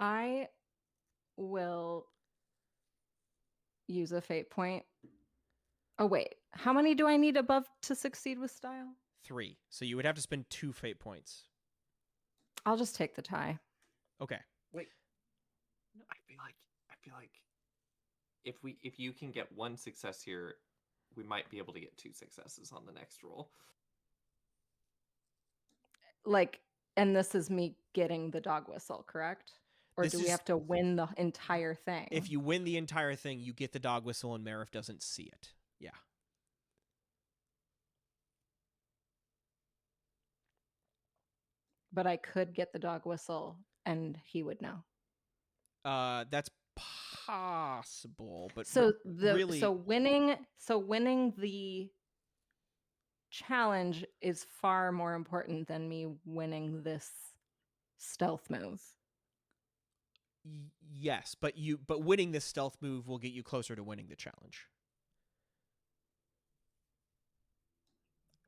I will use a fate point. Oh, wait. How many do I need above to succeed with style? 3. So you would have to spend 2 fate points. I'll just take the tie. Okay. Wait. I feel like if you can get 1 success here, we might be able to get 2 successes on the next roll. Like, and this is me getting the dog whistle, correct? Or This do we is- have to win the entire thing? If you win the entire thing, you get the dog whistle and Marif doesn't see it. Yeah. But I could get the dog whistle and he would know. That's possible, but So the really so winning the challenge is far more important than me winning this stealth move. yes, but winning this stealth move will get you closer to winning the challenge.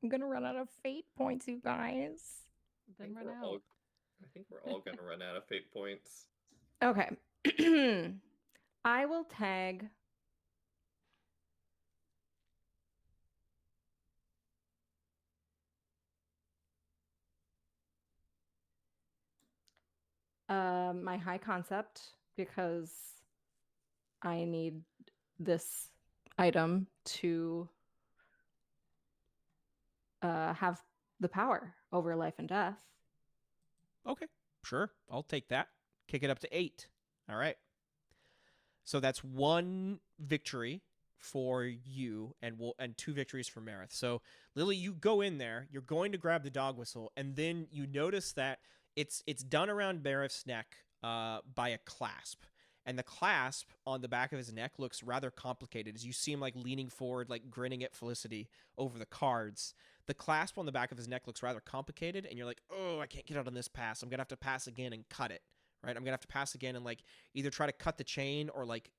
I'm gonna run out of fate points, you guys. Then run out. I think we're all gonna run out of fate points. Okay. I will tag my high concept because I need this item to have the power over life and death. Okay, sure. I'll take that. Kick it up to 8. All right. So that's 1 victory for you and 2 victories for Marith. So Lily, you go in there, you're going to grab the dog whistle, and then you notice that it's done around Marith's neck by a clasp. And the clasp on the back of his neck looks rather complicated as you see him like leaning forward, like grinning at Felicity over the cards. The clasp on the back of his neck looks rather complicated, and you're like, oh, I can't get out on this pass. I'm going to have to pass again and cut it, right? I'm going to have to pass again and like either try to cut the chain or like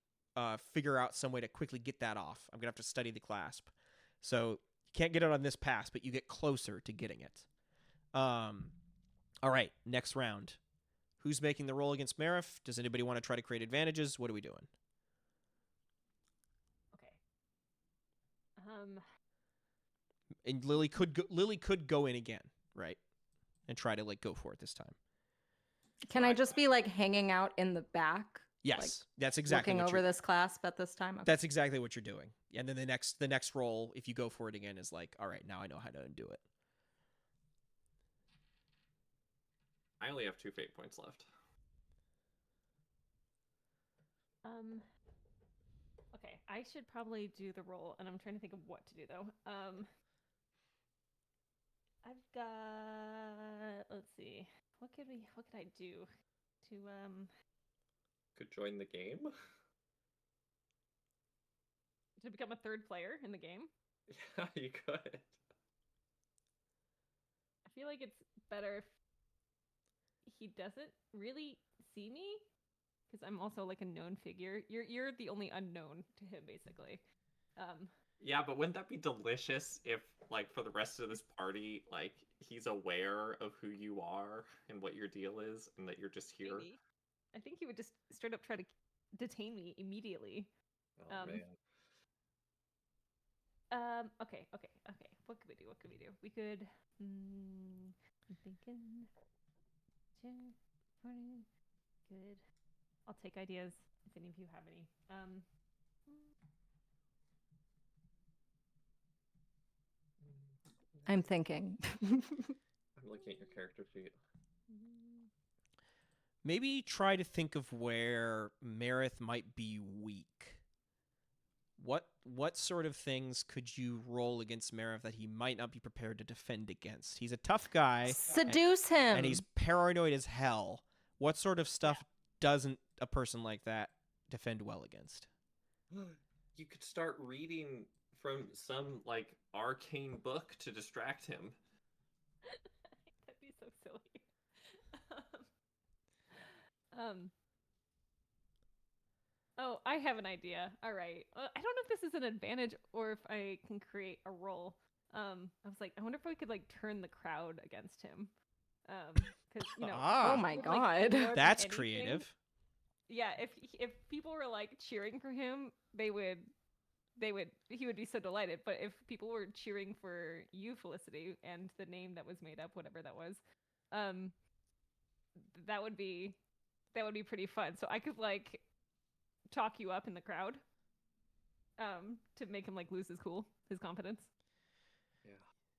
figure out some way to quickly get that off. I'm going to have to study the clasp. So you can't get it on this pass, but you get closer to getting it. All right, next round. Who's making the roll against Marif? Does anybody want to try to create advantages? What are we doing? Okay. And Lily could go in again, right? And try to like go for it this time. Can I just be like hanging out in the back? Yes, that's exactly Looking what over you're, this clasp at this time? Okay. That's exactly what you're doing. And then the next roll, if you go for it again, is like, all right, now I know how to undo it. I only have 2 fate points left. Okay, I should probably do the roll, and I'm trying to think of what to do though. I've got, let's see, what could I do to Could join the game. to become a 3rd player in the game? Yeah, you could. I feel like it's better if he doesn't really see me, because I'm also like a known figure. You're the only unknown to him, basically. Yeah, but wouldn't that be delicious if, like, for the rest of this party, like, he's aware of who you are and what your deal is, and that you're just here? Maybe. I think he would just straight up try to detain me immediately. Oh, man. Okay. What could we do? We could. I'm thinking. Good. I'll take ideas if any of you have any. I'm thinking. I'm looking at your character sheet. Maybe try to think of where Marith might be weak. What sort of things could you roll against Marith that he might not be prepared to defend against? He's a tough guy. Seduce him. And he's paranoid as hell. What sort of stuff doesn't a person like that defend well against? You could start reading from some, like, arcane book to distract him. That'd be so silly. Oh, I have an idea. All right. I don't know if this is an advantage or if I can create a roll. I was like, I wonder if we could like turn the crowd against him. Because Oh my with, god. more than That's anything, creative. yeah, if people were like cheering for him, he would be so delighted. But if people were cheering for you, Felicity, and the name that was made up, whatever that was, um, that would be pretty fun. So I could like talk you up in the crowd, to make him like lose his cool, his confidence. Yeah.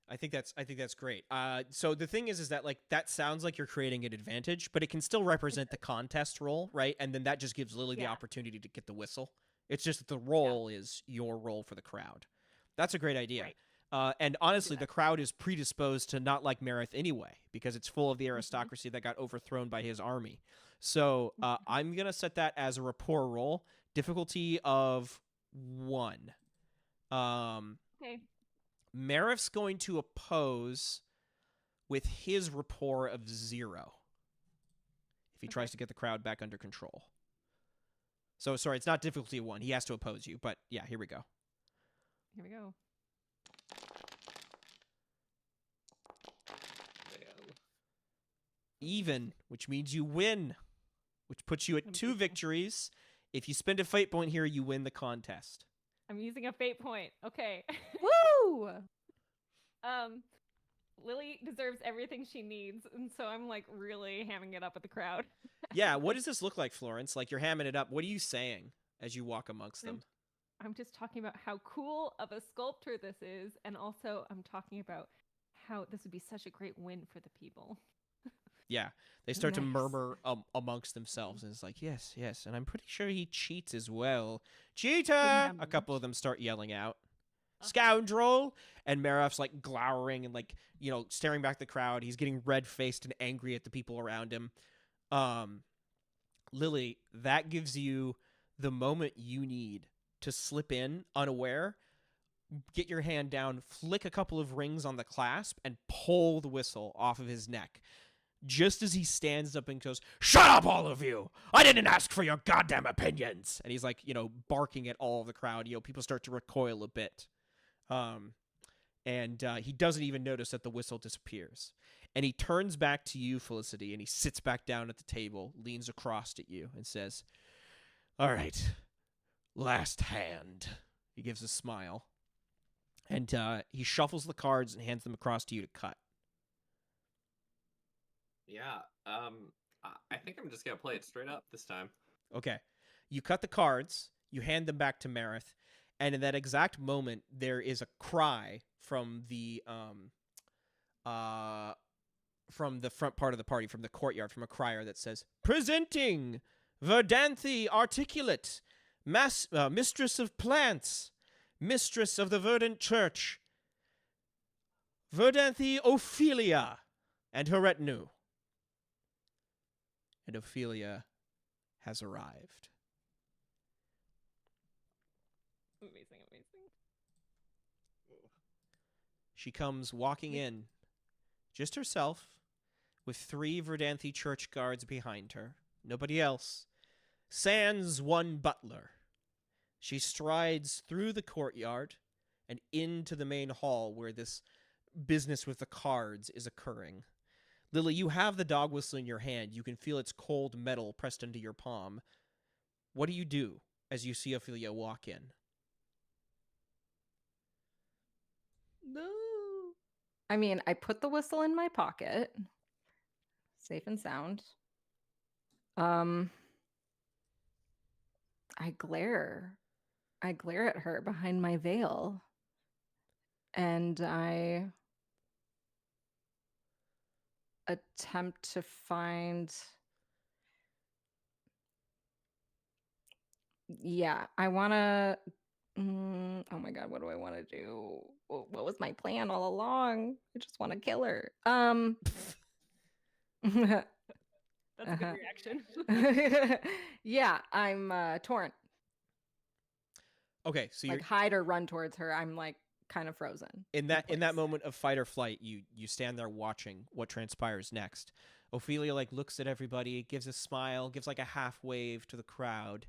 I think that's great. So the thing is that like that sounds like you're creating an advantage, but it can still represent the contest role, right? And then that just gives Lily the Yeah. opportunity to get the whistle. It's just that the role is your role for the crowd. That's a great idea. Right. And honestly, that. the crowd is predisposed to not like Marith anyway because it's full of the aristocracy that got overthrown by his army. So I'm gonna set that as a rapport roll, difficulty of 1. Okay. Marif's going to oppose with his rapport of 0 if he tries to get the crowd back under control. So, sorry, it's not difficulty of 1. He has to oppose you, but yeah, here we go. Here we go. Man. Even, which means you win, which puts you at 2 Wonderful. victories. If you spend a fate point here, you win the contest. I'm using a fate point. Okay. Woo! Lily deserves everything she needs, and so I'm like really hamming it up with the crowd. Yeah, what does this look like, Florence? Like you're hamming it up. What are you saying as you walk amongst them? I'm just talking about how cool of a sculptor this is, and also I'm talking about how this would be such a great win for the people. Yeah, they start to Nice. murmur amongst themselves, and it's like, yes, yes, and I'm pretty sure he cheats as well. Cheater! A much. couple of them start yelling out, scoundrel! And Maraf's like glowering and like, you know, staring back at the crowd. He's getting red-faced and angry at the people around him. Lily, that gives you the moment you need to slip in unaware, get your hand down, flick a couple of rings on the clasp, and pull the whistle off of his neck. Just as he stands up and goes, "Shut up, all of you! I didn't ask for your goddamn opinions!" And he's like, you know, barking at all of the crowd. You know, people start to recoil a bit. And he doesn't even notice that the whistle disappears. And he turns back to you, Felicity, and he sits back down at the table, leans across at you, and says, "All right, last hand." He gives a smile. And he shuffles the cards and hands them across to you to cut. Yeah. I think I'm just gonna play it straight up this time. Okay. You cut the cards, you hand them back to Marith, and in that exact moment, there is a cry from the front part of the party, from the courtyard, from a crier that says, "Presenting Verdanthi Articulate, Mistress of Plants, Mistress of the Verdant Church, Verdanthi Ophelia and her retinue." And Ophelia has arrived. Amazing, amazing. She comes walking in, just herself, with 3 Verdanthi church guards behind her. Nobody else. Sans one butler. She strides through the courtyard and into the main hall where this business with the cards is occurring. Lily, you have the dog whistle in your hand. You can feel its cold metal pressed into your palm. What do you do as you see Ophelia walk in? No. I mean, I put the whistle in my pocket, safe and sound. I glare at her behind my veil, and I attempt to find. Yeah, I want to. Oh my god, what do I want to do? What was my plan all along? I just want to kill her. That's a good reaction. Yeah, I'm torn. Okay, so Like you're hide or run towards her. I'm like kind of frozen. in that place. moment of fight or flight. You stand there watching what transpires next. Ophelia like looks at everybody, gives a smile, gives like a half wave to the crowd,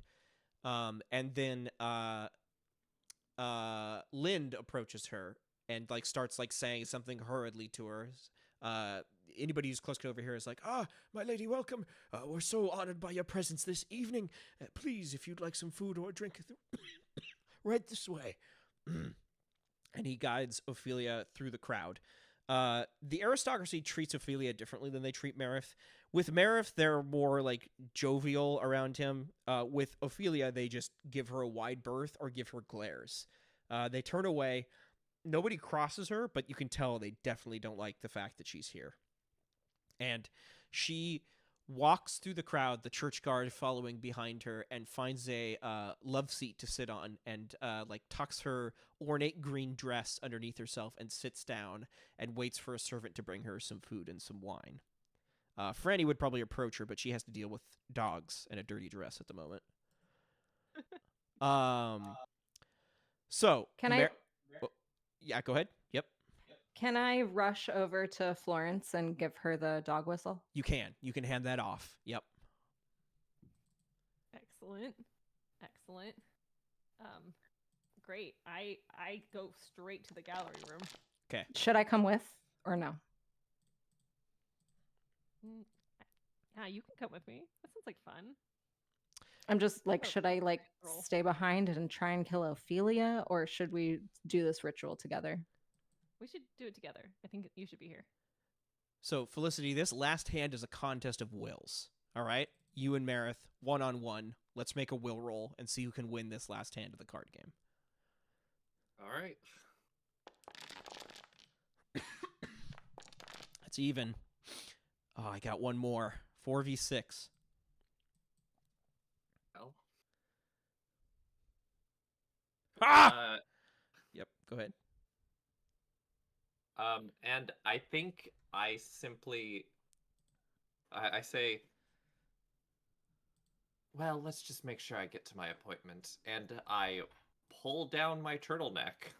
and then Lind approaches her and like starts like saying something hurriedly to her. anybody who's close to over here is like, "Ah, my lady, welcome. We're so honored by your presence this evening. Please, if you'd like some food or a drink, right this way." And he guides Ophelia through the crowd. The aristocracy treats Ophelia differently than they treat Marith. With Marith, they're more like jovial around him. With Ophelia, they just give her a wide berth or give her glares. They turn away. Nobody crosses her, but you can tell they definitely don't like the fact that she's here. And she walks through the crowd, the church guard following behind her, and finds a love seat to sit on, and like tucks her ornate green dress underneath herself and sits down and waits for a servant to bring her some food and some wine. Franny would probably approach her, but she has to deal with dogs and a dirty dress at the moment. So Can I yeah, go ahead. Yep, can I rush over to Florence and give her the dog whistle? you can. You can hand that off. Yep. Excellent. Excellent. Great. I go straight to the gallery room. Okay. Should I come with or no? Yeah, you can come with me. That sounds like fun. I'm just like, Oh, should I like roll. stay behind and try and kill Ophelia, or should we do this ritual together? We should do it together. I think you should be here. So, Felicity, this last hand is a contest of wills. All right? You and Marith, 1-on-1. Let's make a will roll and see who can win this last hand of the card game. All right. It's even. Oh, I got one more. 4v6. Well. Ah! Yep, go ahead. And I think I simply, I say, well, let's just make sure I get to my appointment, and I pull down my turtleneck.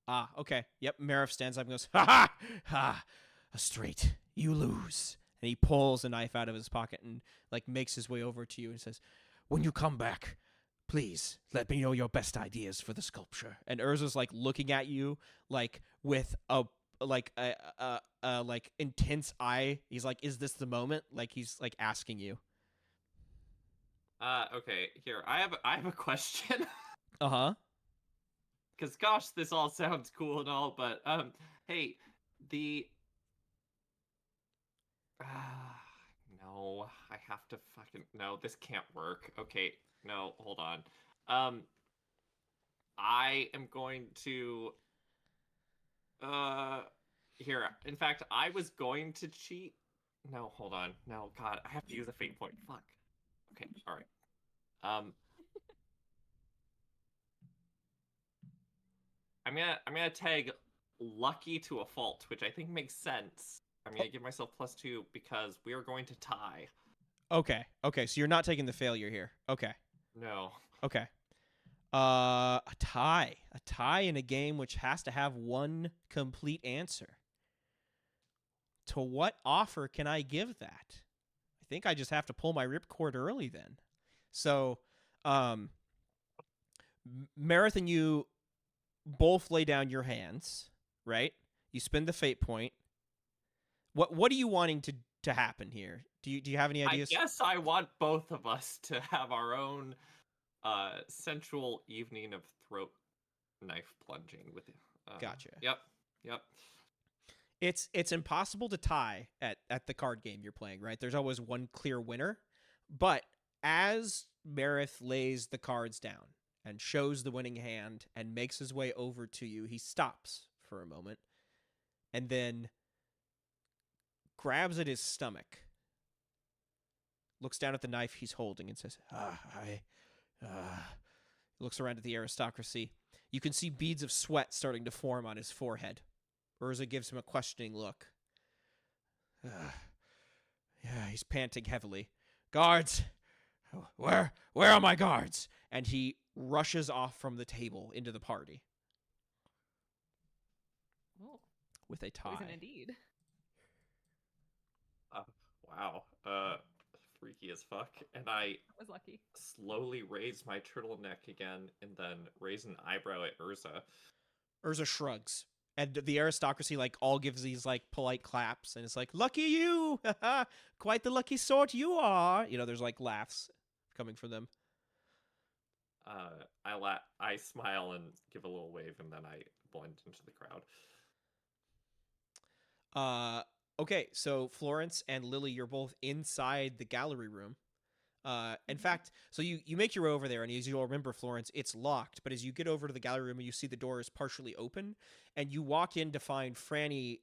Ah, okay. Yep, Marif stands up and goes, "Ha ha! Ha! Straight. You lose." And he pulls a knife out of his pocket and like makes his way over to you and says, "When you come back, please let me know your best ideas for the sculpture." And Urza's like looking at you like with a like intense eye. He's like, "Is this the moment?" Like he's like asking you. Okay, here, I have a question. Uh-huh. Because gosh, this all sounds cool and all, but hey, the no, I have to fucking no, this can't work. Okay, no, hold on. I am going to here. In fact, I was going to cheat. No, hold on. No, God, I have to use a fate point. Fuck. Okay, all right. I'm gonna tag lucky to a fault, which I think makes sense. I'm gonna give myself +2 because we are going to tie. Okay. Okay, so you're not taking the failure here. Okay. No. Okay. A tie. A tie in a game which has to have one complete answer. To what offer can I give that? I think I just have to pull my ripcord early then. So, Marith and you both lay down your hands, right? You spend the fate point. What are you wanting to happen here? Do you have any ideas? I guess I want both of us to have our own sensual evening of throat knife plunging with Gotcha. Yep. It's impossible to tie at the card game you're playing, right? There's always one clear winner. But as Marith lays the cards down and shows the winning hand and makes his way over to you, he stops for a moment and then grabs at his stomach, looks down at the knife he's holding and says, looks around at the aristocracy. You can see beads of sweat starting to form on his forehead. Urza gives him a questioning look. Yeah, he's panting heavily. Guards! Where are my guards? And he rushes off from the table into the party. Oh, With a tie. poison indeed. Wow. Freaky as fuck. And I I was lucky. slowly raise my turtleneck again and then raise an eyebrow at Urza. Urza shrugs. And the aristocracy like all gives these like polite claps, and it's like, lucky you, quite the lucky sort you are. There's like laughs coming from them. I smile and give a little wave, and then I blend into the crowd. Okay, so Florence and Lily, you're both inside the gallery room. In fact, so you make your way over there, and as you'll remember, Florence, it's locked. But as you get over to the gallery room, you see the door is partially open, and you walk in to find Franny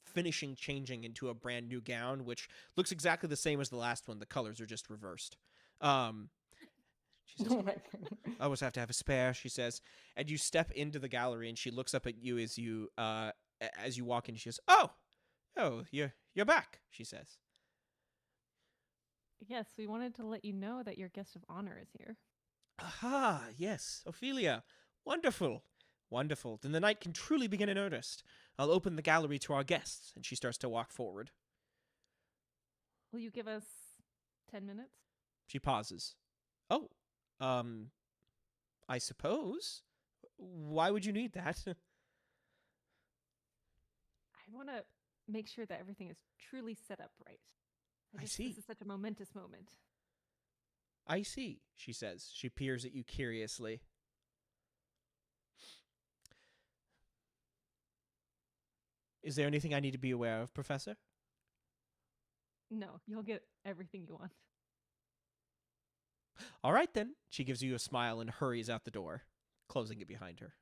finishing changing into a brand new gown, which looks exactly the same as the last one. The colors are just reversed. She says, Oh my God. I always have to have a spare, she says. And you step into the gallery, and she looks up at you as you walk in. She says, "Oh, you're back," she says. Yes, we wanted to let you know that your guest of honor is here. Aha, yes, Ophelia. Wonderful. Wonderful. Then the night can truly begin in earnest. I'll open the gallery to our guests. And she starts to walk forward. Will you give us 10 minutes? She pauses. Oh, I suppose. Why would you need that? I want to make sure that everything is truly set up right. I see. This is such a momentous moment. I see, she says. She peers at you curiously. Is there anything I need to be aware of, Professor? No, you'll get everything you want. All right, then. She gives you a smile and hurries out the door, closing it behind her.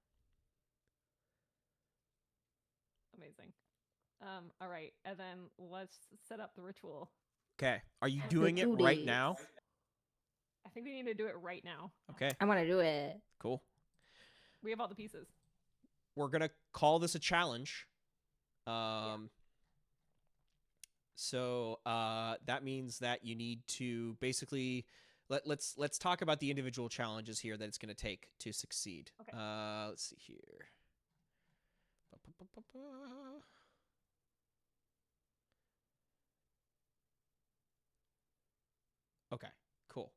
Amazing. All right, and then let's set up the ritual. Okay. Are you doing it right now? I think we need to do it right now. Okay, I want to do it. cool. We have all the pieces. We're going to call this a challenge. So that means that you need to basically let's talk about the individual challenges here that it's going to take to succeed. Okay. Let's see here. Okay, cool.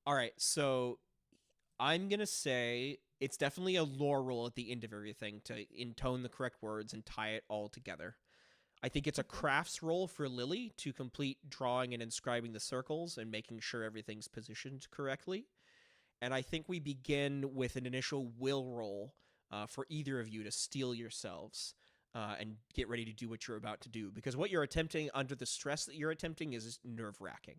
All right, so I'm going to say it's definitely a lore roll at the end of everything to intone the correct words and tie it all together. I think it's a crafts roll for Lily to complete drawing and inscribing the circles and making sure everything's positioned correctly. And I think we begin with an initial will roll for either of you to steel yourselves and get ready to do what you're about to do. Because what you're attempting under the stress that you're attempting is nerve-wracking.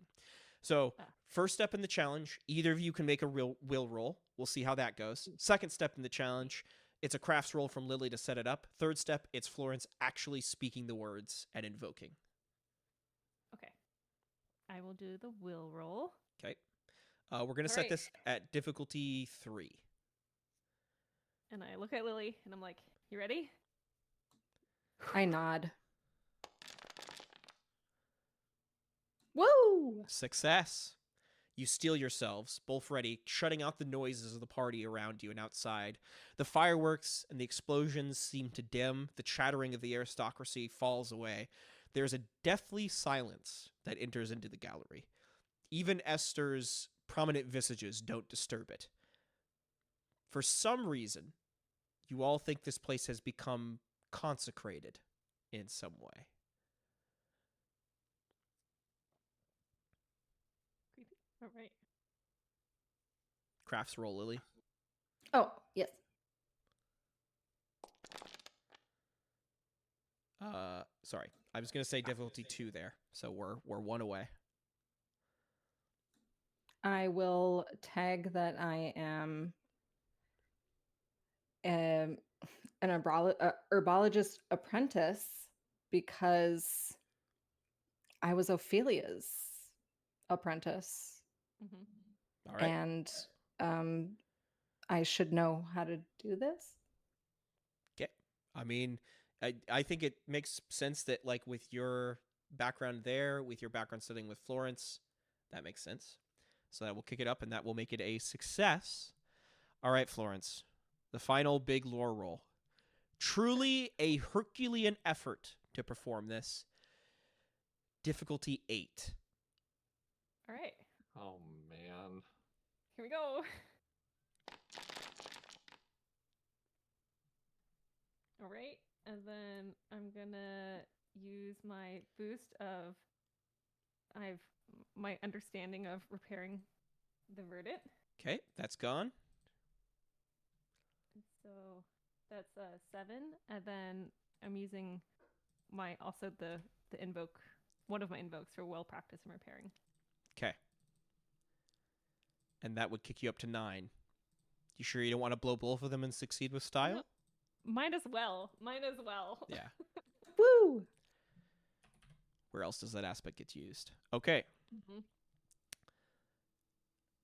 So first step in the challenge, either of you can make a real will roll. We'll see how that goes. Second step in the challenge, it's a crafts roll from Lily to set it up. Third step, it's Florence actually speaking the words and invoking. Okay. I will do the will roll. Okay. We're going to set this at difficulty 3. And I look at Lily and I'm like, you ready? I nod. Woo! Success. You steel yourselves, both ready, shutting out the noises of the party around you and outside. The fireworks and the explosions seem to dim. The chattering of the aristocracy falls away. There's a deathly silence that enters into the gallery. Even Esther's prominent visages don't disturb it. For some reason, you all think this place has become consecrated in some way. Creepy. All right. Crafts roll, Lily. Oh, yes. Sorry. I was going to say difficulty 2 there. So we're 1 away. I will tag that I am an herbologist apprentice because I was Ophelia's apprentice. Mm-hmm. All right. And I should know how to do this. Okay. I mean, I think it makes sense that, like, with your background there, with your background studying with Florence, that makes sense. So that will kick it up, and that will make it a success. All right, Florence. The final big lore roll. Truly a Herculean effort to perform this. Difficulty 8. All right. Oh man. Here we go. All right. And then I'm gonna use my boost of my understanding of repairing the verdant. Okay, that's gone. So that's 7, and then I'm using my the invoke, one of my invokes for well practice in repairing. Okay. And that would kick you up to 9. You sure you don't want to blow both of them and succeed with style? No. Might as well. Yeah. Woo! Where else does that aspect get used? Okay. Mm-hmm.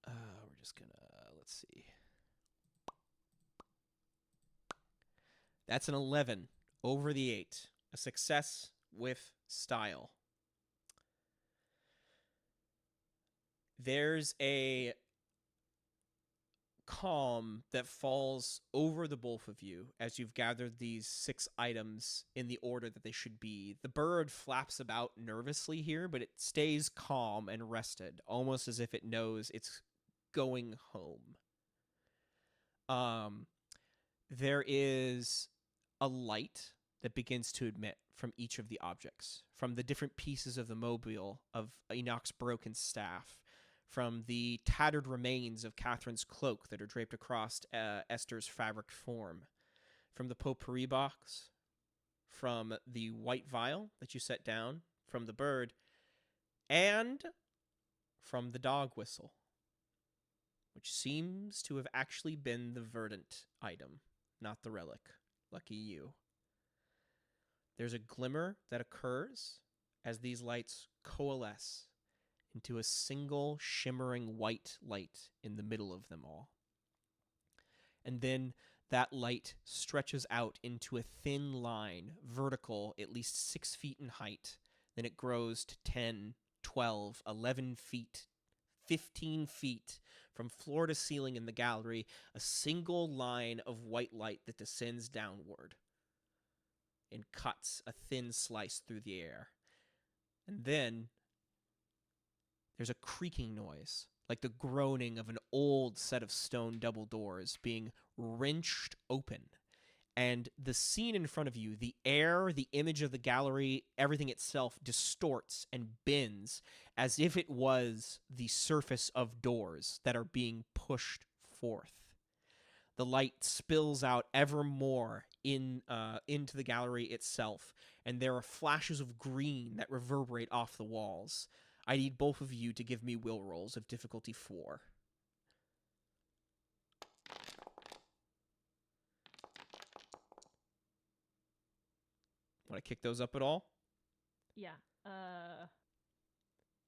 We're just gonna let's see. That's an 11 over the 8. A success with style. There's a calm that falls over the both of you as you've gathered these 6 items in the order that they should be. The bird flaps about nervously here, but it stays calm and rested, almost as if it knows it's going home. There is a light that begins to emit from each of the objects, from the different pieces of the mobile of Enoch's broken staff, from the tattered remains of Catherine's cloak that are draped across Esther's fabric form, from the potpourri box, from the white vial that you set down, from the bird, and from the dog whistle, which seems to have actually been the verdant item, not the relic. Lucky you. There's a glimmer that occurs as these lights coalesce into a single shimmering white light in the middle of them all. And then that light stretches out into a thin line, vertical, at least 6 feet in height. Then it grows to 10, 12, 11 feet, 15 feet from floor to ceiling in the gallery, a single line of white light that descends downward and cuts a thin slice through the air. And then there's a creaking noise, like the groaning of an old set of stone double doors being wrenched open. And the scene in front of you, the air, the image of the gallery, everything itself distorts and bends as if it was the surface of doors that are being pushed forth. The light spills out ever more into the gallery itself, and there are flashes of green that reverberate off the walls. I need both of you to give me will rolls of difficulty 4. Want to kick those up at all? Yeah.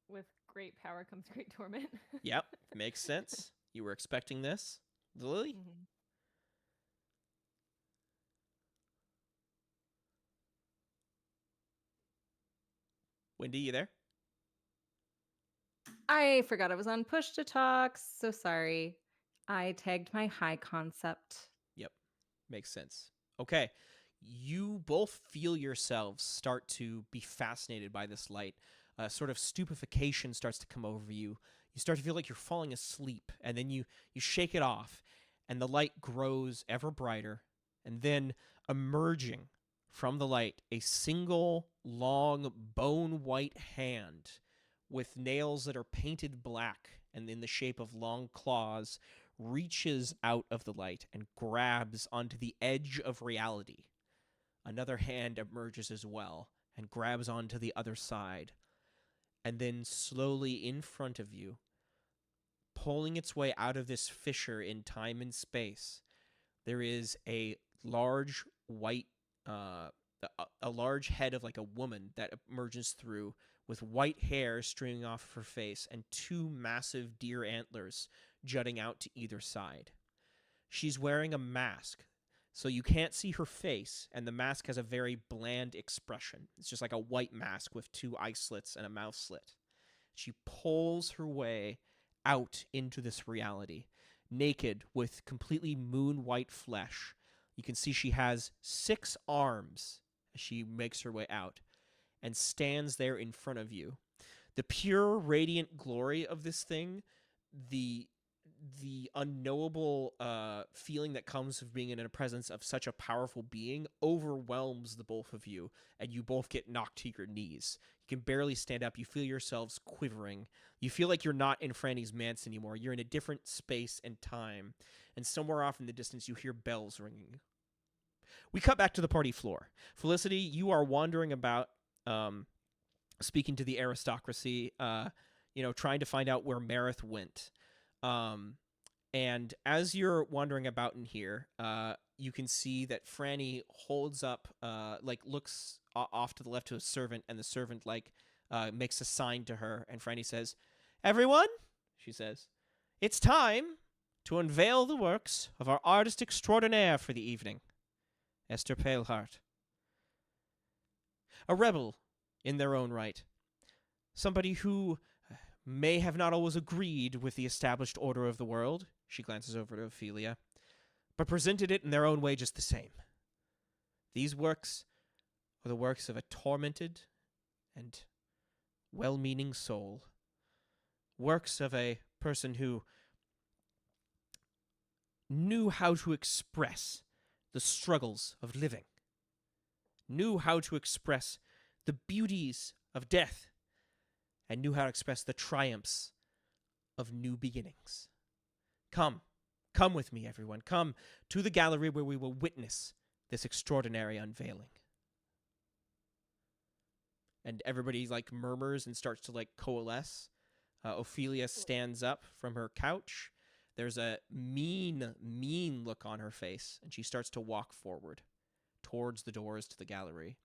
With great power comes great torment. Yep, makes sense. You were expecting this. Lily? Mhm. Wendy, you there? I forgot I was on push to talk. So sorry. I tagged my high concept. Yep, makes sense. Okay, you both feel yourselves start to be fascinated by this light. A sort of stupefaction starts to come over you. You start to feel like you're falling asleep, and then you shake it off, and the light grows ever brighter, and then emerging from the light, a single long bone-white hand with nails that are painted black and in the shape of long claws reaches out of the light and grabs onto the edge of reality. Another hand emerges as well and grabs onto the other side. And then slowly in front of you, pulling its way out of this fissure in time and space, there is a large white, a large head of like a woman that emerges through with white hair streaming off of her face and 2 massive deer antlers jutting out to either side. She's wearing a mask, so you can't see her face, and the mask has a very bland expression. It's just like a white mask with 2 eye slits and a mouth slit. She pulls her way out into this reality, naked with completely moon-white flesh. You can see she has 6 arms as she makes her way out and stands there in front of you. The pure, radiant glory of this thing, the the unknowable feeling that comes of being in a presence of such a powerful being overwhelms the both of you, and you both get knocked to your knees. You can barely stand up. You feel yourselves quivering. You feel like you're not in Franny's manse anymore. You're in a different space and time, and somewhere off in the distance you hear bells ringing. We cut back to the party floor. Felicity, you are wandering about, speaking to the aristocracy, trying to find out where Marith went. And as you're wandering about in here, you can see that Franny holds up, looks off to the left to a servant, and the servant, makes a sign to her, and Franny says, "Everyone," she says, "it's time to unveil the works of our artist extraordinaire for the evening, Esther Paleheart. A rebel in their own right. Somebody who may have not always agreed with the established order of the world," she glances over to Ophelia, "but presented it in their own way just the same. These works are the works of a tormented and well-meaning soul. Works of a person who knew how to express the struggles of living, knew how to express the beauties of death, and knew how to express the triumphs of new beginnings. Come with me, everyone. Come to the gallery where we will witness this extraordinary unveiling." And everybody murmurs and starts to coalesce. Ophelia stands up from her couch. There's a mean look on her face, and she starts to walk forward towards the doors to the gallery.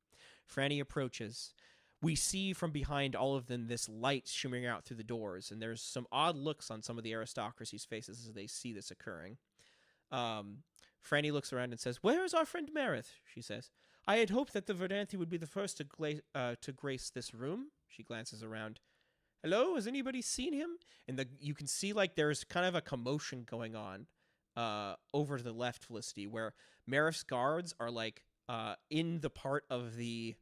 Franny approaches. We see from behind all of them this light shimmering out through the doors, and there's some odd looks on some of the aristocracy's faces as they see this occurring. Franny looks around and says, "Where is our friend Marith?" she says. "I had hoped that the Verdanthi would be the first to grace this room." She glances around. "Hello, has anybody seen him?" And you can see there's kind of a commotion going on over to the left, Felicity, where Marith's guards are in the part of the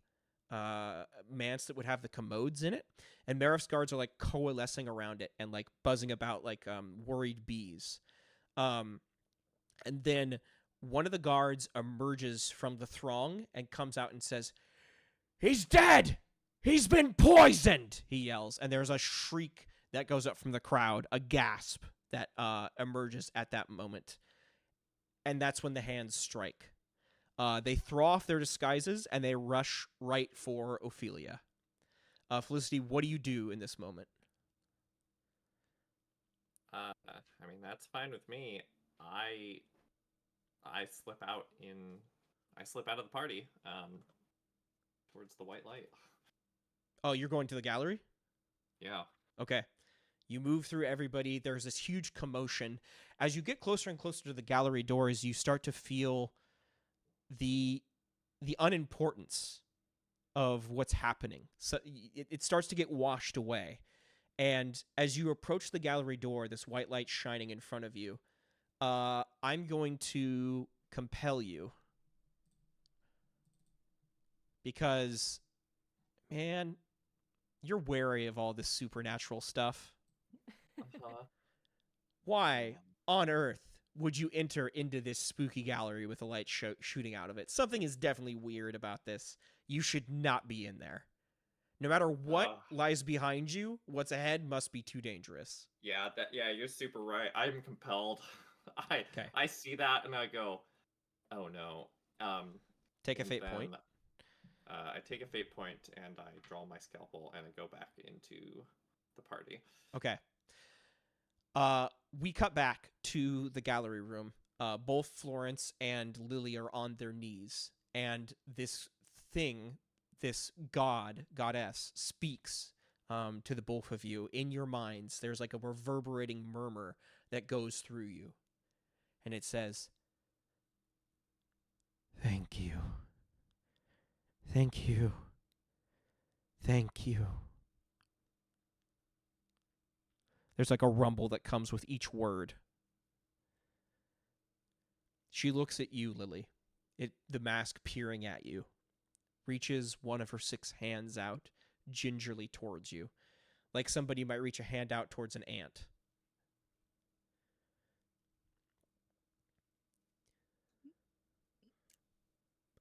manse that would have the commodes in it, and Marith's guards are coalescing around it and buzzing about worried bees. And then one of the guards emerges from the throng and comes out and says, "He's dead! He's been poisoned!" he yells, and there's a shriek that goes up from the crowd, a gasp that emerges at that moment. And that's when the hands strike. They throw off their disguises, and they rush right for Ophelia. Felicity, what do you do in this moment? That's fine with me. I slip out of the party, towards the white light. Oh, you're going to the gallery? Yeah. Okay. You move through everybody. There's this huge commotion. As you get closer and closer to the gallery doors, you start to feel the unimportance of what's happening. So it starts to get washed away. And as you approach the gallery door, this white light shining in front of you, I'm going to compel you. Because, man, you're wary of all this supernatural stuff. Uh-huh. Why on earth would you enter into this spooky gallery with a light shooting out of it? Something is definitely weird about this. You should not be in there. No matter what lies behind you, what's ahead must be too dangerous. Yeah, you're super right. I'm compelled. Okay. I see that and I go, oh no. Take a fate point. I take a fate point and I draw my scalpel and I go back into the party. Okay. We cut back to the gallery room. Both Florence and Lily are on their knees, and this thing, this goddess, speaks to the both of you in your minds. There's a reverberating murmur that goes through you, and it says, "Thank you. Thank you. Thank you." There's a rumble that comes with each word. She looks at you, Lily, the mask peering at you, reaches one of her 6 hands out gingerly towards you, like somebody might reach a hand out towards an ant.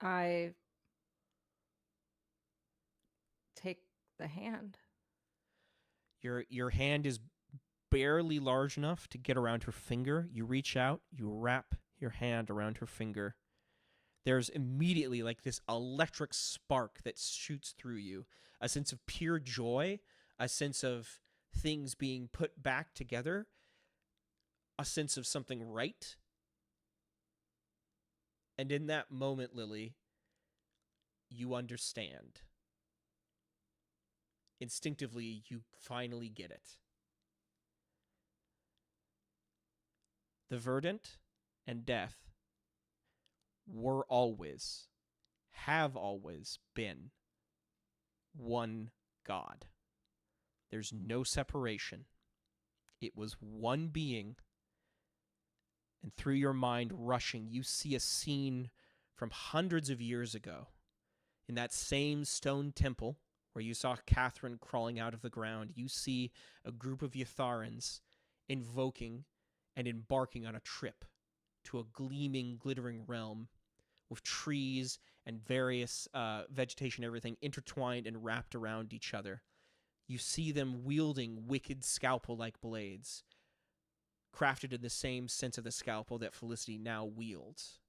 I take the hand. Your hand is barely large enough to get around her finger. You reach out, you wrap your hand around her finger. There's immediately like this electric spark that shoots through you, a sense of pure joy, a sense of things being put back together, a sense of something right. And in that moment, Lily, you understand. Instinctively, you finally get it. The Verdant and Death were always, have always been one God. There's no separation. It was one being, and through your mind rushing, you see a scene from hundreds of years ago in that same stone temple where you saw Catherine crawling out of the ground. You see a group of Yatharans invoking and embarking on a trip to a gleaming, glittering realm with trees and various vegetation, everything intertwined and wrapped around each other. You see them wielding wicked scalpel-like blades, crafted in the same sense of the scalpel that Felicity now wields.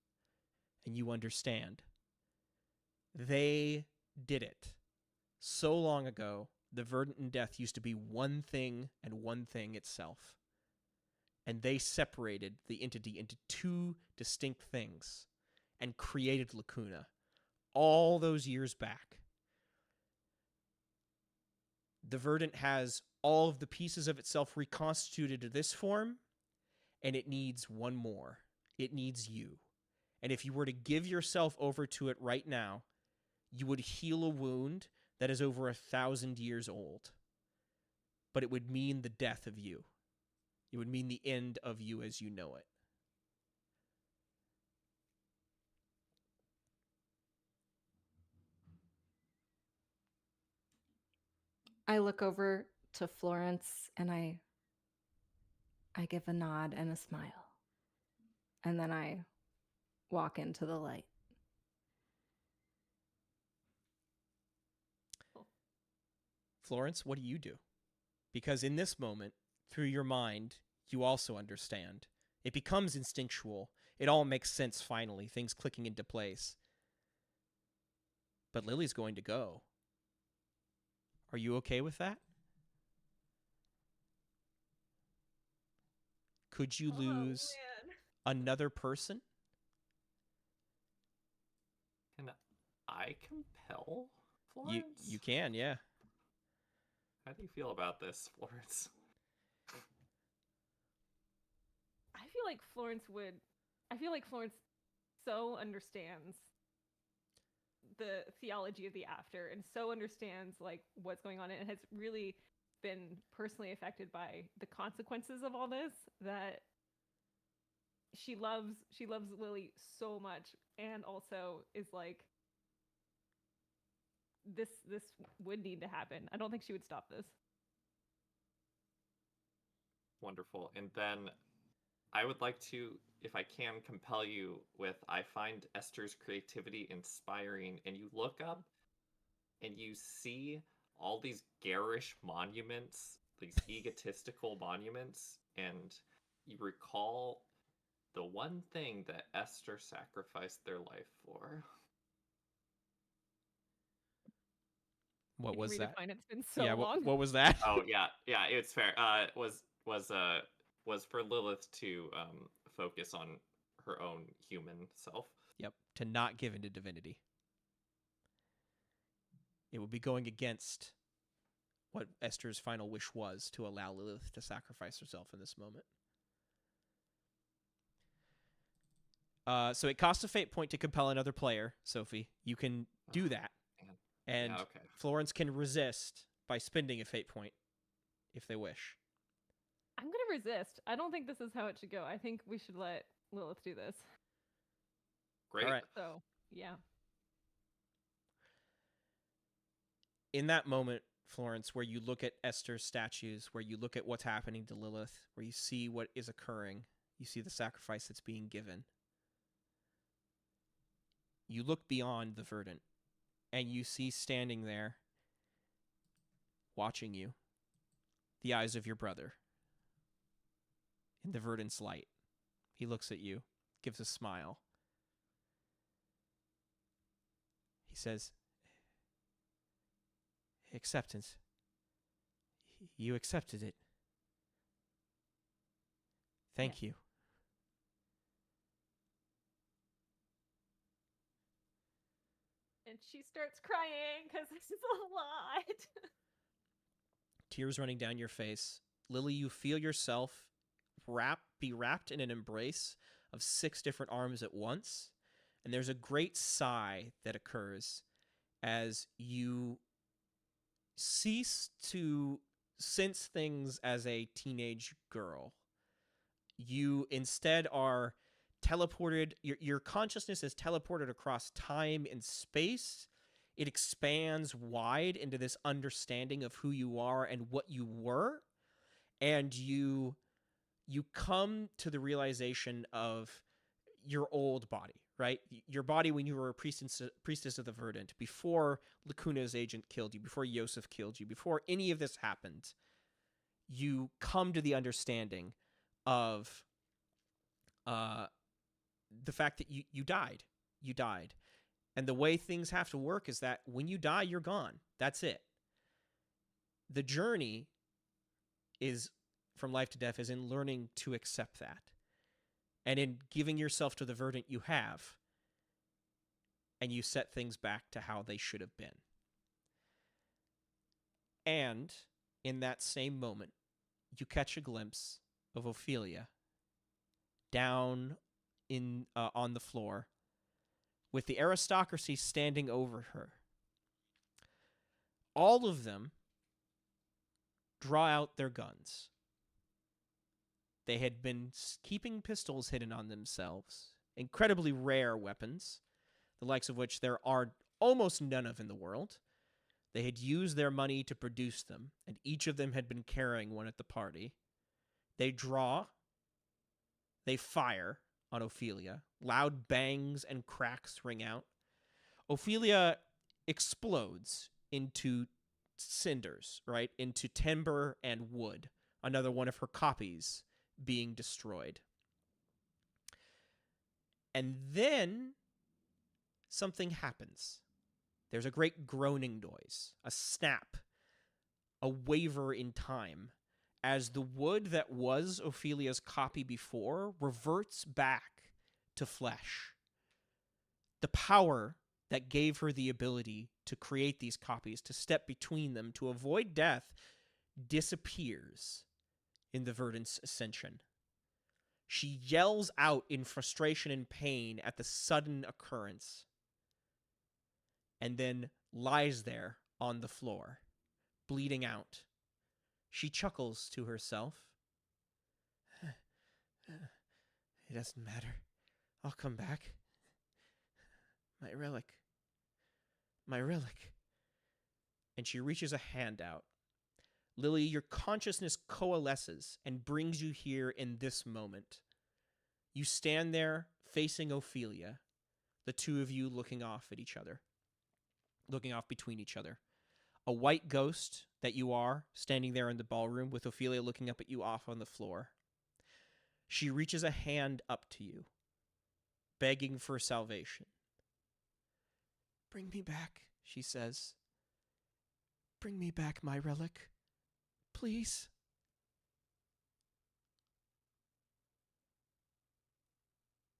And you understand. They did it. So long ago, the Verdant and Death used to be one thing and one thing itself. And they separated the entity into two distinct things and created Lacuna all those years back. The Verdant has all of the pieces of itself reconstituted to this form, and it needs one more. It needs you. And if you were to give yourself over to it right now, you would heal a wound that is over 1,000 years old. But it would mean the death of you. It would mean the end of you as you know it. I look over to Florence and I give a nod and a smile. And then I walk into the light. Florence, what do you do? Because in this moment, through your mind, you also understand. It becomes instinctual. It all makes sense finally, things clicking into place. But Lily's going to go. Are you okay with that? Could you lose another person? Can I compel Florence? You can, yeah. How do you feel about this, Florence? I feel like Florence would. I feel like Florence so understands the theology of the after and so understands like what's going on and has really been personally affected by the consequences of all this, that she loves Lily so much, and also is like, this would need to happen. I don't think she would stop this. Wonderful. And then I would like to, if I can, compel you with, I find Esther's creativity inspiring, and you look up and you see all these garish monuments, these egotistical monuments, and you recall the one thing that Esther sacrificed their life for. What was that? Redefine, it's been so Yeah, long. what was that? Oh yeah, it's fair. Was for Lilith to focus on her own human self. Yep, to not give into divinity. It would be going against what Esther's final wish was, to allow Lilith to sacrifice herself in this moment. So it costs a fate point to compel another player, Sophie. You can do that. Man. And Yeah, okay. Florence can resist by spending a fate point if they wish. I'm gonna resist. I don't think this is how it should go. I think we should let Lilith do this. Great. All right. So yeah. In that moment, Florence, where you look at Esther's statues, where you look at what's happening to Lilith, where you see what is occurring, you see the sacrifice that's being given, you look beyond the verdant, and you see standing there, watching you, the eyes of your brother. In the verdant's light, he looks at you, gives a smile. He says, acceptance. You accepted it. Thank you. And she starts crying because this is a lot. Tears running down your face. Lily, you feel yourself be wrapped in an embrace of 6 different arms at once. And there's a great sigh that occurs as you cease to sense things as a teenage girl. You instead are teleported, your consciousness is teleported across time and space. It expands wide into this understanding of who you are and what you were. And you come to the realization of your old body, right? Your body when you were a priestess of the Verdant, before Lacuna's agent killed you, before Yosef killed you, before any of this happened. You come to the understanding of the fact that you died. You died. And the way things have to work is that when you die, you're gone. That's it. The journey is from life to death is in learning to accept that. And in giving yourself to the verdant you have. And you set things back to how they should have been. And in that same moment, you catch a glimpse of Ophelia down on the floor with the aristocracy standing over her. All of them draw out their guns. They had been keeping pistols hidden on themselves, incredibly rare weapons, the likes of which there are almost none of in the world. They had used their money to produce them, and each of them had been carrying one at the party. They draw, they fire on Ophelia. Loud bangs and cracks ring out. Ophelia explodes into cinders, right? Into timber and wood. Another one of her copies being destroyed. And then something happens. There's a great groaning noise, a snap, a waver in time, as the wood that was Ophelia's copy before reverts back to flesh. The power that gave her the ability to create these copies, to step between them, to avoid death, disappears in the Verdant's ascension. She yells out in frustration and pain at the sudden occurrence, and then lies there on the floor, bleeding out. She chuckles to herself. It doesn't matter. I'll come back. My relic. My relic. And she reaches a hand out. Lily, your consciousness coalesces and brings you here in this moment. You stand there facing Ophelia, the two of you looking off at each other, looking off between each other. A white ghost that you are, standing there in the ballroom with Ophelia looking up at you off on the floor. She reaches a hand up to you, begging for salvation. Bring me back, she says. Bring me back my relic, please.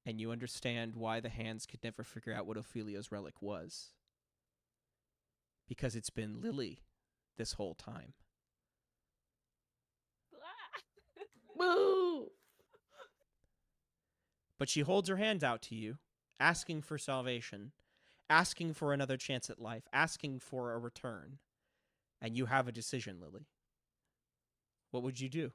And you understand why the hands could never figure out what Ophelia's relic was. Because it's been Lily this whole time. Woo! But she holds her hand out to you, asking for salvation, asking for another chance at life, asking for a return. And you have a decision, Lily. What would you do?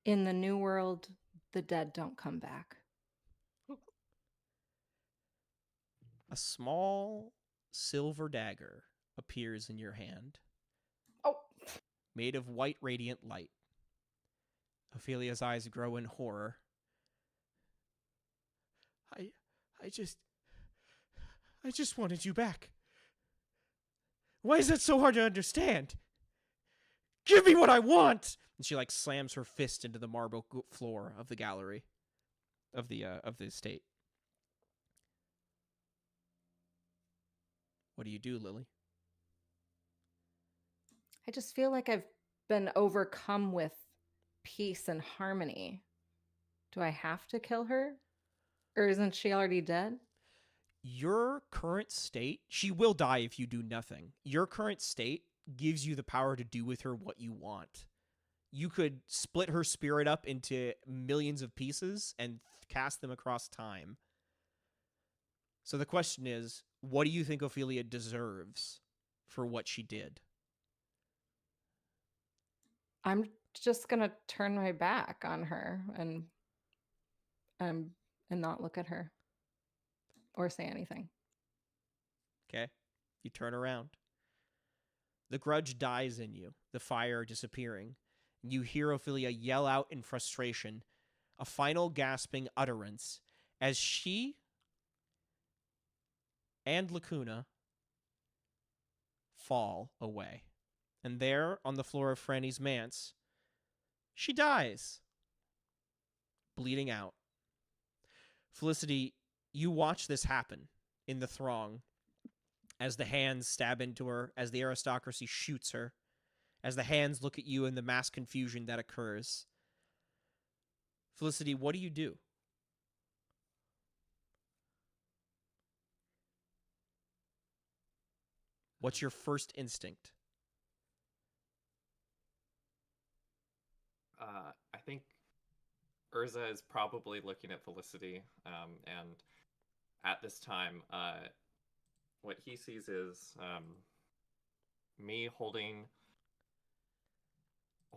In the new world, the dead don't come back. A small silver dagger appears in your hand, Oh, made of white radiant light. Ophelia's eyes grow in horror. I just wanted you back. Why is that so hard to understand? Give me what I want! And she slams her fist into the marble floor of the gallery of the estate. What do you do, Lily? I just feel like I've been overcome with peace and harmony. Do I have to kill her? Or isn't she already dead? Your current state, she will die if you do nothing. Your current state gives you the power to do with her what you want. You could split her spirit up into millions of pieces and cast them across time. So the question is, what do you think Ophelia deserves for what she did? I'm just gonna turn my back on her and not look at her or say anything. Okay? You turn around. The grudge dies in you, the fire disappearing. You hear Ophelia yell out in frustration, a final gasping utterance, as she and Lacuna fall away. And there, on the floor of Franny's manse, she dies, bleeding out. Felicity, you watch this happen in the throng as the hands stab into her, as the aristocracy shoots her, as the hands look at you in the mass confusion that occurs. Felicity, what do you do? What's your first instinct? I think Urza is probably looking at Felicity, and at this time, what he sees is me holding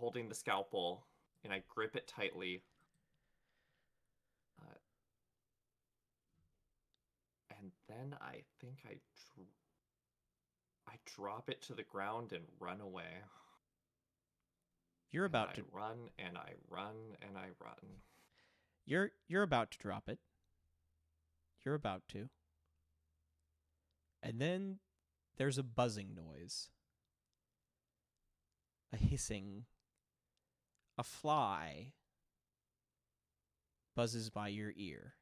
the scalpel, and I grip it tightly. And then I think I drop it to the ground and run away. You're about to run and I run and I run. You're about to drop it. You're about to. And then there's a buzzing noise. A hissing. A fly buzzes by your ear.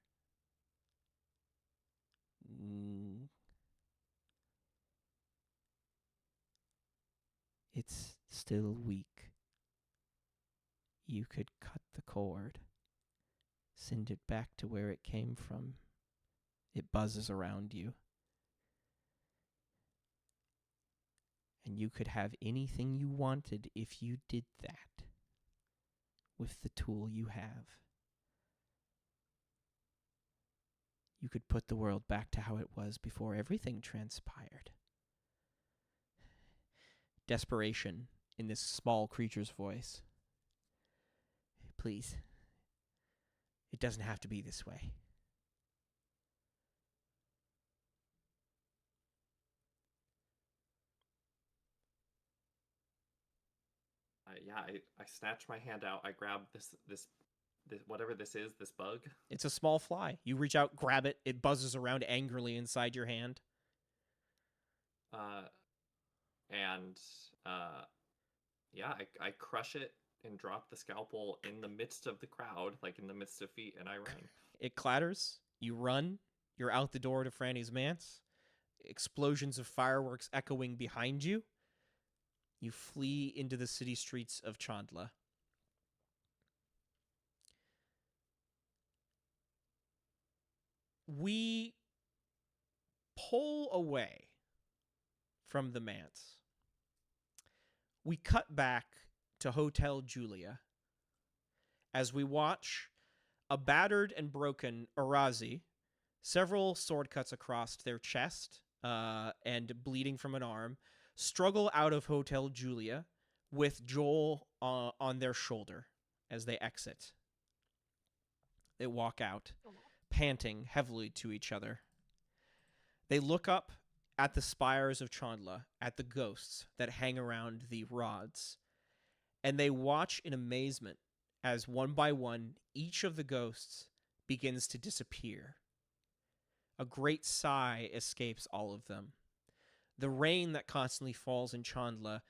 It's still weak. You could cut the cord. Send it back to where it came from. It buzzes around you. And you could have anything you wanted if you did that with the tool you have. You could put the world back to how it was before everything transpired. Desperation in this small creature's voice. Please. It doesn't have to be this way. I snatch my hand out. I grab this whatever this is, this bug. It's a small fly. You reach out, grab it. It buzzes around angrily inside your hand. I crush it and drop the scalpel in the midst of the crowd, like in the midst of feet, and I run. It clatters. You run. You're out the door to Franny's manse. Explosions of fireworks echoing behind you. You flee into the city streets of Chandla. We pull away from the manse. We cut back to Hotel Julia as we watch a battered and broken Arazi, several sword cuts across their chest and bleeding from an arm, struggle out of Hotel Julia with Joel on their shoulder as they exit. They walk out, panting heavily to each other. They look up at the spires of Chandla, at the ghosts that hang around the rods, and they watch in amazement as one by one each of the ghosts begins to disappear. A great sigh escapes all of them. The rain that constantly falls in Chandla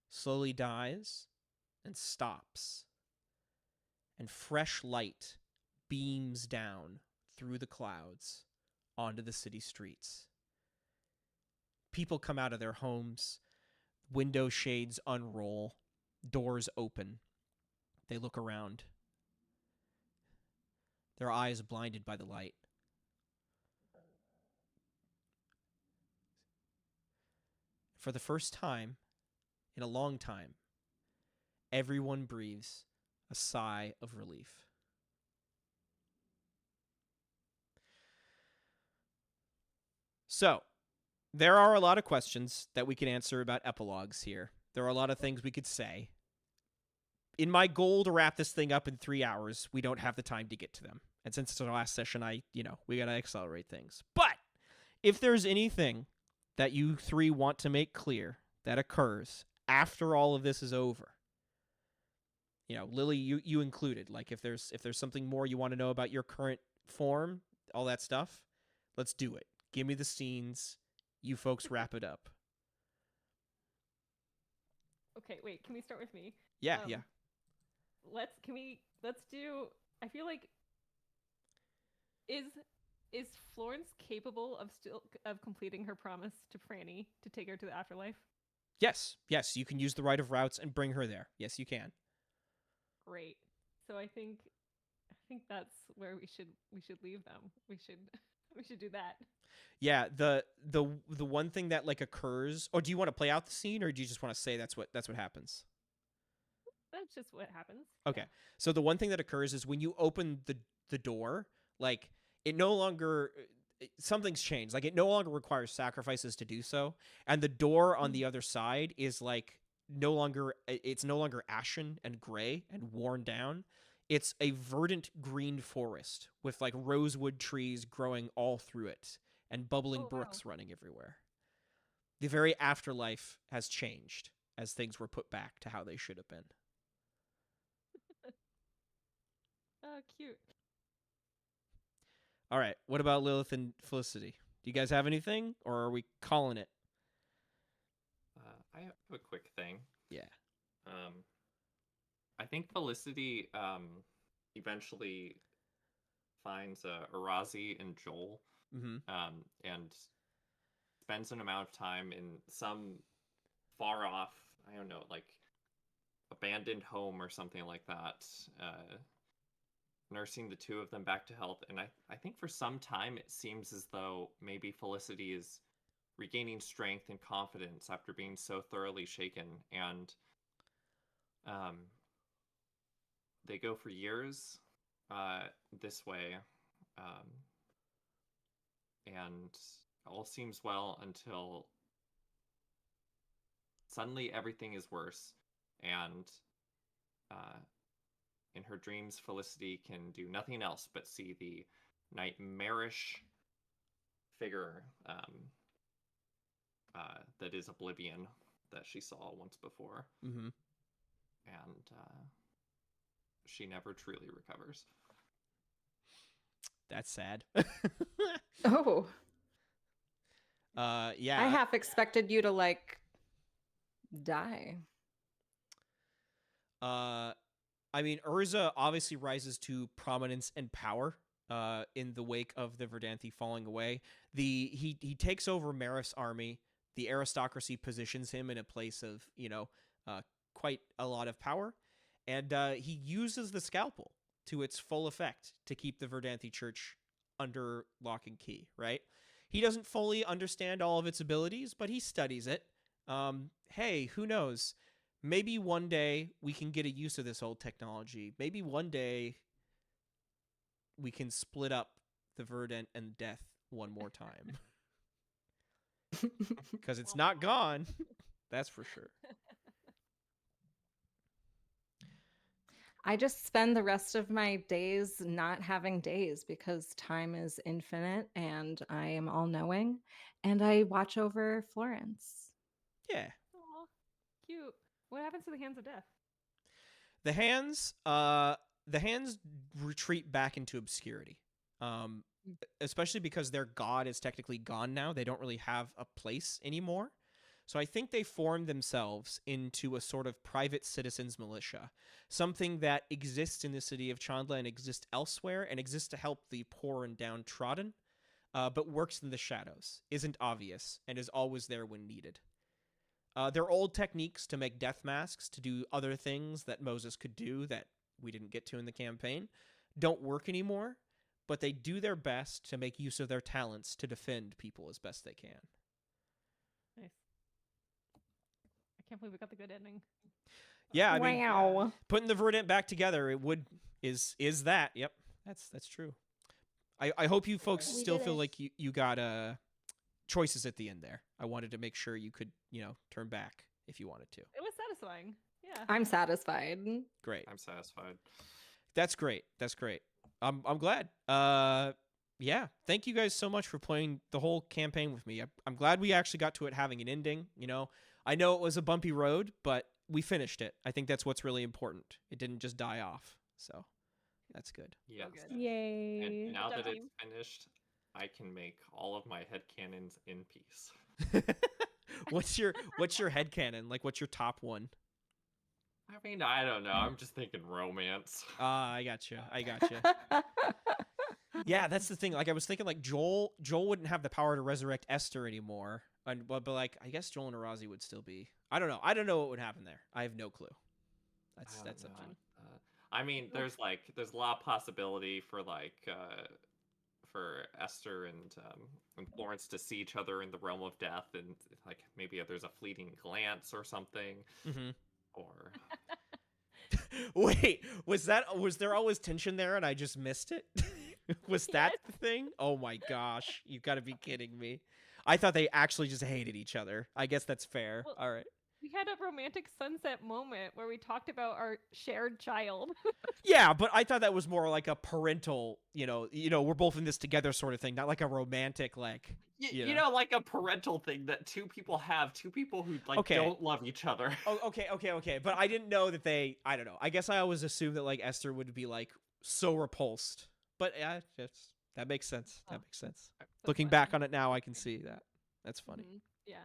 slowly dies and stops, and fresh light beams down through the clouds onto the city streets. People come out of their homes, window shades unroll, doors open. They look around, their eyes blinded by the light. For the first time in a long time, everyone breathes a sigh of relief. So, there are a lot of questions that we can answer about epilogues here. There are a lot of things we could say. In my goal to wrap this thing up in 3 hours, we don't have the time to get to them. And since it's our last session, we got to accelerate things. But if there's anything that you three want to make clear that occurs after all of this is over, Lily, you included, like if there's something more you want to know about your current form, all that stuff, let's do it. Give me the scenes. You folks wrap it up. Okay, wait. Can we start with me? Yeah, Um, yeah. Let's do. I feel like is Florence capable of completing her promise to Franny to take her to the afterlife? Yes, you can use the right of routes and bring her there. Yes, you can. Great. So I think that's where we should leave them. We should do that. Yeah, the one thing that like occurs, or do you want to play out the scene, or do you just want to say that's what happens? That's just what happens. Okay. So the one thing that occurs is when you open the door, like it no longer something's changed. Like it no longer requires sacrifices to do so, and the door on the other side is like it's no longer ashen and gray and worn down. It's a verdant green forest with like rosewood trees growing all through it and bubbling Oh, wow. brooks running everywhere. The very afterlife has changed as things were put back to how they should have been. Oh, cute. All right. What about Lilith and Felicity? Do you guys have anything, or are we calling it? I have a quick thing. Yeah. I think Felicity eventually finds Arazi and Joel, Mm-hmm. and spends an amount of time in some far off, I don't know, like abandoned home or something like that, nursing the two of them back to health. And I think for some time it seems as though maybe Felicity is regaining strength and confidence after being so thoroughly shaken. And they go for years this way, and all seems well until suddenly everything is worse. And in her dreams, Felicity can do nothing else but see the nightmarish figure that is Oblivion that she saw once before. Mm-hmm. And she never truly recovers. That's sad. Oh, Yeah. I half expected you to like die. I mean, Urza obviously rises to prominence and power in the wake of the Verdanthi falling away. He takes over Marith's army. The aristocracy positions him in a place of, quite a lot of power. And he uses the scalpel to its full effect to keep the Verdanthi Church under lock and key, right? He doesn't fully understand all of its abilities, but he studies it. Hey, who knows? Maybe one day we can get a use of this old technology. Maybe one day we can split up the Verdant and Death one more time. Because it's not gone. That's for sure. I just spend the rest of my days not having days because time is infinite and I am all knowing. And I watch over Florence. Yeah. Aw, cute. What happens to the Hands of Death? The hands retreat back into obscurity. Especially because their god is technically gone now. They don't really have a place anymore. So I think they formed themselves into a sort of private citizens militia, something that exists in the city of Chandla and exists elsewhere and exists to help the poor and downtrodden, but works in the shadows, isn't obvious, and is always there when needed. Their old techniques to make death masks, to do other things that Moses could do that we didn't get to in the campaign, don't work anymore, but they do their best to make use of their talents to defend people as best they can. Nice. I can't believe we got the good ending. Yeah, I mean, Wow. putting the Verdant back together, is that. Yep, that's true. I hope you folks We still did feel it. like you got choices at the end there. I wanted to make sure you could, turn back if you wanted to. It was satisfying. Yeah. I'm satisfied. Great. I'm satisfied. That's great. That's great. I'm glad. Yeah. Thank you guys so much for playing the whole campaign with me. I'm glad we actually got to it having an ending. I know it was a bumpy road, but we finished it. I think that's what's really important. It didn't just die off. So that's good. Yes. good. Yay. And now Good that job, it's finished, I can make all of my headcanons in peace. What's your headcanon? Like, what's your top one? I mean, I don't know. I'm just thinking romance. I gotcha. Yeah, that's the thing. Like, I was thinking, like, Joel wouldn't have the power to resurrect Esther anymore, but like, I guess Joel and Arazi would still be. I don't know what would happen there. I have no clue. That's I don't up to know. you. I mean, there's a lot of possibility for for Esther and Florence to see each other in the realm of death, and like maybe there's a fleeting glance or something, Mm-hmm. or Wait, was there always tension there and I just missed it? Was that the thing? Oh my gosh, you got to be kidding me. I thought they actually just hated each other. I guess that's fair. Well, All right. We had a romantic sunset moment where we talked about our shared child. Yeah, but I thought that was more like a parental, we're both in this together sort of thing, not like a romantic like. you know, like a parental thing that two people who like Okay. don't love each other. Oh, okay. But I didn't know that I don't know. I guess I always assumed that like Esther would be like so repulsed. But yeah, that makes sense. That Oh. makes sense. That's Looking funny. back on it now, I can see that. That's funny. Mhm. Yeah,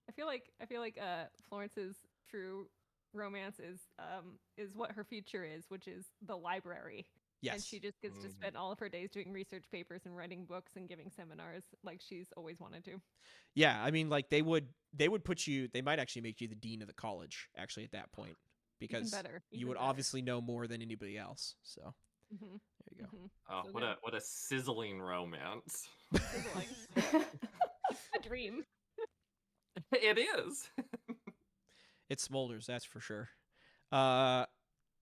I feel like Florence's true romance is what her future is, which is the library. Yes. And she just gets to spend all of her days doing research papers and writing books and giving seminars like she's always wanted to. Yeah, I mean, like they would put you. They might actually make you the dean of the college. Actually, at that point, because better, you even would better. obviously know more than anybody else. So Mhm, there you go. mhm. Oh, So what good. a sizzling romance. Sizzling. A dream. It is. It smolders, that's for sure.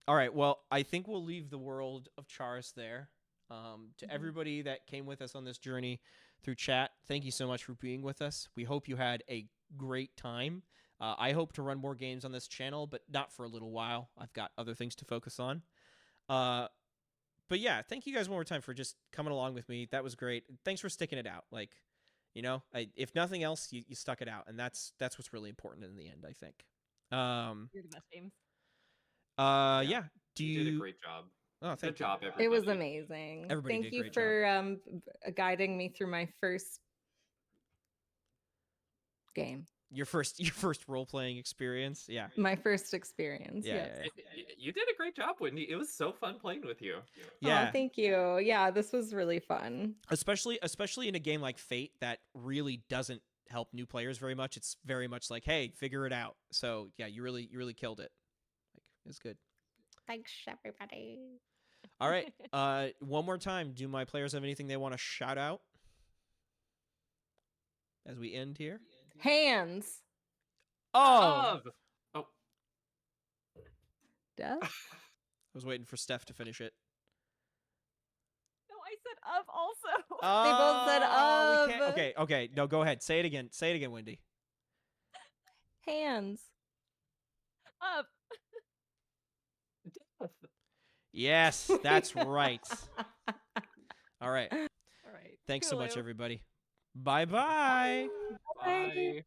All right. Well, I think we'll leave the world of Charis there. To everybody that came with us on this journey through chat, thank you so much for being with us. We hope you had a great time. I hope to run more games on this channel, but not for a little while. I've got other things to focus on. But yeah, thank you guys one more time for just coming along with me. That was great. Thanks for sticking it out. Like, if nothing else, you stuck it out, and that's what's really important in the end, I think. You're the best, James. Yeah. Do You did a you? great job. Oh, Good thank you. job, everybody. It was amazing. Everybody Thank did a you great for guiding me through my first game, Your first role playing experience. Yeah. my first experience. Yeah, Yes. yeah, You did a great job, Whitney. It was so fun playing with you. Yeah. Oh, thank you. Yeah, this was really fun. Especially in a game like Fate that really doesn't help new players very much. It's very much like, hey, figure it out. So yeah, you really killed it. Like, it's good. Thanks, everybody. All right. One more time. Do my players have anything they want to shout out as we end here? Hands. Oh, Oh, Death. I was waiting for Steph to finish it. No, I said of also. both said Oh, we can't- of. Okay. No, go ahead. Say it again. Wendy. Hands. Of. Yes, that's right. All right. All right. Thanks so much, Toodaloo. everybody. Bye-bye. bye.